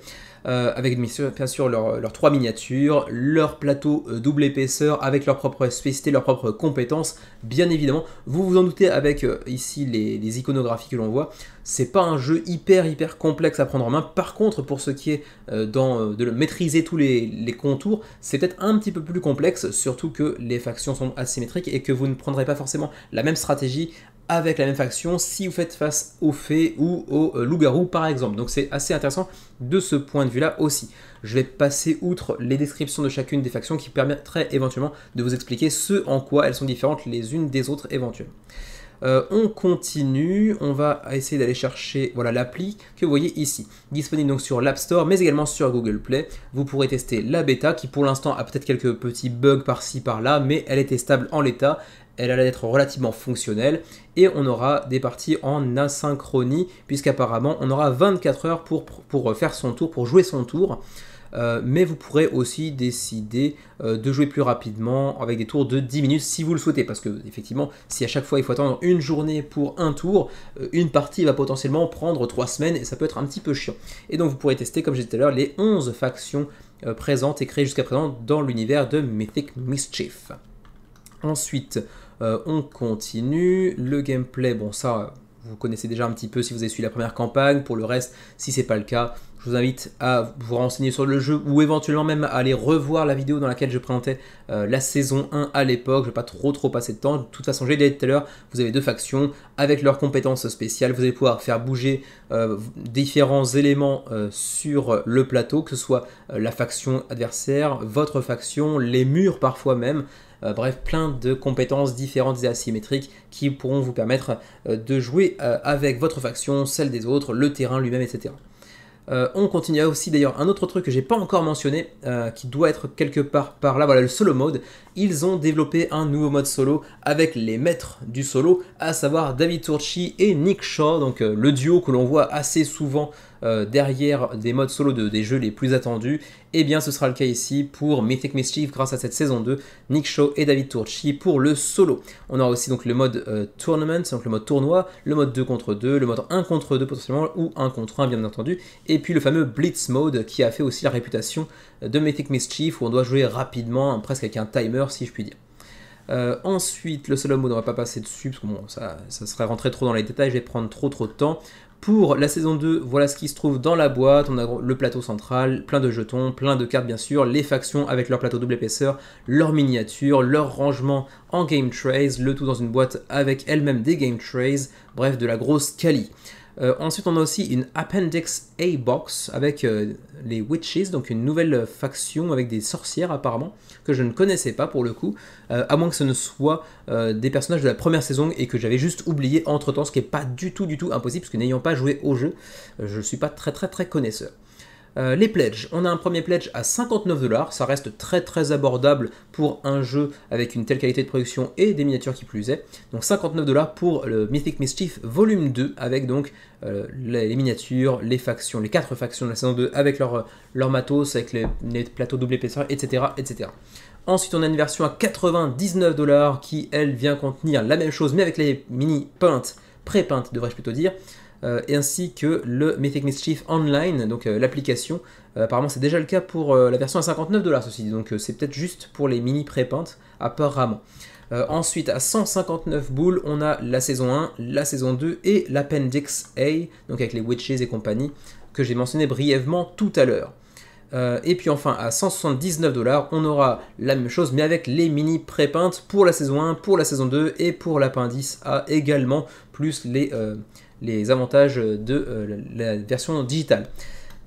Avec bien sûr leurs 3 miniatures, leur plateau double épaisseur avec leur propre spécialité, leurs propres compétences, bien évidemment. Vous vous en doutez avec ici les iconographies que l'on voit, c'est pas un jeu hyper complexe à prendre en main. Par contre, pour ce qui est de maîtriser tous les contours, c'est peut-être un petit peu plus complexe, surtout que les factions sont asymétriques et que vous ne prendrez pas forcément la même stratégie avec la même faction si vous faites face aux fées ou aux loups-garous par exemple. Donc c'est assez intéressant de ce point de vue là aussi. Je vais passer outre les descriptions de chacune des factions qui permettraient éventuellement de vous expliquer ce en quoi elles sont différentes les unes des autres éventuellement. On continue, on va essayer d'aller chercher voilà, l'appli que vous voyez ici, disponible donc sur l'App Store mais également sur Google Play. Vous pourrez tester la bêta qui pour l'instant a peut-être quelques petits bugs par-ci par-là, mais elle est testable en l'état. Elle a l'air d'être relativement fonctionnelle et on aura des parties en asynchronie puisqu'apparemment on aura 24 heures pour faire son tour, pour jouer son tour. Mais vous pourrez aussi décider de jouer plus rapidement avec des tours de 10 minutes si vous le souhaitez, parce que effectivement si à chaque fois il faut attendre une journée pour un tour, une partie va potentiellement prendre 3 semaines et ça peut être un petit peu chiant. Et donc vous pourrez tester, comme j'ai dit tout à l'heure, les 11 factions présentes et créées jusqu'à présent dans l'univers de Mythic Mischief. Ensuite, on continue, le gameplay, bon ça vous connaissez déjà un petit peu si vous avez suivi la première campagne. Pour le reste, si c'est pas le cas, je vous invite à vous renseigner sur le jeu ou éventuellement même à aller revoir la vidéo dans laquelle je présentais la saison 1 à l'époque. Je ne vais pas trop passer de temps. De toute façon, j'ai dit tout à l'heure, vous avez 2 factions avec leurs compétences spéciales. Vous allez pouvoir faire bouger différents éléments sur le plateau, que ce soit la faction adversaire, votre faction, les murs parfois même. Bref, plein de compétences différentes et asymétriques qui pourront vous permettre de jouer avec votre faction, celle des autres, le terrain lui-même, etc. On continue aussi d'ailleurs un autre truc que j'ai pas encore mentionné, qui doit être quelque part par là, voilà le solo mode. Ils ont développé un nouveau mode solo avec les maîtres du solo, à savoir David Turchi et Nick Shaw, donc le duo que l'on voit assez souvent derrière des modes solo des jeux les plus attendus. Et bien ce sera le cas ici pour Mythic Mischief grâce à cette saison 2, Nick Shaw et David Turchi pour le solo. On aura aussi donc le mode Tournament, donc le mode tournoi, le mode 2 contre 2, le mode 1 contre 2 potentiellement, ou 1 contre 1 bien entendu, et puis le fameux Blitz mode qui a fait aussi la réputation de Mythic Mischief où on doit jouer rapidement, presque avec un timer si je puis dire. Ensuite, le solo mode, on va pas passer dessus parce que bon, ça serait rentrer trop dans les détails, je vais prendre trop de temps. Pour la saison 2, voilà ce qui se trouve dans la boîte. On a le plateau central, plein de jetons, plein de cartes bien sûr, les factions avec leur plateau double épaisseur, leurs miniatures, leur rangement en game trays, le tout dans une boîte avec elle-même des game trays, bref de la grosse quali. Ensuite, on a aussi une Appendix A box avec les Witches, donc une nouvelle faction avec des sorcières apparemment, que je ne connaissais pas pour le coup, à moins que ce ne soit des personnages de la première saison et que j'avais juste oublié entre temps, ce qui n'est pas du tout impossible, parce que n'ayant pas joué au jeu, je ne suis pas très connaisseur. Les pledges, on a un premier pledge à 59$, ça reste très abordable pour un jeu avec une telle qualité de production et des miniatures qui plus est. Donc 59$ pour le Mythic Mischief volume 2 avec donc les miniatures, les factions, les 4 factions de la saison 2 avec leur matos, avec les plateaux double épaisseur, etc. Ensuite, on a une version à 99$ qui, elle, vient contenir la même chose mais avec les mini peintes, pré-peintes devrais-je plutôt dire, et ainsi que le Mythic Mischief Online, donc l'application. Apparemment c'est déjà le cas pour la version à 59$, ceci dit, donc c'est peut-être juste pour les mini pré-peintes apparemment. Ensuite à 159 boules on a la saison 1, la saison 2 et l'Appendix A, donc avec les Witches et compagnie que j'ai mentionné brièvement tout à l'heure. Et puis enfin à 179$ on aura la même chose mais avec les mini pré-peintes pour la saison 1, pour la saison 2 et pour l'appendice A également, plus les avantages de la version digitale.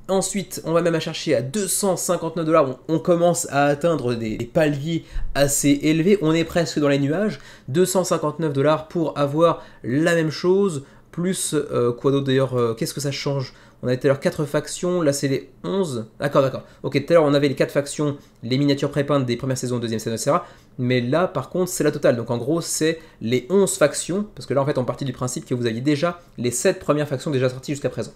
Ensuite, on va même à chercher à 259$, on commence à atteindre des paliers assez élevés, on est presque dans les nuages. 259$ pour avoir la même chose, plus quoi d'autre d'ailleurs, qu'est-ce que ça change? On avait tout à l'heure 4 factions, là c'est les 11. D'accord. Ok, tout à l'heure on avait les 4 factions, les miniatures pré-peintes des premières saisons, deuxième saison, etc. Mais là par contre c'est la totale. Donc en gros c'est les 11 factions, parce que là en fait on partit du principe que vous aviez déjà les 7 premières factions déjà sorties jusqu'à présent.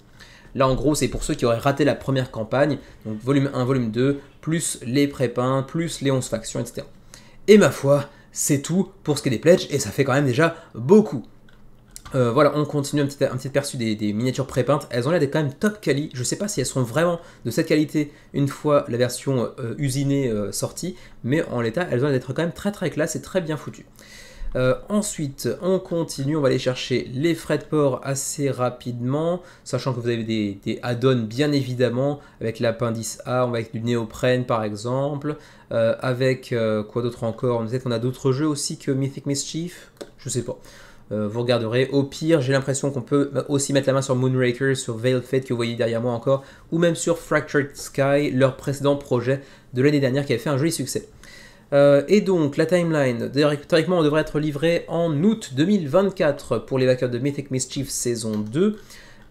Là en gros c'est pour ceux qui auraient raté la première campagne, donc volume 1, volume 2, plus les pré-peints, plus les 11 factions, etc. Et ma foi, c'est tout pour ce qui est des pledges, et ça fait quand même déjà beaucoup. Voilà, on continue un petit aperçu des miniatures pré-peintes. Elles ont l'air d'être quand même top quali. Je ne sais pas si elles seront vraiment de cette qualité une fois la version usinée sortie, mais en l'état, elles ont l'air d'être quand même très classe et très bien foutues. Ensuite, on continue, on va aller chercher les frais de port assez rapidement, sachant que vous avez des add-ons bien évidemment, avec l'appendice A, on va avec du néoprène par exemple, avec quoi d'autre encore, peut-être qu'on a d'autres jeux aussi que Mythic Mischief, je sais pas. Vous regarderez. Au pire, j'ai l'impression qu'on peut aussi mettre la main sur Moonraker, sur Veiled Fate que vous voyez derrière moi encore, ou même sur Fractured Sky, leur précédent projet de l'année dernière qui avait fait un joli succès. Et donc, la timeline, théoriquement, on devrait être livré en août 2024 pour les backers de Mythic Mischief saison 2.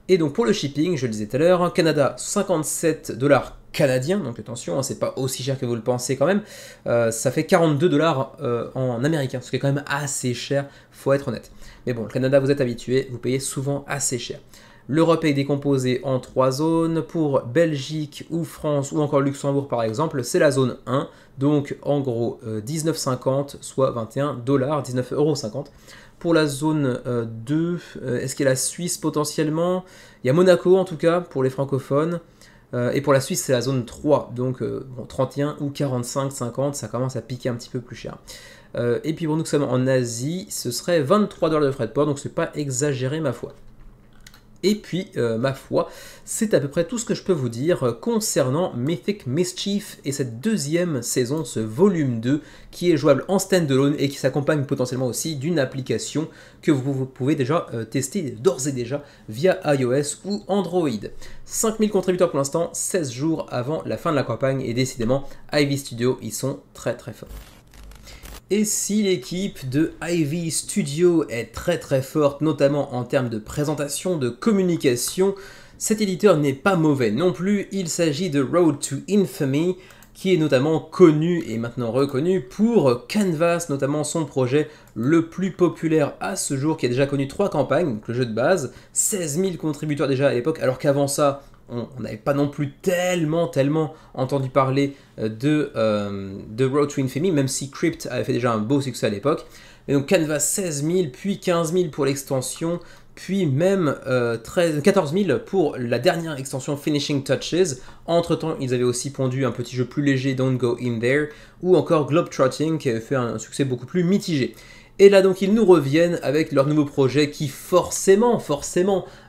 Et donc, pour le shipping, je le disais tout à l'heure, Canada, 57$ canadiens, donc attention, hein, c'est pas aussi cher que vous le pensez quand même, ça fait 42$ en américain, ce qui est quand même assez cher, faut être honnête. Mais bon, le Canada, vous êtes habitué, vous payez souvent assez cher. L'Europe est décomposée en 3 zones. Pour Belgique ou France ou encore Luxembourg par exemple, c'est la zone 1. Donc en gros 19,50 soit 21$, 19,50 €. Pour la zone 2, est-ce qu'il y a la Suisse potentiellement? Il y a Monaco en tout cas pour les francophones. Et pour la Suisse c'est la zone 3. Donc bon, 31 ou 45, 50, ça commence à piquer un petit peu plus cher. Et puis pour nous qui sommes en Asie, ce serait 23$ de frais de port, donc c'est pas exagéré ma foi. Et puis, ma foi, c'est à peu près tout ce que je peux vous dire concernant Mythic Mischief et cette deuxième saison, ce volume 2, qui est jouable en standalone et qui s'accompagne potentiellement aussi d'une application que vous pouvez déjà tester d'ores et déjà via iOS ou Android. 5000 contributeurs pour l'instant, 16 jours avant la fin de la campagne, et décidément, Ivy Studio, ils sont très forts. Et si l'équipe de Ivy Studio est très forte, notamment en termes de présentation, de communication, cet éditeur n'est pas mauvais non plus. Il s'agit de Road to Infamy, qui est notamment connu et maintenant reconnu pour Canvas, notamment son projet le plus populaire à ce jour, qui a déjà connu 3 campagnes, donc le jeu de base, 16 000 contributeurs déjà à l'époque, alors qu'avant ça, on n'avait pas non plus tellement entendu parler de Road to Infamy, même si Crypt avait fait déjà un beau succès à l'époque. Et donc Canvas 16 000, puis 15 000 pour l'extension, puis même 14 000 pour la dernière extension Finishing Touches. Entre temps, ils avaient aussi pondu un petit jeu plus léger, Don't Go In There, ou encore Globetrotting, qui avait fait un succès beaucoup plus mitigé. Et là donc ils nous reviennent avec leur nouveau projet qui forcément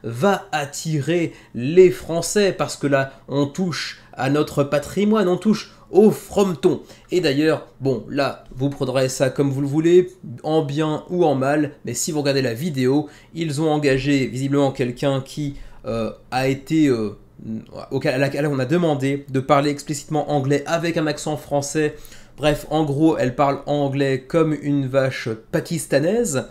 va attirer les Français parce que là on touche à notre patrimoine, on touche au frometon. Et d'ailleurs, bon là vous prendrez ça comme vous le voulez, en bien ou en mal, mais si vous regardez la vidéo, ils ont engagé visiblement quelqu'un qui a été... à laquelle on a demandé de parler explicitement anglais avec un accent français. Bref, en gros, elle parle anglais comme une vache pakistanaise.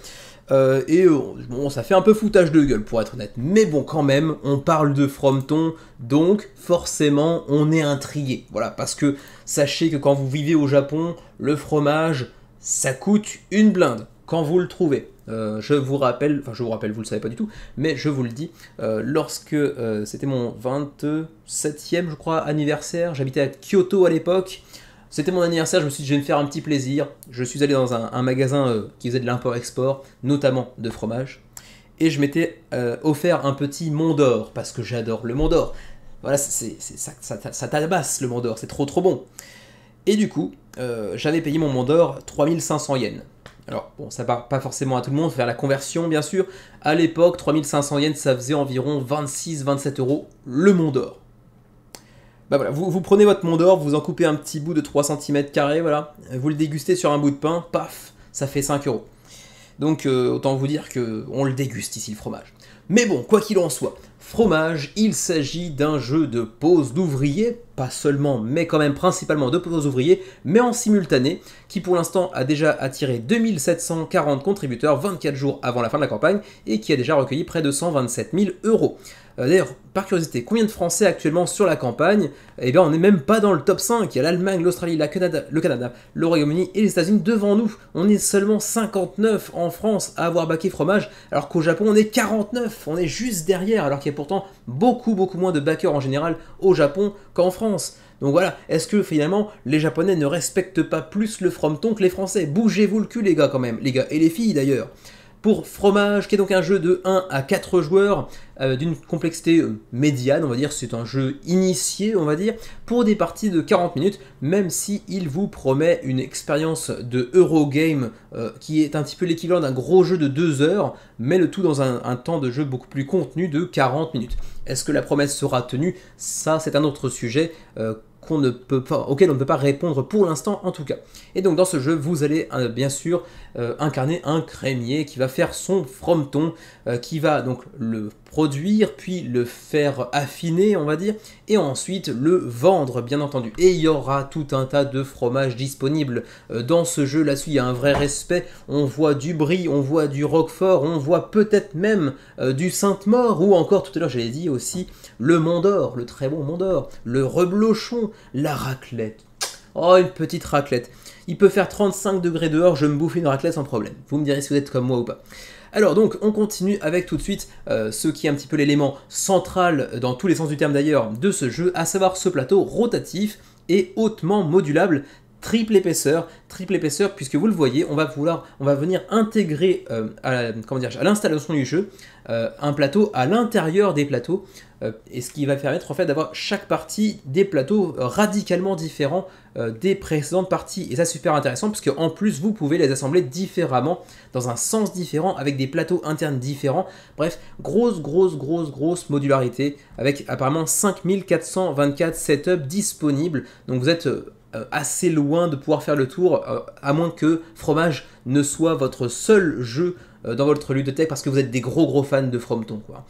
Bon, ça fait un peu foutage de gueule pour être honnête. Mais bon, quand même, on parle de frometon, donc forcément, on est intrigué. Voilà, parce que sachez que quand vous vivez au Japon, le fromage, ça coûte une blinde quand vous le trouvez. Je vous rappelle, vous le savez pas du tout, mais je vous le dis, lorsque c'était mon 27e, je crois, anniversaire, j'habitais à Kyoto à l'époque. C'était mon anniversaire, je me suis dit je vais me faire un petit plaisir. Je suis allé dans un magasin qui faisait de l'import-export, notamment de fromage. Et je m'étais offert un petit Mont d'Or, parce que j'adore le Mont d'Or. Voilà, ça tabasse le Mont d'Or, c'est trop bon. Et du coup, j'avais payé mon Mont d'Or 3500 yens. Alors bon, ça part pas forcément à tout le monde, faire la conversion bien sûr. À l'époque, 3500 yens, ça faisait environ 26-27 € le Mont d'Or. Bah voilà, vous prenez votre Mont d'Or, vous en coupez un petit bout de 3 cm², voilà, vous le dégustez sur un bout de pain, paf, ça fait 5 €. Donc autant vous dire qu'on le déguste ici le fromage. Mais bon, quoi qu'il en soit, fromage, il s'agit d'un jeu de pose d'ouvriers, pas seulement, mais quand même principalement de pose d'ouvriers, mais en simultané, qui pour l'instant a déjà attiré 2740 contributeurs 24 jours avant la fin de la campagne, et qui a déjà recueilli près de 127 000 €. D'ailleurs, par curiosité, combien de Français actuellement sur la campagne? Eh bien, on n'est même pas dans le top 5. Il y a l'Allemagne, l'Australie, le Canada, le Royaume-Uni et les États-Unis devant nous. On est seulement 59 en France à avoir backé fromage, alors qu'au Japon, on est 49. On est juste derrière, alors qu'il y a pourtant beaucoup moins de backers en général au Japon qu'en France. Donc voilà, est-ce que finalement, les Japonais ne respectent pas plus le frometon que les Français? Bougez-vous le cul les gars quand même, les gars et les filles d'ailleurs. Pour Fromage, qui est donc un jeu de 1 à 4 joueurs, d'une complexité médiane, on va dire, c'est un jeu initié, on va dire, pour des parties de 40 minutes, même si il vous promet une expérience de Eurogame qui est un petit peu l'équivalent d'un gros jeu de 2 heures, mais le tout dans un temps de jeu beaucoup plus contenu de 40 minutes. Est-ce que la promesse sera tenue? Ça, c'est un autre sujet auquel on ne peut pas répondre pour l'instant en tout cas. Et donc dans ce jeu, vous allez bien sûr incarner un crémier qui va faire son frometon, qui va donc le produire, puis le faire affiner, on va dire, et ensuite le vendre, bien entendu. Et il y aura tout un tas de fromages disponibles dans ce jeu. Là-dessus, il y a un vrai respect. On voit du Brie, on voit du Roquefort, on voit peut-être même du Sainte-Maure, ou encore, tout à l'heure, j'avais dit aussi, le Mont d'Or, le très bon Mont d'Or, le reblochon, la raclette. Oh, une petite raclette. Il peut faire 35 degrés dehors, je me bouffe une raclette sans problème. Vous me direz si vous êtes comme moi ou pas. Alors donc, on continue avec tout de suite ce qui est un petit peu l'élément central, dans tous les sens du terme d'ailleurs, de ce jeu, à savoir ce plateau rotatif et hautement modulable, triple épaisseur, puisque vous le voyez, on va venir intégrer à l'installation du jeu un plateau à l'intérieur des plateaux, et ce qui va permettre en fait d'avoir chaque partie des plateaux radicalement différents des précédentes parties. Et ça c'est super intéressant, parce qu'en plus vous pouvez les assembler différemment, dans un sens différent, avec des plateaux internes différents. Bref, grosse modularité, avec apparemment 5424 setups disponibles, donc vous êtes assez loin de pouvoir faire le tour, à moins que Fromage ne soit votre seul jeu dans votre ludothèque, parce que vous êtes des gros fans de frometon, quoi.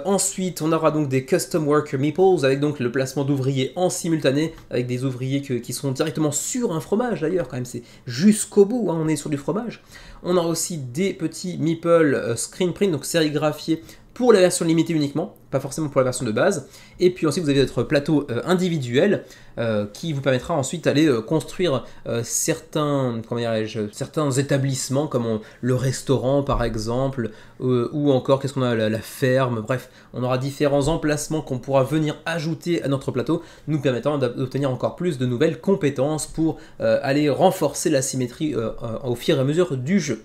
Ensuite, on aura donc des Custom Worker Meeples, avec donc le placement d'ouvriers en simultané, avec des ouvriers qui sont directement sur un fromage d'ailleurs, quand même, c'est jusqu'au bout, hein, on est sur du fromage. On aura aussi des petits meeples screen print, donc sérigraphiés, pour la version limitée uniquement, pas forcément pour la version de base. Et puis ensuite vous avez votre plateau individuel qui vous permettra ensuite d'aller construire certains établissements comme le restaurant par exemple, ou encore qu'est-ce qu'on a, la ferme, bref, on aura différents emplacements qu'on pourra venir ajouter à notre plateau, nous permettant d'obtenir encore plus de nouvelles compétences pour aller renforcer la symétrie au fur et à mesure du jeu.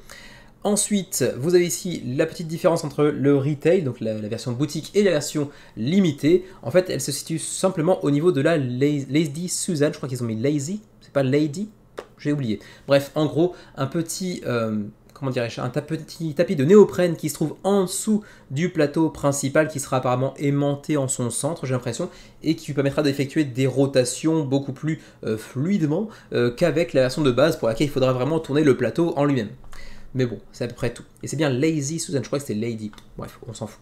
Ensuite, vous avez ici la petite différence entre le retail, donc la version boutique, et la version limitée. En fait, elle se situe simplement au niveau de la Lady Suzanne. Je crois qu'ils ont mis Lazy, c'est pas Lady. j'ai oublié. Bref, en gros, un petit... comment dirais-je, un petit tapis de néoprène qui se trouve en dessous du plateau principal qui sera apparemment aimanté en son centre, j'ai l'impression, et qui lui permettra d'effectuer des rotations beaucoup plus fluidement qu'avec la version de base pour laquelle il faudra vraiment tourner le plateau en lui-même. Mais bon, c'est à peu près tout. Et c'est bien Lazy Susan, je crois que c'était Lady. Bref, on s'en fout.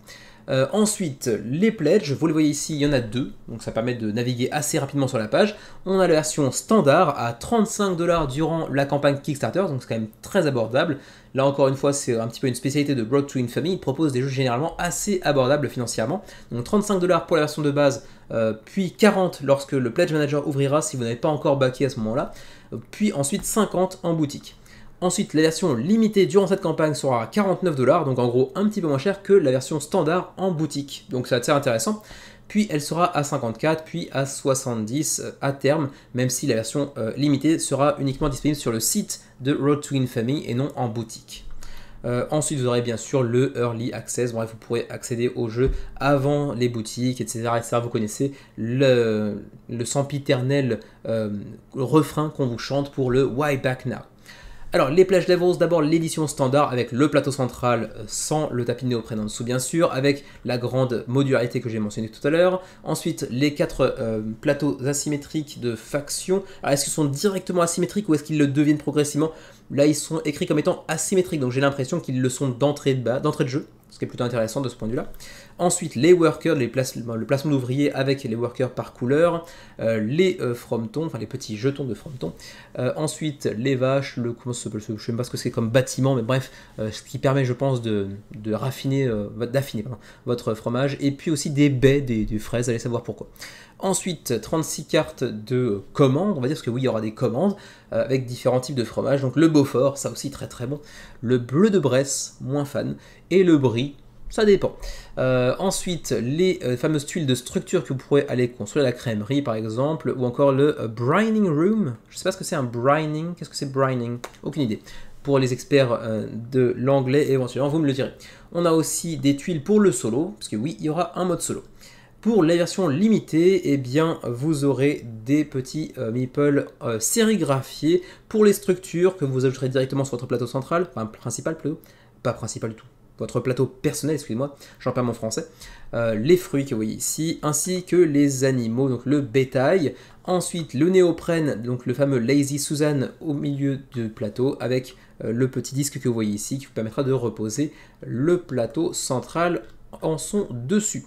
Ensuite, les pledges, vous les voyez ici, il y en a 2, donc ça permet de naviguer assez rapidement sur la page. On a la version standard à 35 $ durant la campagne Kickstarter, donc c'est quand même très abordable. Là encore une fois, c'est un petit peu une spécialité de Road to Infamy, il propose des jeux généralement assez abordables financièrement. Donc 35 $ pour la version de base, puis 40 lorsque le Pledge Manager ouvrira si vous n'avez pas encore backé à ce moment-là, puis ensuite 50 en boutique. Ensuite, la version limitée durant cette campagne sera à 49 $, donc en gros un petit peu moins cher que la version standard en boutique. Donc c'est assez intéressant. Puis elle sera à 54, puis à 70 à terme, même si la version limitée sera uniquement disponible sur le site de Road to Infamy et non en boutique. Ensuite, vous aurez bien sûr le Early Access, bref, vous pourrez accéder au jeu avant les boutiques, etc. etc. Vous connaissez le sempiternel refrain qu'on vous chante pour le Why Back Now. Alors, les Pledge Levels, d'abord l'édition standard avec le plateau central sans le tapis de néoprène en dessous, bien sûr, avec la grande modularité que j'ai mentionnée tout à l'heure. Ensuite, les 4 plateaux asymétriques de faction. Alors, est-ce qu'ils sont directement asymétriques ou est-ce qu'ils le deviennent progressivement? Là, ils sont écrits comme étant asymétriques, donc j'ai l'impression qu'ils le sont d'entrée de jeu, ce qui est plutôt intéressant de ce point de vue-là. Ensuite, les workers, le placement d'ouvriers avec les workers par couleur, les fromentons, enfin les petits jetons de fromentons. Ensuite, les vaches, comment ça s'appelle, je ne sais même pas ce que c'est comme bâtiment, mais bref, ce qui permet, je pense, d'affiner votre fromage. Et puis aussi des baies, des fraises, allez savoir pourquoi. Ensuite, 36 cartes de commandes, on va dire, parce que oui, il y aura des commandes avec différents types de fromages. Donc le Beaufort, ça aussi très très bon. Le bleu de Bresse, moins fan. Et le Brie, ça dépend. Ensuite, les fameuses tuiles de structure que vous pourrez aller construire à la crèmerie, par exemple. Ou encore le Brining Room. Je ne sais pas ce que c'est un brining. Qu'est-ce que c'est brining? Aucune idée. Pour les experts de l'anglais, éventuellement, vous me le direz. On a aussi des tuiles pour le solo, parce que oui, il y aura un mode solo. Pour la version limitée, eh bien, vous aurez des petits meeples sérigraphiés pour les structures que vous ajouterez directement sur votre plateau central, enfin principal plutôt, pas principal du tout, votre plateau personnel, excusez-moi, j'en perds mon français, les fruits que vous voyez ici, ainsi que les animaux, donc le bétail. Ensuite, le néoprène, donc le fameux Lazy Susan au milieu du plateau, avec le petit disque que vous voyez ici, qui vous permettra de reposer le plateau central en son dessus.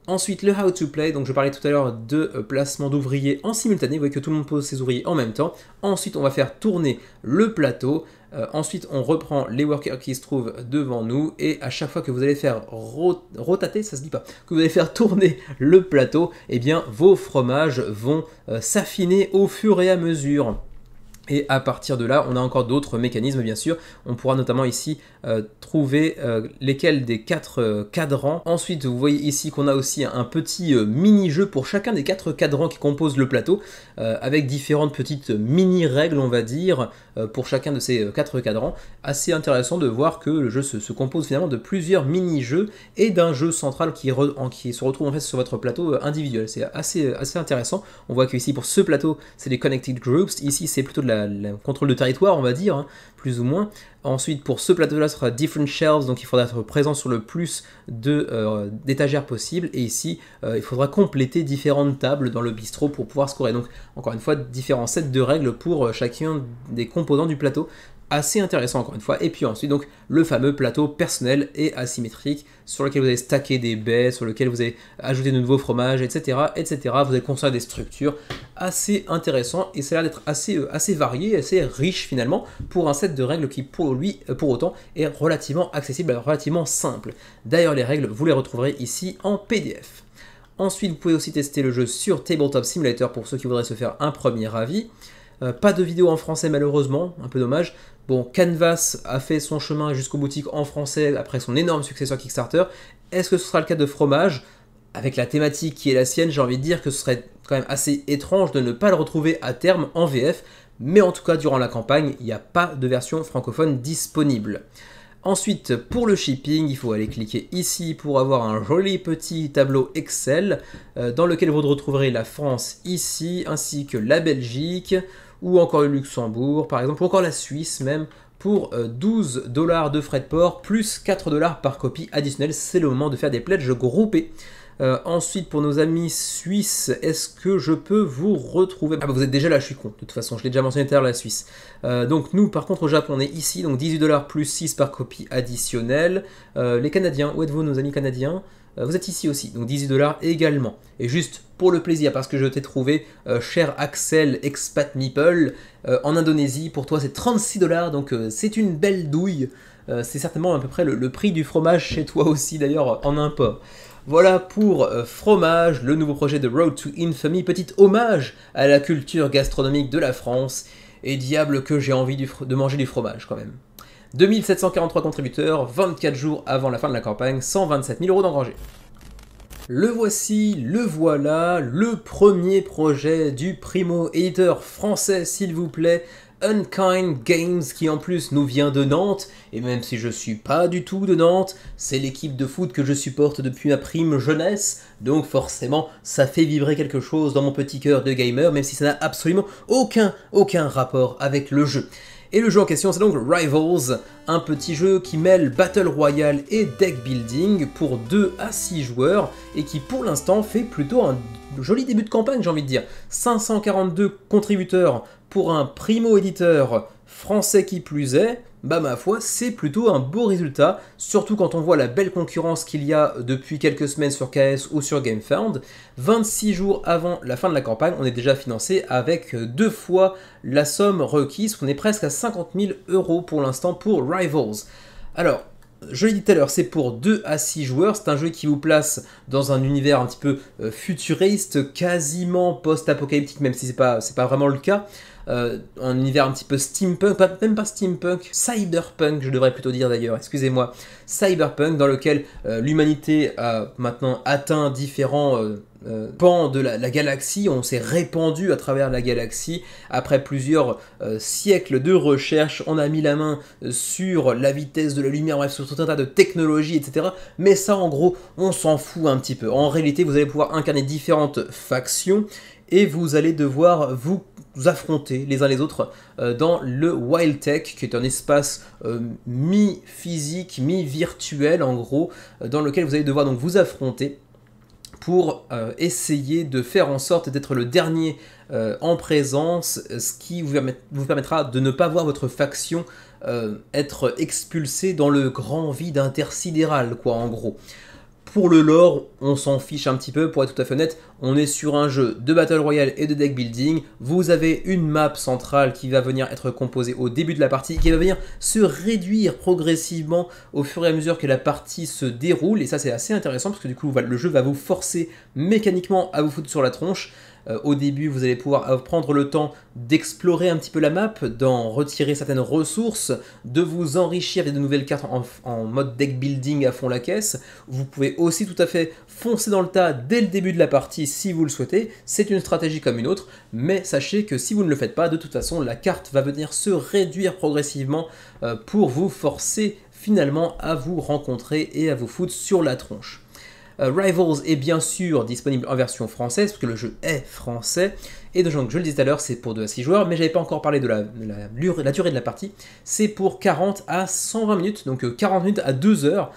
Ensuite, le How to Play, donc je parlais tout à l'heure de placement d'ouvriers en simultané, vous voyez que tout le monde pose ses ouvriers en même temps. Ensuite, on va faire tourner le plateau. Ensuite, on reprend les workers qui se trouvent devant nous et à chaque fois que vous allez faire rotater, ça se dit pas, que vous allez faire tourner le plateau, eh bien, vos fromages vont s'affiner au fur et à mesure. Et à partir de là, on a encore d'autres mécanismes, bien sûr. On pourra notamment ici trouver lesquels des 4 cadrans. Ensuite, vous voyez ici qu'on a aussi un petit mini-jeu pour chacun des 4 cadrans qui composent le plateau, avec différentes petites mini-règles, on va dire, pour chacun de ces 4 cadrans. Assez intéressant de voir que le jeu se compose finalement de plusieurs mini-jeux et d'un jeu central qui se retrouve en fait sur votre plateau individuel. C'est assez intéressant. On voit que ici, pour ce plateau, c'est des Connected Groups. Ici, c'est plutôt de le contrôle de territoire, on va dire, hein, plus ou moins. Ensuite, pour ce plateau-là, ce sera Different Shelves, donc il faudra être présent sur le plus d'étagères possible. Et ici, il faudra compléter différentes tables dans le bistrot pour pouvoir scorer. Donc, encore une fois, différents sets de règles pour chacun des composants du plateau. Assez intéressant encore une fois. Et puis ensuite, donc, le fameux plateau personnel et asymétrique sur lequel vous allez stacker des baies, sur lequel vous allez ajouter de nouveaux fromages, etc. etc. Vous allez construire des structures assez intéressant et ça a l'air d'être assez varié, assez riche finalement pour un set de règles qui pour autant est relativement accessible, relativement simple. D'ailleurs, les règles, vous les retrouverez ici en PDF. Ensuite, vous pouvez aussi tester le jeu sur Tabletop Simulator pour ceux qui voudraient se faire un premier avis. Pas de vidéo en français malheureusement, un peu dommage. Bon, Canvas a fait son chemin jusqu'aux boutiques en français après son énorme succès sur Kickstarter. Est-ce que ce sera le cas de Fromage? Avec la thématique qui est la sienne, j'ai envie de dire que ce serait quand même assez étrange de ne pas le retrouver à terme en VF. Mais en tout cas, durant la campagne, il n'y a pas de version francophone disponible. Ensuite, pour le shipping, il faut aller cliquer ici pour avoir un joli petit tableau Excel dans lequel vous retrouverez la France ici, ainsi que la Belgique, ou encore le Luxembourg par exemple, ou encore la Suisse même, pour 12 $ de frais de port, plus 4 $ par copie additionnelle. C'est le moment de faire des pledges groupés. Ensuite, pour nos amis suisses, est-ce que je peux vous retrouver? Ah bah vous êtes déjà là, je suis con, de toute façon, je l'ai déjà mentionné tout à l'heure, la Suisse. Donc nous, par contre, au Japon, on est ici, donc 18 $ plus 6 par copie additionnelle. Les Canadiens, où êtes-vous nos amis canadiens? Vous êtes ici aussi, donc 18 $ également. Et juste pour le plaisir, parce que je t'ai trouvé, cher Axel Expat Meeple, en Indonésie, pour toi c'est 36 $, donc c'est une belle douille. C'est certainement à peu près le prix du fromage chez toi aussi, d'ailleurs, en import. Voilà pour Fromage, le nouveau projet de Road to Infamy, petit hommage à la culture gastronomique de la France, et diable que j'ai envie de manger du fromage quand même. 2743 contributeurs, 24 jours avant la fin de la campagne, 127 000 € d'engrangés. Le voici, le voilà, le premier projet du primo-éditeur français, s'il vous plaît, Unkind Games, qui en plus nous vient de Nantes, et même si je suis pas du tout de Nantes, c'est l'équipe de foot que je supporte depuis ma prime jeunesse, donc forcément ça fait vibrer quelque chose dans mon petit cœur de gamer, même si ça n'a absolument aucun rapport avec le jeu. Et le jeu en question, c'est donc Rivals, un petit jeu qui mêle Battle Royale et Deck Building pour 2 à 6 joueurs, et qui pour l'instant fait plutôt un joli début de campagne, j'ai envie de dire. 542 contributeurs pour un primo-éditeur français qui plus est, bah ma foi, c'est plutôt un beau résultat, surtout quand on voit la belle concurrence qu'il y a depuis quelques semaines sur KS ou sur GameFound. 26 jours avant la fin de la campagne, on est déjà financé avec 2 fois la somme requise, on est presque à 50 000 € pour l'instant pour Rivals. Alors, je l'ai dit tout à l'heure, c'est pour 2 à 6 joueurs, c'est un jeu qui vous place dans un univers un petit peu futuriste, quasiment post-apocalyptique, même si c'est pas vraiment le cas. Un univers un petit peu steampunk, même pas steampunk, cyberpunk je devrais plutôt dire d'ailleurs, excusez-moi, cyberpunk, dans lequel l'humanité a maintenant atteint différents pans de la galaxie, on s'est répandu à travers la galaxie, après plusieurs siècles de recherche, on a mis la main sur la vitesse de la lumière, bref, sur tout un tas de technologies, etc. Mais ça en gros, on s'en fout un petit peu. En réalité, vous allez pouvoir incarner différentes factions, et vous allez devoir vous affronter les uns les autres dans le Wild Tech, qui est un espace mi-physique, mi-virtuel en gros, dans lequel vous allez devoir donc vous affronter pour essayer de faire en sorte d'être le dernier en présence, ce qui vous permettra de ne pas voir votre faction être expulsée dans le grand vide intersidéral, quoi, en gros. Pour le lore, on s'en fiche un petit peu, pour être tout à fait honnête, on est sur un jeu de Battle Royale et de deck building, vous avez une map centrale qui va venir être composée au début de la partie, qui va venir se réduire progressivement au fur et à mesure que la partie se déroule, et ça c'est assez intéressant parce que du coup le jeu va vous forcer mécaniquement à vous foutre sur la tronche. Au début, vous allez pouvoir prendre le temps d'explorer un petit peu la map, d'en retirer certaines ressources, de vous enrichir avec de nouvelles cartes en mode deck building à fond la caisse. Vous pouvez aussi tout à fait foncer dans le tas dès le début de la partie si vous le souhaitez. C'est une stratégie comme une autre, mais sachez que si vous ne le faites pas, de toute façon, la carte va venir se réduire progressivement pour vous forcer finalement à vous rencontrer et à vous foutre sur la tronche. Rivals est bien sûr disponible en version française, parce que le jeu est français, et donc je le disais tout à l'heure, c'est pour 2 à 6 joueurs, mais j'avais pas encore parlé de la durée de la partie, c'est pour 40 à 120 minutes, donc 40 minutes à 2 heures,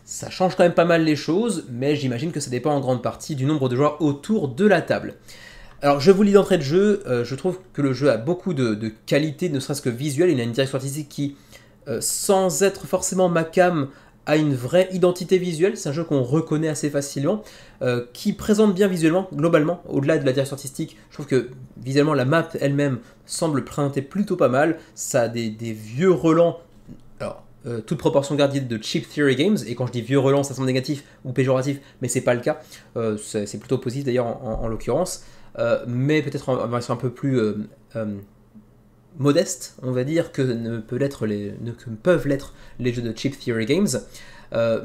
ça change quand même pas mal les choses, mais j'imagine que ça dépend en grande partie du nombre de joueurs autour de la table. Alors je vous lis d'entrée de jeu, je trouve que le jeu a beaucoup de qualité, ne serait-ce que visuelle, il a une direction artistique qui, sans être forcément ma cam, a une vraie identité visuelle, c'est un jeu qu'on reconnaît assez facilement, qui présente bien visuellement, globalement, au-delà de la direction artistique. Je trouve que visuellement la map elle-même semble présenter plutôt pas mal, ça a des vieux relents, alors toute proportion gardée de Cheap Theory Games, et quand je dis vieux relents ça semble négatif ou péjoratif, mais c'est pas le cas, c'est plutôt positif d'ailleurs en l'occurrence, mais peut-être en version un peu plus modeste, on va dire, que peuvent l'être les jeux de Cheap Theory Games,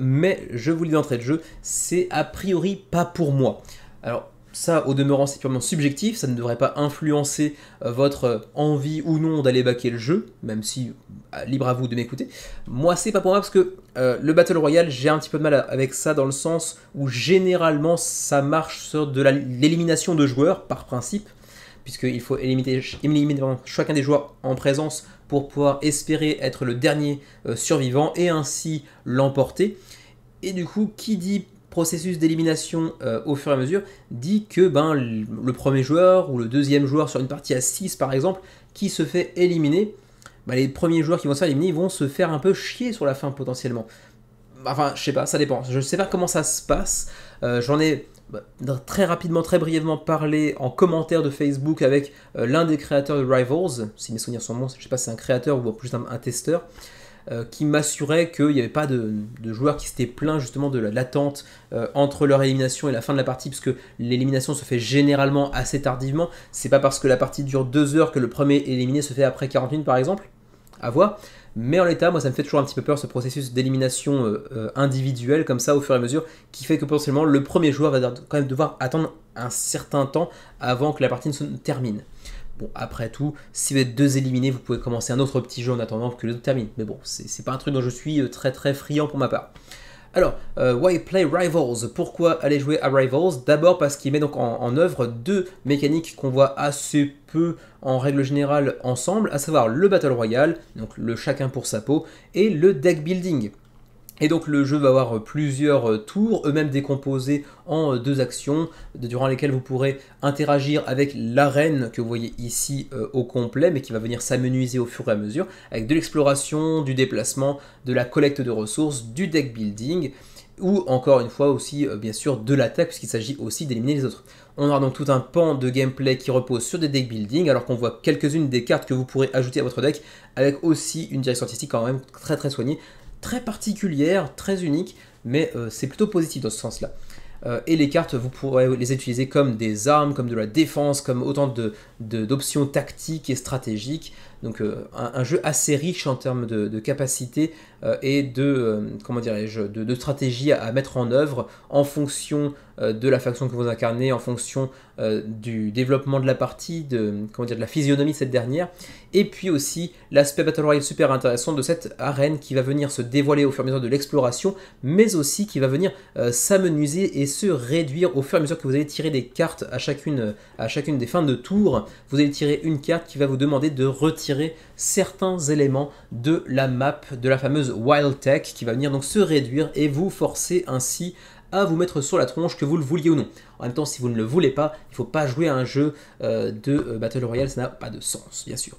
mais je vous le dis d'entrée de jeu, c'est a priori pas pour moi. Alors, ça, au demeurant, c'est purement subjectif, ça ne devrait pas influencer votre envie ou non d'aller backer le jeu, même si libre à vous de m'écouter. Moi, c'est pas pour moi parce que le Battle Royale, j'ai un petit peu de mal avec ça dans le sens où généralement ça marche sur de l'élimination de joueurs par principe, puisqu'il faut éliminer chacun des joueurs en présence pour pouvoir espérer être le dernier survivant et ainsi l'emporter. Et du coup, qui dit processus d'élimination au fur et à mesure, dit que le premier joueur ou le deuxième joueur sur une partie à 6 par exemple, qui se fait éliminer, les premiers joueurs qui vont se faire éliminer vont se faire un peu chier sur la fin potentiellement. Enfin, je sais pas, ça dépend. Je sais pas comment ça se passe. J'en ai très rapidement, très brièvement parlé en commentaire de Facebook avec l'un des créateurs de Rivals, si mes souvenirs sont bons, je sais pas si c'est un créateur ou juste un testeur, qui m'assurait qu'il n'y avait pas de joueurs qui s'étaient plaints justement de l'attente entre leur élimination et la fin de la partie, puisque l'élimination se fait généralement assez tardivement. C'est pas parce que la partie dure 2 heures que le premier éliminé se fait après 40 minutes par exemple, à voir. Mais en l'état, moi ça me fait toujours un petit peu peur ce processus d'élimination individuelle comme ça au fur et à mesure, qui fait que potentiellement le premier joueur va quand même devoir attendre un certain temps avant que la partie ne se termine. Bon, après tout, si vous êtes 2 éliminés, vous pouvez commencer un autre petit jeu en attendant que l'autre termine. Mais bon, c'est pas un truc dont je suis très très friand pour ma part. Alors, why play Rivals? Pourquoi aller jouer à Rivals? D'abord parce qu'il met donc en œuvre 2 mécaniques qu'on voit assez peu en règle générale ensemble, à savoir le Battle Royale, donc le chacun pour sa peau, et le deck building. Et donc le jeu va avoir plusieurs tours, eux-mêmes décomposés en 2 actions, durant lesquelles vous pourrez interagir avec l'arène que vous voyez ici au complet, mais qui va venir s'amenuiser au fur et à mesure, avec de l'exploration, du déplacement, de la collecte de ressources, du deck building, ou encore une fois aussi bien sûr de l'attaque, puisqu'il s'agit aussi d'éliminer les autres. On aura donc tout un pan de gameplay qui repose sur des deck building, alors qu'on voit quelques-unes des cartes que vous pourrez ajouter à votre deck, avec aussi une direction artistique quand même très très soignée, très particulière, très unique, mais c'est plutôt positif dans ce sens-là. Et les cartes, vous pourrez les utiliser comme des armes, comme de la défense, comme autant d'options tactiques et stratégiques. Donc un jeu assez riche en termes de capacité et comment dirais-je, de stratégie à mettre en œuvre en fonction de la faction que vous incarnez, en fonction du développement de la partie, de la physionomie de cette dernière, et puis aussi l'aspect Battle Royale super intéressant de cette arène qui va venir se dévoiler au fur et à mesure de l'exploration, mais aussi qui va venir s'amenuiser et se réduire au fur et à mesure que vous allez tirer des cartes à chacune des fins de tour. Vous allez tirer une carte qui va vous demander de retirer certains éléments de la map, de la fameuse Wild Tech, qui va venir donc se réduire et vous forcer ainsi à vous mettre sur la tronche, que vous le vouliez ou non. En même temps, si vous ne le voulez pas, il ne faut pas jouer à un jeu de Battle Royale, ça n'a pas de sens, bien sûr.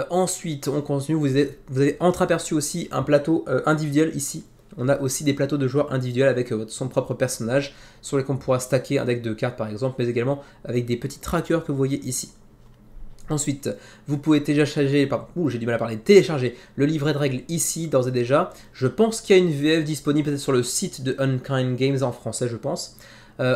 Ensuite, on continue, vous avez entreaperçu aussi un plateau individuel ici. On a aussi des plateaux de joueurs individuels avec son propre personnage, sur lesquels on pourra stacker un deck de cartes par exemple, mais également avec des petits trackers que vous voyez ici. Ensuite, vous pouvez télécharger, télécharger le livret de règles ici, d'ores et déjà. Je pense qu'il y a une VF disponible peut-être sur le site de Unkind Games en français, je pense.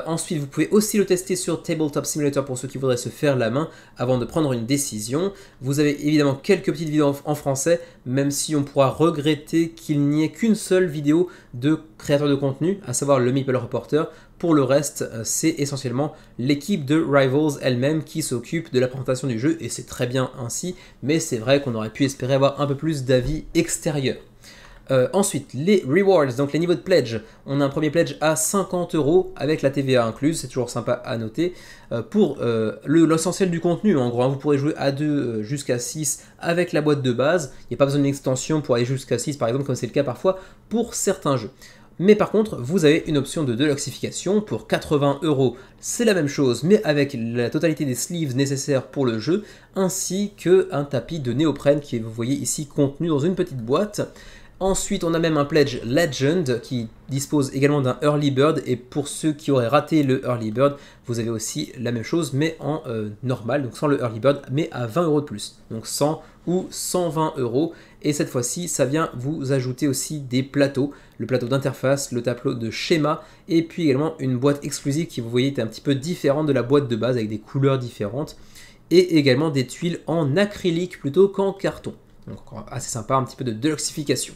Ensuite, vous pouvez aussi le tester sur Tabletop Simulator pour ceux qui voudraient se faire la main avant de prendre une décision. Vous avez évidemment quelques petites vidéos en français, même si on pourra regretter qu'il n'y ait qu'une seule vidéo de créateur de contenu, à savoir le Meeple Reporter. Pour le reste, c'est essentiellement l'équipe de Rivals elle-même qui s'occupe de la présentation du jeu, et c'est très bien ainsi, mais c'est vrai qu'on aurait pu espérer avoir un peu plus d'avis extérieurs. Ensuite, les rewards, donc les niveaux de pledge. On a un premier pledge à 50 € avec la TVA incluse, c'est toujours sympa à noter. Pour l'essentiel du contenu, en gros, hein, vous pourrez jouer à 2 jusqu'à 6 avec la boîte de base. Il n'y a pas besoin d'une extension pour aller jusqu'à 6 par exemple, comme c'est le cas parfois pour certains jeux. Mais par contre, vous avez une option de deluxification pour 80 €. C'est la même chose, mais avec la totalité des sleeves nécessaires pour le jeu, ainsi qu'un tapis de néoprène qui est, vous voyez ici, contenu dans une petite boîte. Ensuite, on a même un pledge Legend qui dispose également d'un Early Bird, et pour ceux qui auraient raté le Early Bird, vous avez aussi la même chose mais en normal, donc sans le Early Bird, mais à 20 € de plus, donc 100 ou 120 €. Et cette fois-ci, ça vient vous ajouter aussi des plateaux, le plateau d'interface, le tableau de schéma, et puis également une boîte exclusive qui, vous voyez, est un petit peu différente de la boîte de base avec des couleurs différentes, et également des tuiles en acrylique plutôt qu'en carton. Donc assez sympa, un petit peu de deluxification.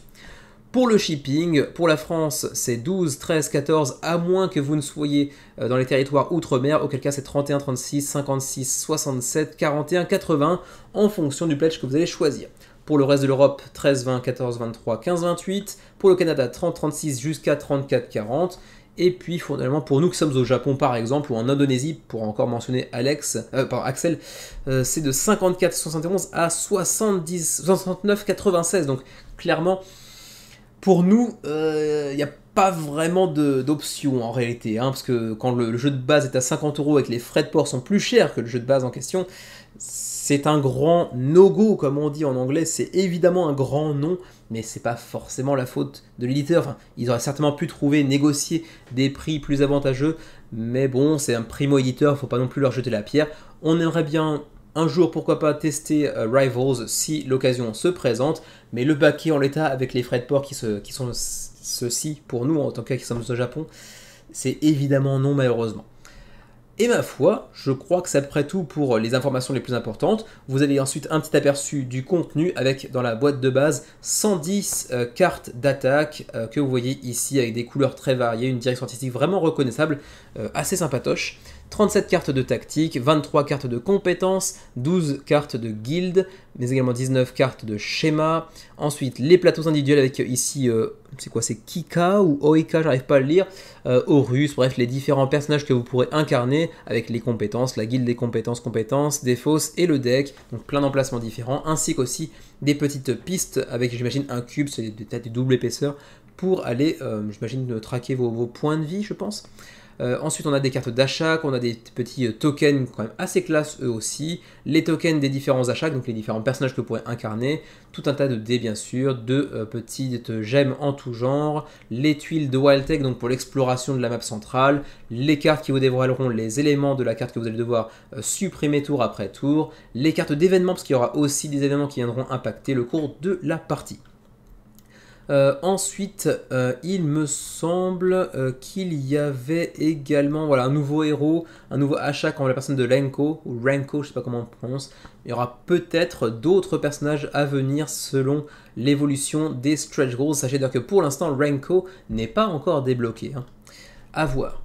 Pour le shipping, pour la France, c'est 12, 13, 14, à moins que vous ne soyez dans les territoires outre-mer, auquel cas c'est 31, 36, 56, 67, 41, 80, en fonction du pledge que vous allez choisir. Pour le reste de l'Europe, 13, 20, 14, 23, 15, 28. Pour le Canada, 30, 36 jusqu'à 34, 40. Et puis, finalement, pour nous qui sommes au Japon, par exemple, ou en Indonésie, pour encore mentionner Axel, c'est de 54, 71 à 70, 69, 96. Donc, clairement, pour nous, il n'y a pas vraiment d'option en réalité, hein, parce que quand le jeu de base est à 50 € et que les frais de port sont plus chers que le jeu de base en question, c'est un grand no-go, comme on dit en anglais, c'est évidemment un grand non, mais c'est pas forcément la faute de l'éditeur. Enfin, ils auraient certainement pu trouver, négocier des prix plus avantageux, mais bon, c'est un primo-éditeur, faut pas non plus leur jeter la pierre. On aimerait bien un jour, pourquoi pas, tester Rivals si l'occasion se présente, mais le paquet en l'état avec les frais de port qui sont ceux-ci pour nous en tant que qui sommes au Japon, c'est évidemment non malheureusement. Et ma foi, je crois que c'est à peu près tout pour les informations les plus importantes. Vous avez ensuite un petit aperçu du contenu avec dans la boîte de base 110 cartes d'attaque que vous voyez ici avec des couleurs très variées, une direction artistique vraiment reconnaissable, assez sympatoche. 37 cartes de tactique, 23 cartes de compétences, 12 cartes de guilde, mais également 19 cartes de schéma. Ensuite, les plateaux individuels avec ici, c'est quoi, c'est Kika ou Oika, j'arrive pas à le lire, Horus, bref, les différents personnages que vous pourrez incarner avec les compétences, la guilde des compétences, des fausses et le deck, donc plein d'emplacements différents, ainsi qu'aussi des petites pistes avec, j'imagine, un cube, c'est peut-être des double épaisseur, pour aller, j'imagine, traquer vos points de vie, je pense. Ensuite, on a des cartes d'achat, on a des petits tokens quand même assez classe eux aussi, les tokens des différents achats, donc les différents personnages que vous pourrez incarner, tout un tas de dés bien sûr, de petites gemmes en tout genre, les tuiles de Wildtech donc pour l'exploration de la map centrale, les cartes qui vous dévoileront les éléments de la carte que vous allez devoir supprimer tour après tour, les cartes d'événements parce qu'il y aura aussi des événements qui viendront impacter le cours de la partie. Ensuite, il me semble qu'il y avait également voilà, un nouveau héros, un nouveau achat quand la personne de Renko, ou Renko, je sais pas comment on prononce. Il y aura peut-être d'autres personnages à venir selon l'évolution des stretch goals. Sachez d'ailleurs que pour l'instant, Renko n'est pas encore débloqué. Hein. À voir.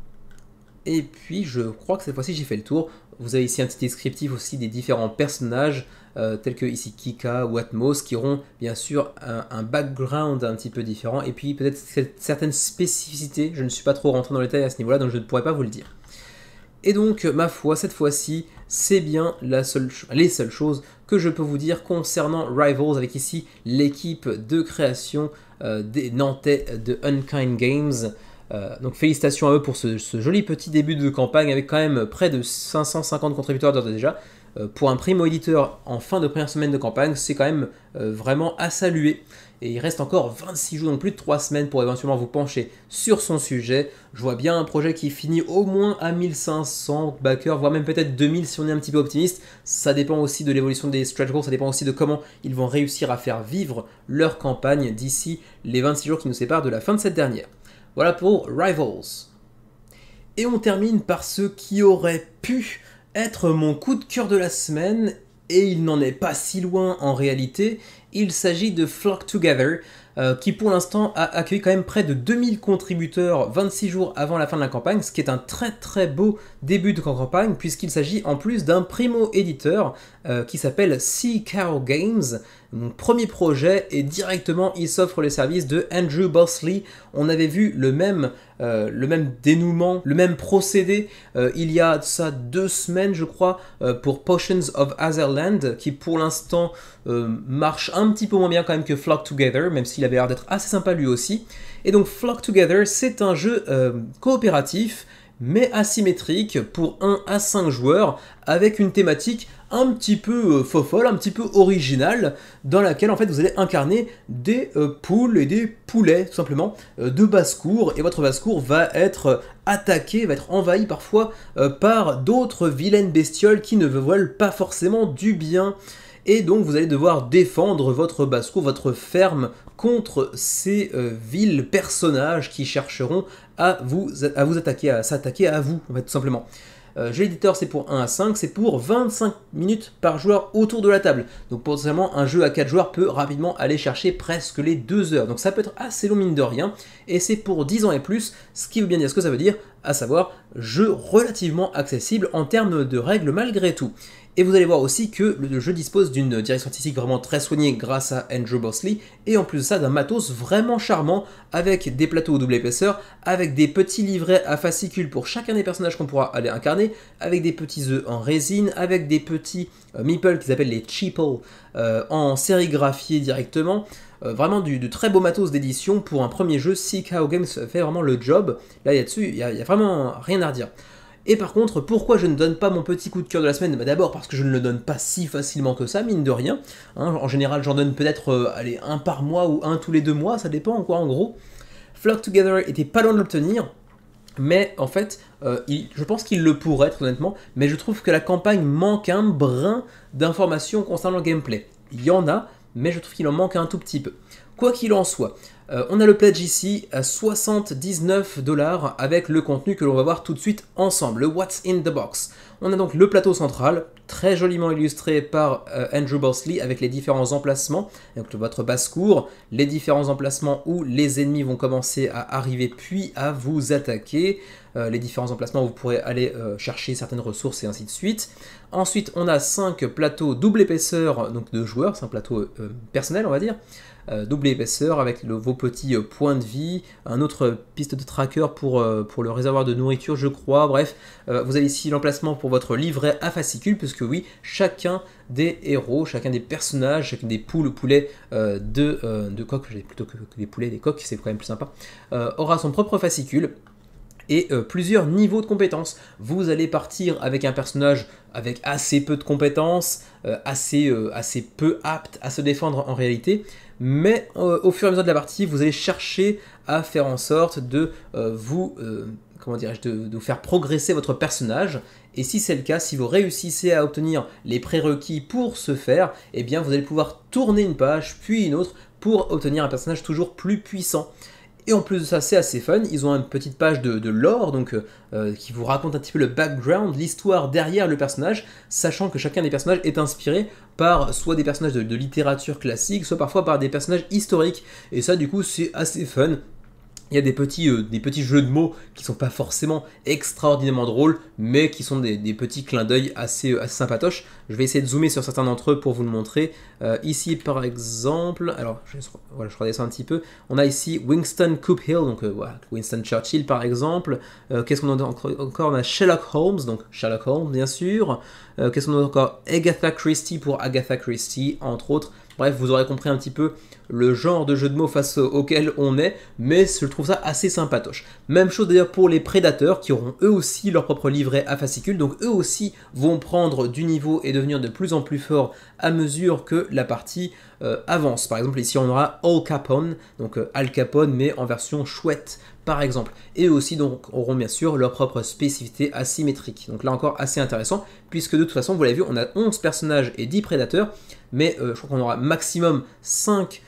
Et puis, je crois que cette fois-ci, j'ai fait le tour. Vous avez ici un petit descriptif aussi des différents personnages, tels que ici Kika ou Atmos, qui auront bien sûr un background un petit peu différent, et puis peut-être certaines spécificités. Je ne suis pas trop rentré dans les détails à ce niveau-là, donc je ne pourrais pas vous le dire. Et donc, ma foi, cette fois-ci, c'est bien les seules choses que je peux vous dire concernant Rivals, avec ici l'équipe de création des Nantais de Unkind Games. Donc félicitations à eux pour ce joli petit début de campagne avec quand même près de 550 contributeurs d'ores et déjà. Pour un primo-éditeur en fin de première semaine de campagne, c'est quand même vraiment à saluer. Et il reste encore 26 jours, donc plus de 3 semaines pour éventuellement vous pencher sur son sujet. Je vois bien un projet qui finit au moins à 1500 backers, voire même peut-être 2000 si on est un petit peu optimiste. Ça dépend aussi de l'évolution des stretch goals, ça dépend aussi de comment ils vont réussir à faire vivre leur campagne d'ici les 26 jours qui nous séparent de la fin de cette dernière. Voilà pour Rivals. Et on termine par ce qui aurait pu être mon coup de cœur de la semaine, et il n'en est pas si loin en réalité. Il s'agit de Flock Together, qui pour l'instant a accueilli quand même près de 2000 contributeurs 26 jours avant la fin de la campagne, ce qui est un très très beau début de campagne, puisqu'il s'agit en plus d'un primo-éditeur qui s'appelle Sea Cow Games. Mon premier projet, et directement il s'offre les services de Andrew Bosley. On avait vu le même dénouement, le même procédé il y a ça 2 semaines je crois pour Potions of Azerland, qui pour l'instant marche un petit peu moins bien quand même que Flock Together, même s'il avait l'air d'être assez sympa lui aussi. Et donc Flock Together, c'est un jeu coopératif mais asymétrique pour 1 à 5 joueurs avec une thématique un petit peu fofolle, un petit peu originale, dans laquelle en fait vous allez incarner des poules et des poulets tout simplement de basse-cour, et votre basse-cour va être attaquée, va être envahie parfois par d'autres vilaines bestioles qui ne vous veulent pas forcément du bien. Et donc vous allez devoir défendre votre basse-cour, votre ferme, contre ces vils personnages qui chercheront à vous attaquer, à s'attaquer à vous, en fait, tout simplement. Jeu éditeur c'est pour 1 à 5, c'est pour 25 minutes par joueur autour de la table. Donc potentiellement un jeu à 4 joueurs peut rapidement aller chercher presque les 2 heures. Donc ça peut être assez long mine de rien, et c'est pour 10 ans et plus, ce qui veut bien dire ce que ça veut dire, à savoir jeu relativement accessible en termes de règles malgré tout. Et vous allez voir aussi que le jeu dispose d'une direction artistique vraiment très soignée grâce à Andrew Bosley, et en plus de ça d'un matos vraiment charmant, avec des plateaux au double épaisseur, avec des petits livrets à fascicules pour chacun des personnages qu'on pourra aller incarner, avec des petits œufs en résine, avec des petits meeples qu'ils appellent les cheeples en sérigraphié directement. Vraiment du très beau matos d'édition pour un premier jeu. Si KO Games fait vraiment le job, là il y a vraiment rien à redire. Et par contre, pourquoi je ne donne pas mon petit coup de cœur de la semaine? D'abord parce que je ne le donne pas si facilement que ça, mine de rien. En général, j'en donne peut-être un par mois ou un tous les 2 mois, ça dépend quoi en gros. Flock Together était pas loin de l'obtenir, mais en fait, je pense qu'il le pourrait, très honnêtement, mais je trouve que la campagne manque un brin d'informations concernant le gameplay. Il y en a, mais je trouve qu'il en manque un tout petit peu. Quoi qu'il en soit, on a le pledge ici à 79 $ avec le contenu que l'on va voir tout de suite ensemble, le What's in the Box. On a donc le plateau central, très joliment illustré par Andrew Bosley avec les différents emplacements, donc votre basse-cour, les différents emplacements où les ennemis vont commencer à arriver puis à vous attaquer, les différents emplacements où vous pourrez aller chercher certaines ressources et ainsi de suite. Ensuite, on a 5 plateaux double épaisseur donc de joueurs, c'est un plateau personnel on va dire, double épaisseur avec vos petits points de vie, un autre piste de tracker pour le réservoir de nourriture je crois, bref, vous avez ici l'emplacement pour votre livret à fascicules, puisque oui, chacun des héros, chacun des personnages, chacun des poules ou poulets de coqs, plutôt que des poulets, des coqs, c'est quand même plus sympa, aura son propre fascicule. Et plusieurs niveaux de compétences. Vous allez partir avec un personnage avec assez peu de compétences, assez peu apte à se défendre en réalité, mais au fur et à mesure de la partie, vous allez chercher à faire en sorte de vous faire progresser votre personnage. Et si c'est le cas, si vous réussissez à obtenir les prérequis pour ce faire, eh bien vous allez pouvoir tourner une page, puis une autre, pour obtenir un personnage toujours plus puissant. Et en plus de ça, c'est assez fun, ils ont une petite page de lore donc, qui vous raconte un petit peu le background, l'histoire derrière le personnage, sachant que chacun des personnages est inspiré par soit des personnages de littérature classique, soit parfois par des personnages historiques. Et ça du coup c'est assez fun. Il y a des petits jeux de mots qui sont pas forcément extraordinairement drôles, mais qui sont des petits clins d'œil assez sympatoches. Je vais essayer de zoomer sur certains d'entre eux pour vous le montrer. Ici par exemple, alors voilà, je redescends un petit peu. On a ici Winston Coop Hill, donc voilà, Winston Churchill par exemple. Qu'est-ce qu'on a encore? On a Sherlock Holmes, donc Sherlock Holmes bien sûr. Qu'est-ce qu'on a encore? Agatha Christie pour Agatha Christie, entre autres. Bref, vous aurez compris un petit peu le genre de jeu de mots face auquel on est, mais je trouve ça assez sympatoche. Même chose d'ailleurs pour les prédateurs qui auront eux aussi leur propre livret à fascicules, donc eux aussi vont prendre du niveau et devenir de plus en plus forts à mesure que la partie avance. Par exemple ici on aura Al Capone, donc Al Capone mais en version chouette par exemple. Et eux aussi donc auront bien sûr leur propre spécificité asymétrique. Donc là encore assez intéressant, puisque de toute façon vous l'avez vu, on a 11 personnages et 10 prédateurs, mais je crois qu'on aura maximum 5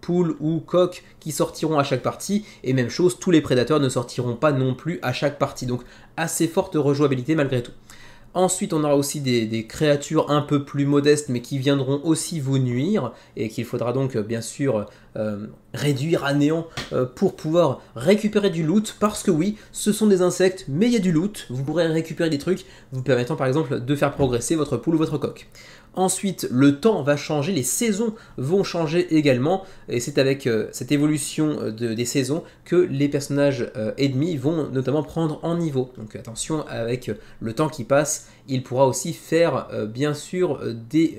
poules ou coqs qui sortiront à chaque partie, et même chose, tous les prédateurs ne sortiront pas non plus à chaque partie, donc assez forte rejouabilité malgré tout. Ensuite, on aura aussi des créatures un peu plus modestes, mais qui viendront aussi vous nuire, et qu'il faudra donc bien sûr réduire à néant pour pouvoir récupérer du loot, parce que oui, ce sont des insectes, mais il y a du loot, vous pourrez récupérer des trucs, vous permettant par exemple de faire progresser votre poule ou votre coq. Ensuite, le temps va changer, les saisons vont changer également, et c'est avec cette évolution des saisons que les personnages ennemis vont notamment prendre en niveau. Donc attention, avec le temps qui passe, il pourra aussi faire bien sûr des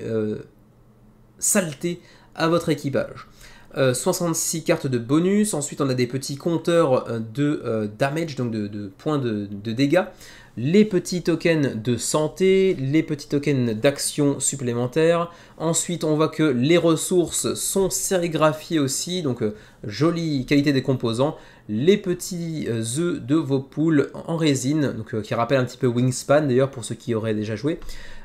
saletés à votre équipage. 66 cartes de bonus, ensuite on a des petits compteurs de damage, donc de points de dégâts, les petits tokens de santé, les petits tokens d'action supplémentaires. Ensuite on voit que les ressources sont sérigraphiées aussi, donc jolie qualité des composants. Les petits œufs de vos poules en résine, donc, qui rappellent un petit peu Wingspan d'ailleurs pour ceux qui auraient déjà joué.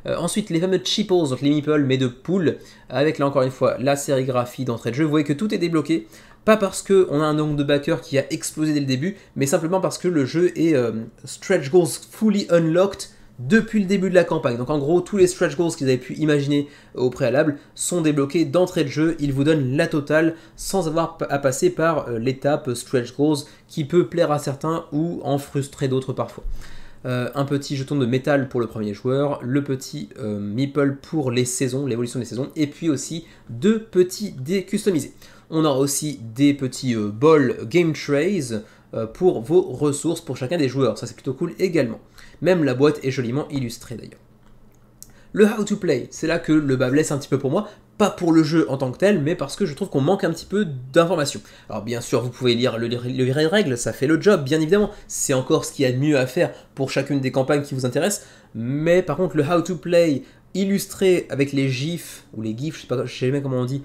Ensuite les fameux cheeples, donc les meeples mais de poules, avec là encore une fois la sérigraphie d'entrée de jeu. Vous voyez que tout est débloqué, pas parce qu'on a un nombre de backers qui a explosé dès le début, mais simplement parce que le jeu est stretch goals fully unlocked depuis le début de la campagne. Donc en gros, tous les stretch goals qu'ils avaient pu imaginer au préalable sont débloqués d'entrée de jeu. Ils vous donnent la totale sans avoir à passer par l'étape stretch goals qui peut plaire à certains ou en frustrer d'autres parfois. Un petit jeton de métal pour le premier joueur, le petit meeple pour les saisons, l'évolution des saisons, et puis aussi 2 petits dés customisés. On aura aussi des petits ball game trays pour vos ressources pour chacun des joueurs, ça c'est plutôt cool également. Même la boîte est joliment illustrée d'ailleurs. Le how to play, c'est là que le bas blesse un petit peu pour moi, pas pour le jeu en tant que tel, mais parce que je trouve qu'on manque un petit peu d'informations. Alors bien sûr, vous pouvez lire le livret de règles, ça fait le job, bien évidemment, c'est encore ce qu'il y a de mieux à faire pour chacune des campagnes qui vous intéressent, mais par contre le how to play illustré avec les gifs, ou les gifs, je sais jamais comment on dit,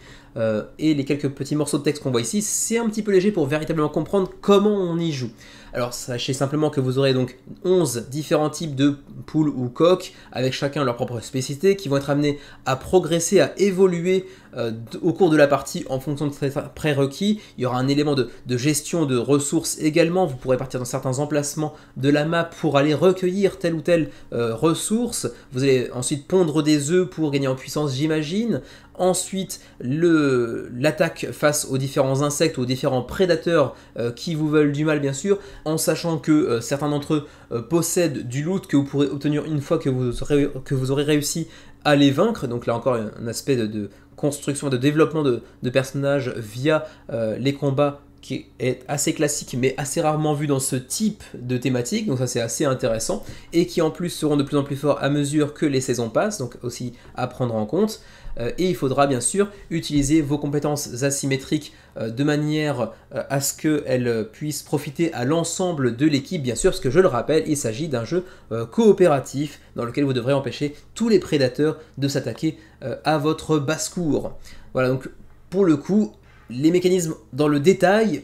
et les quelques petits morceaux de texte qu'on voit ici, c'est un petit peu léger pour véritablement comprendre comment on y joue. Alors sachez simplement que vous aurez donc 11 différents types de poules ou coques, avec chacun leur propre spécificité, qui vont être amenés à progresser, à évoluer au cours de la partie en fonction de ces prérequis. Il y aura un élément de gestion de ressources également, vous pourrez partir dans certains emplacements de la map pour aller recueillir telle ou telle ressource. Vous allez ensuite pondre des œufs pour gagner en puissance, j'imagine. Ensuite, l'attaque face aux différents insectes, aux différents prédateurs qui vous veulent du mal bien sûr, en sachant que certains d'entre eux possèdent du loot que vous pourrez obtenir une fois que vous aurez réussi à les vaincre. Donc là encore un aspect de construction, de développement de personnages via les combats qui est assez classique mais assez rarement vu dans ce type de thématique, donc ça c'est assez intéressant, et qui en plus seront de plus en plus forts à mesure que les saisons passent, donc aussi à prendre en compte. Et il faudra bien sûr utiliser vos compétences asymétriques de manière à ce qu'elles puissent profiter à l'ensemble de l'équipe, bien sûr, parce que je le rappelle, il s'agit d'un jeu coopératif dans lequel vous devrez empêcher tous les prédateurs de s'attaquer à votre basse-cour. Voilà, donc pour le coup, les mécanismes dans le détail,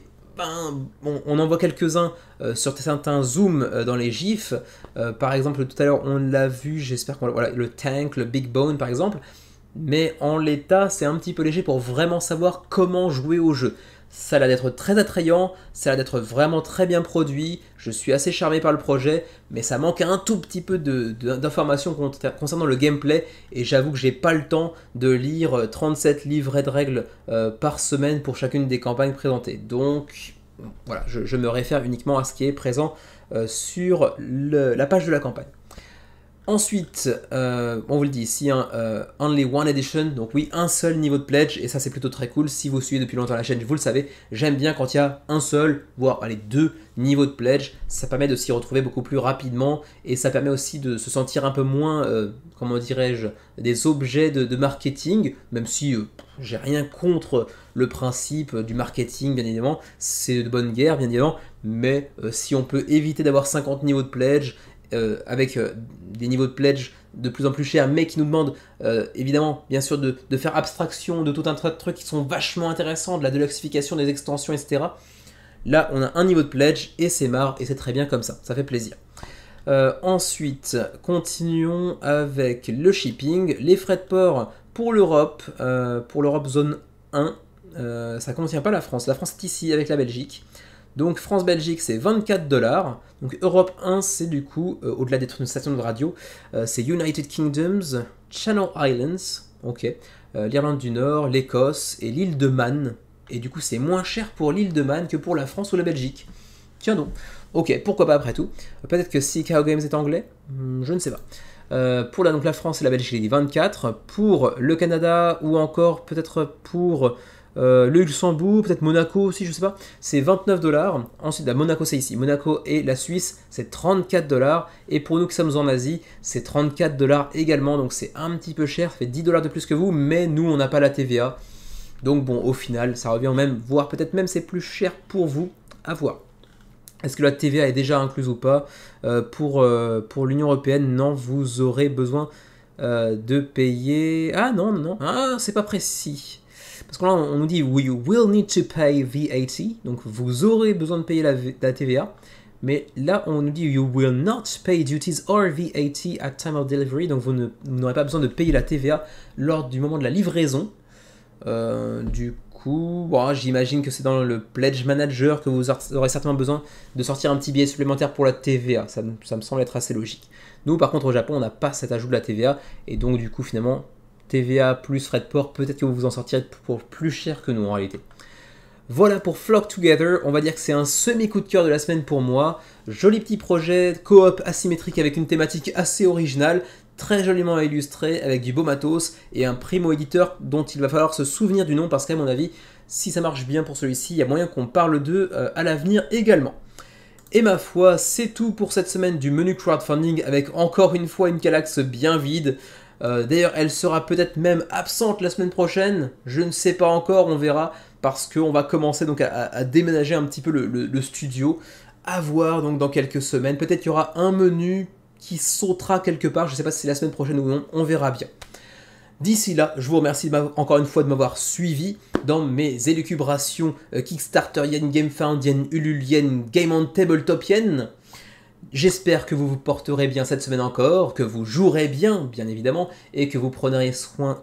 on en voit quelques-uns sur certains zooms dans les gifs. Par exemple, tout à l'heure, on l'a vu, j'espère qu'on voilà, le tank, le big bone par exemple. Mais en l'état, c'est un petit peu léger pour vraiment savoir comment jouer au jeu. Ça a l'air d'être très attrayant, ça a l'air d'être vraiment très bien produit, je suis assez charmé par le projet, mais ça manque un tout petit peu d'informations concernant le gameplay, et j'avoue que j'ai pas le temps de lire 37 livrets de règles par semaine pour chacune des campagnes présentées. Donc voilà, je me réfère uniquement à ce qui est présent sur la page de la campagne. Ensuite, on vous le dit ici, Only One Edition, donc oui, un seul niveau de pledge, et ça c'est plutôt très cool. Si vous suivez depuis longtemps la chaîne, vous le savez, j'aime bien quand il y a un seul, voire allez, 2 niveaux de pledge. Ça permet de s'y retrouver beaucoup plus rapidement, et ça permet aussi de se sentir un peu moins, comment dirais-je, des objets de marketing, même si j'ai rien contre le principe du marketing, bien évidemment, c'est de bonne guerre, bien évidemment, mais si on peut éviter d'avoir 50 niveaux de pledge, avec des niveaux de pledge de plus en plus chers, mais qui nous demandent évidemment, bien sûr, de faire abstraction de tout un tas de trucs qui sont vachement intéressants, de la deluxification, des extensions, etc. Là, on a un niveau de pledge et c'est marre, et c'est très bien comme ça fait plaisir. Ensuite, continuons avec le shipping, les frais de port pour l'Europe zone 1, ça ne contient pas la France est ici avec la Belgique. Donc France-Belgique c'est 24 $, donc Europe 1 c'est du coup, au-delà d'être une station de radio, c'est United Kingdoms, Channel Islands, ok, l'Irlande du Nord, l'Écosse et l'île de Man, et du coup c'est moins cher pour l'île de Man que pour la France ou la Belgique. Tiens donc, ok, pourquoi pas après tout, peut-être que si Cow Games est anglais, je ne sais pas. Pour donc la France et la Belgique, il dit 24, pour le Canada ou encore peut-être pour le Luxembourg, peut-être Monaco aussi, je sais pas, c'est 29 $. Ensuite, la Monaco c'est ici, Monaco et la Suisse c'est 34 $, et pour nous qui sommes en Asie, c'est 34 $ également, donc c'est un petit peu cher, ça fait 10 $ de plus que vous, mais nous on n'a pas la TVA, donc bon, au final, ça revient au même, voire peut-être même c'est plus cher pour vous, à voir. Est-ce que la TVA est déjà incluse ou pas? Pour l'Union Européenne, non, vous aurez besoin de payer... Ah non, ah, c'est pas précis. Parce que là, on nous dit you will need to pay VAT, donc vous aurez besoin de payer la TVA. Mais là, on nous dit you will not pay duties or VAT at time of delivery, donc vous n'aurez pas besoin de payer la TVA lors du moment de la livraison. Du coup, bon, j'imagine que c'est dans le Pledge Manager que vous aurez certainement besoin de sortir un petit billet supplémentaire pour la TVA. Ça me semble être assez logique. Nous, par contre, au Japon, on n'a pas cet ajout de la TVA. Et donc, du coup, finalement, TVA plus frais de port, peut-être que vous vous en sortirez pour plus cher que nous en réalité. Voilà pour Flock Together, on va dire que c'est un semi-coup de cœur de la semaine pour moi. Joli petit projet, coop asymétrique avec une thématique assez originale, très joliment illustré, avec du beau matos, et un primo-éditeur dont il va falloir se souvenir du nom, parce qu'à mon avis, si ça marche bien pour celui-ci, il y a moyen qu'on parle d'eux à l'avenir également. Et ma foi, c'est tout pour cette semaine du menu crowdfunding, avec encore une fois une Kallax bien vide. D'ailleurs, elle sera peut-être même absente la semaine prochaine, je ne sais pas encore, on verra, parce qu'on va commencer donc à déménager un petit peu le studio, à voir donc dans quelques semaines. Peut-être qu'il y aura un menu qui sautera quelque part, je ne sais pas si c'est la semaine prochaine ou non, on verra bien. D'ici là, je vous remercie encore une fois de m'avoir suivi dans mes élucubrations Kickstarteriennes, GameFoundiennes, Ululiennes, Game on Tabletopiennes. J'espère que vous vous porterez bien cette semaine encore, que vous jouerez bien, bien évidemment, et que vous prendrez soin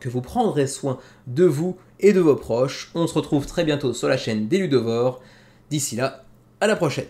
de vous et de vos proches. On se retrouve très bientôt sur la chaîne des Ludovores. D'ici là, à la prochaine.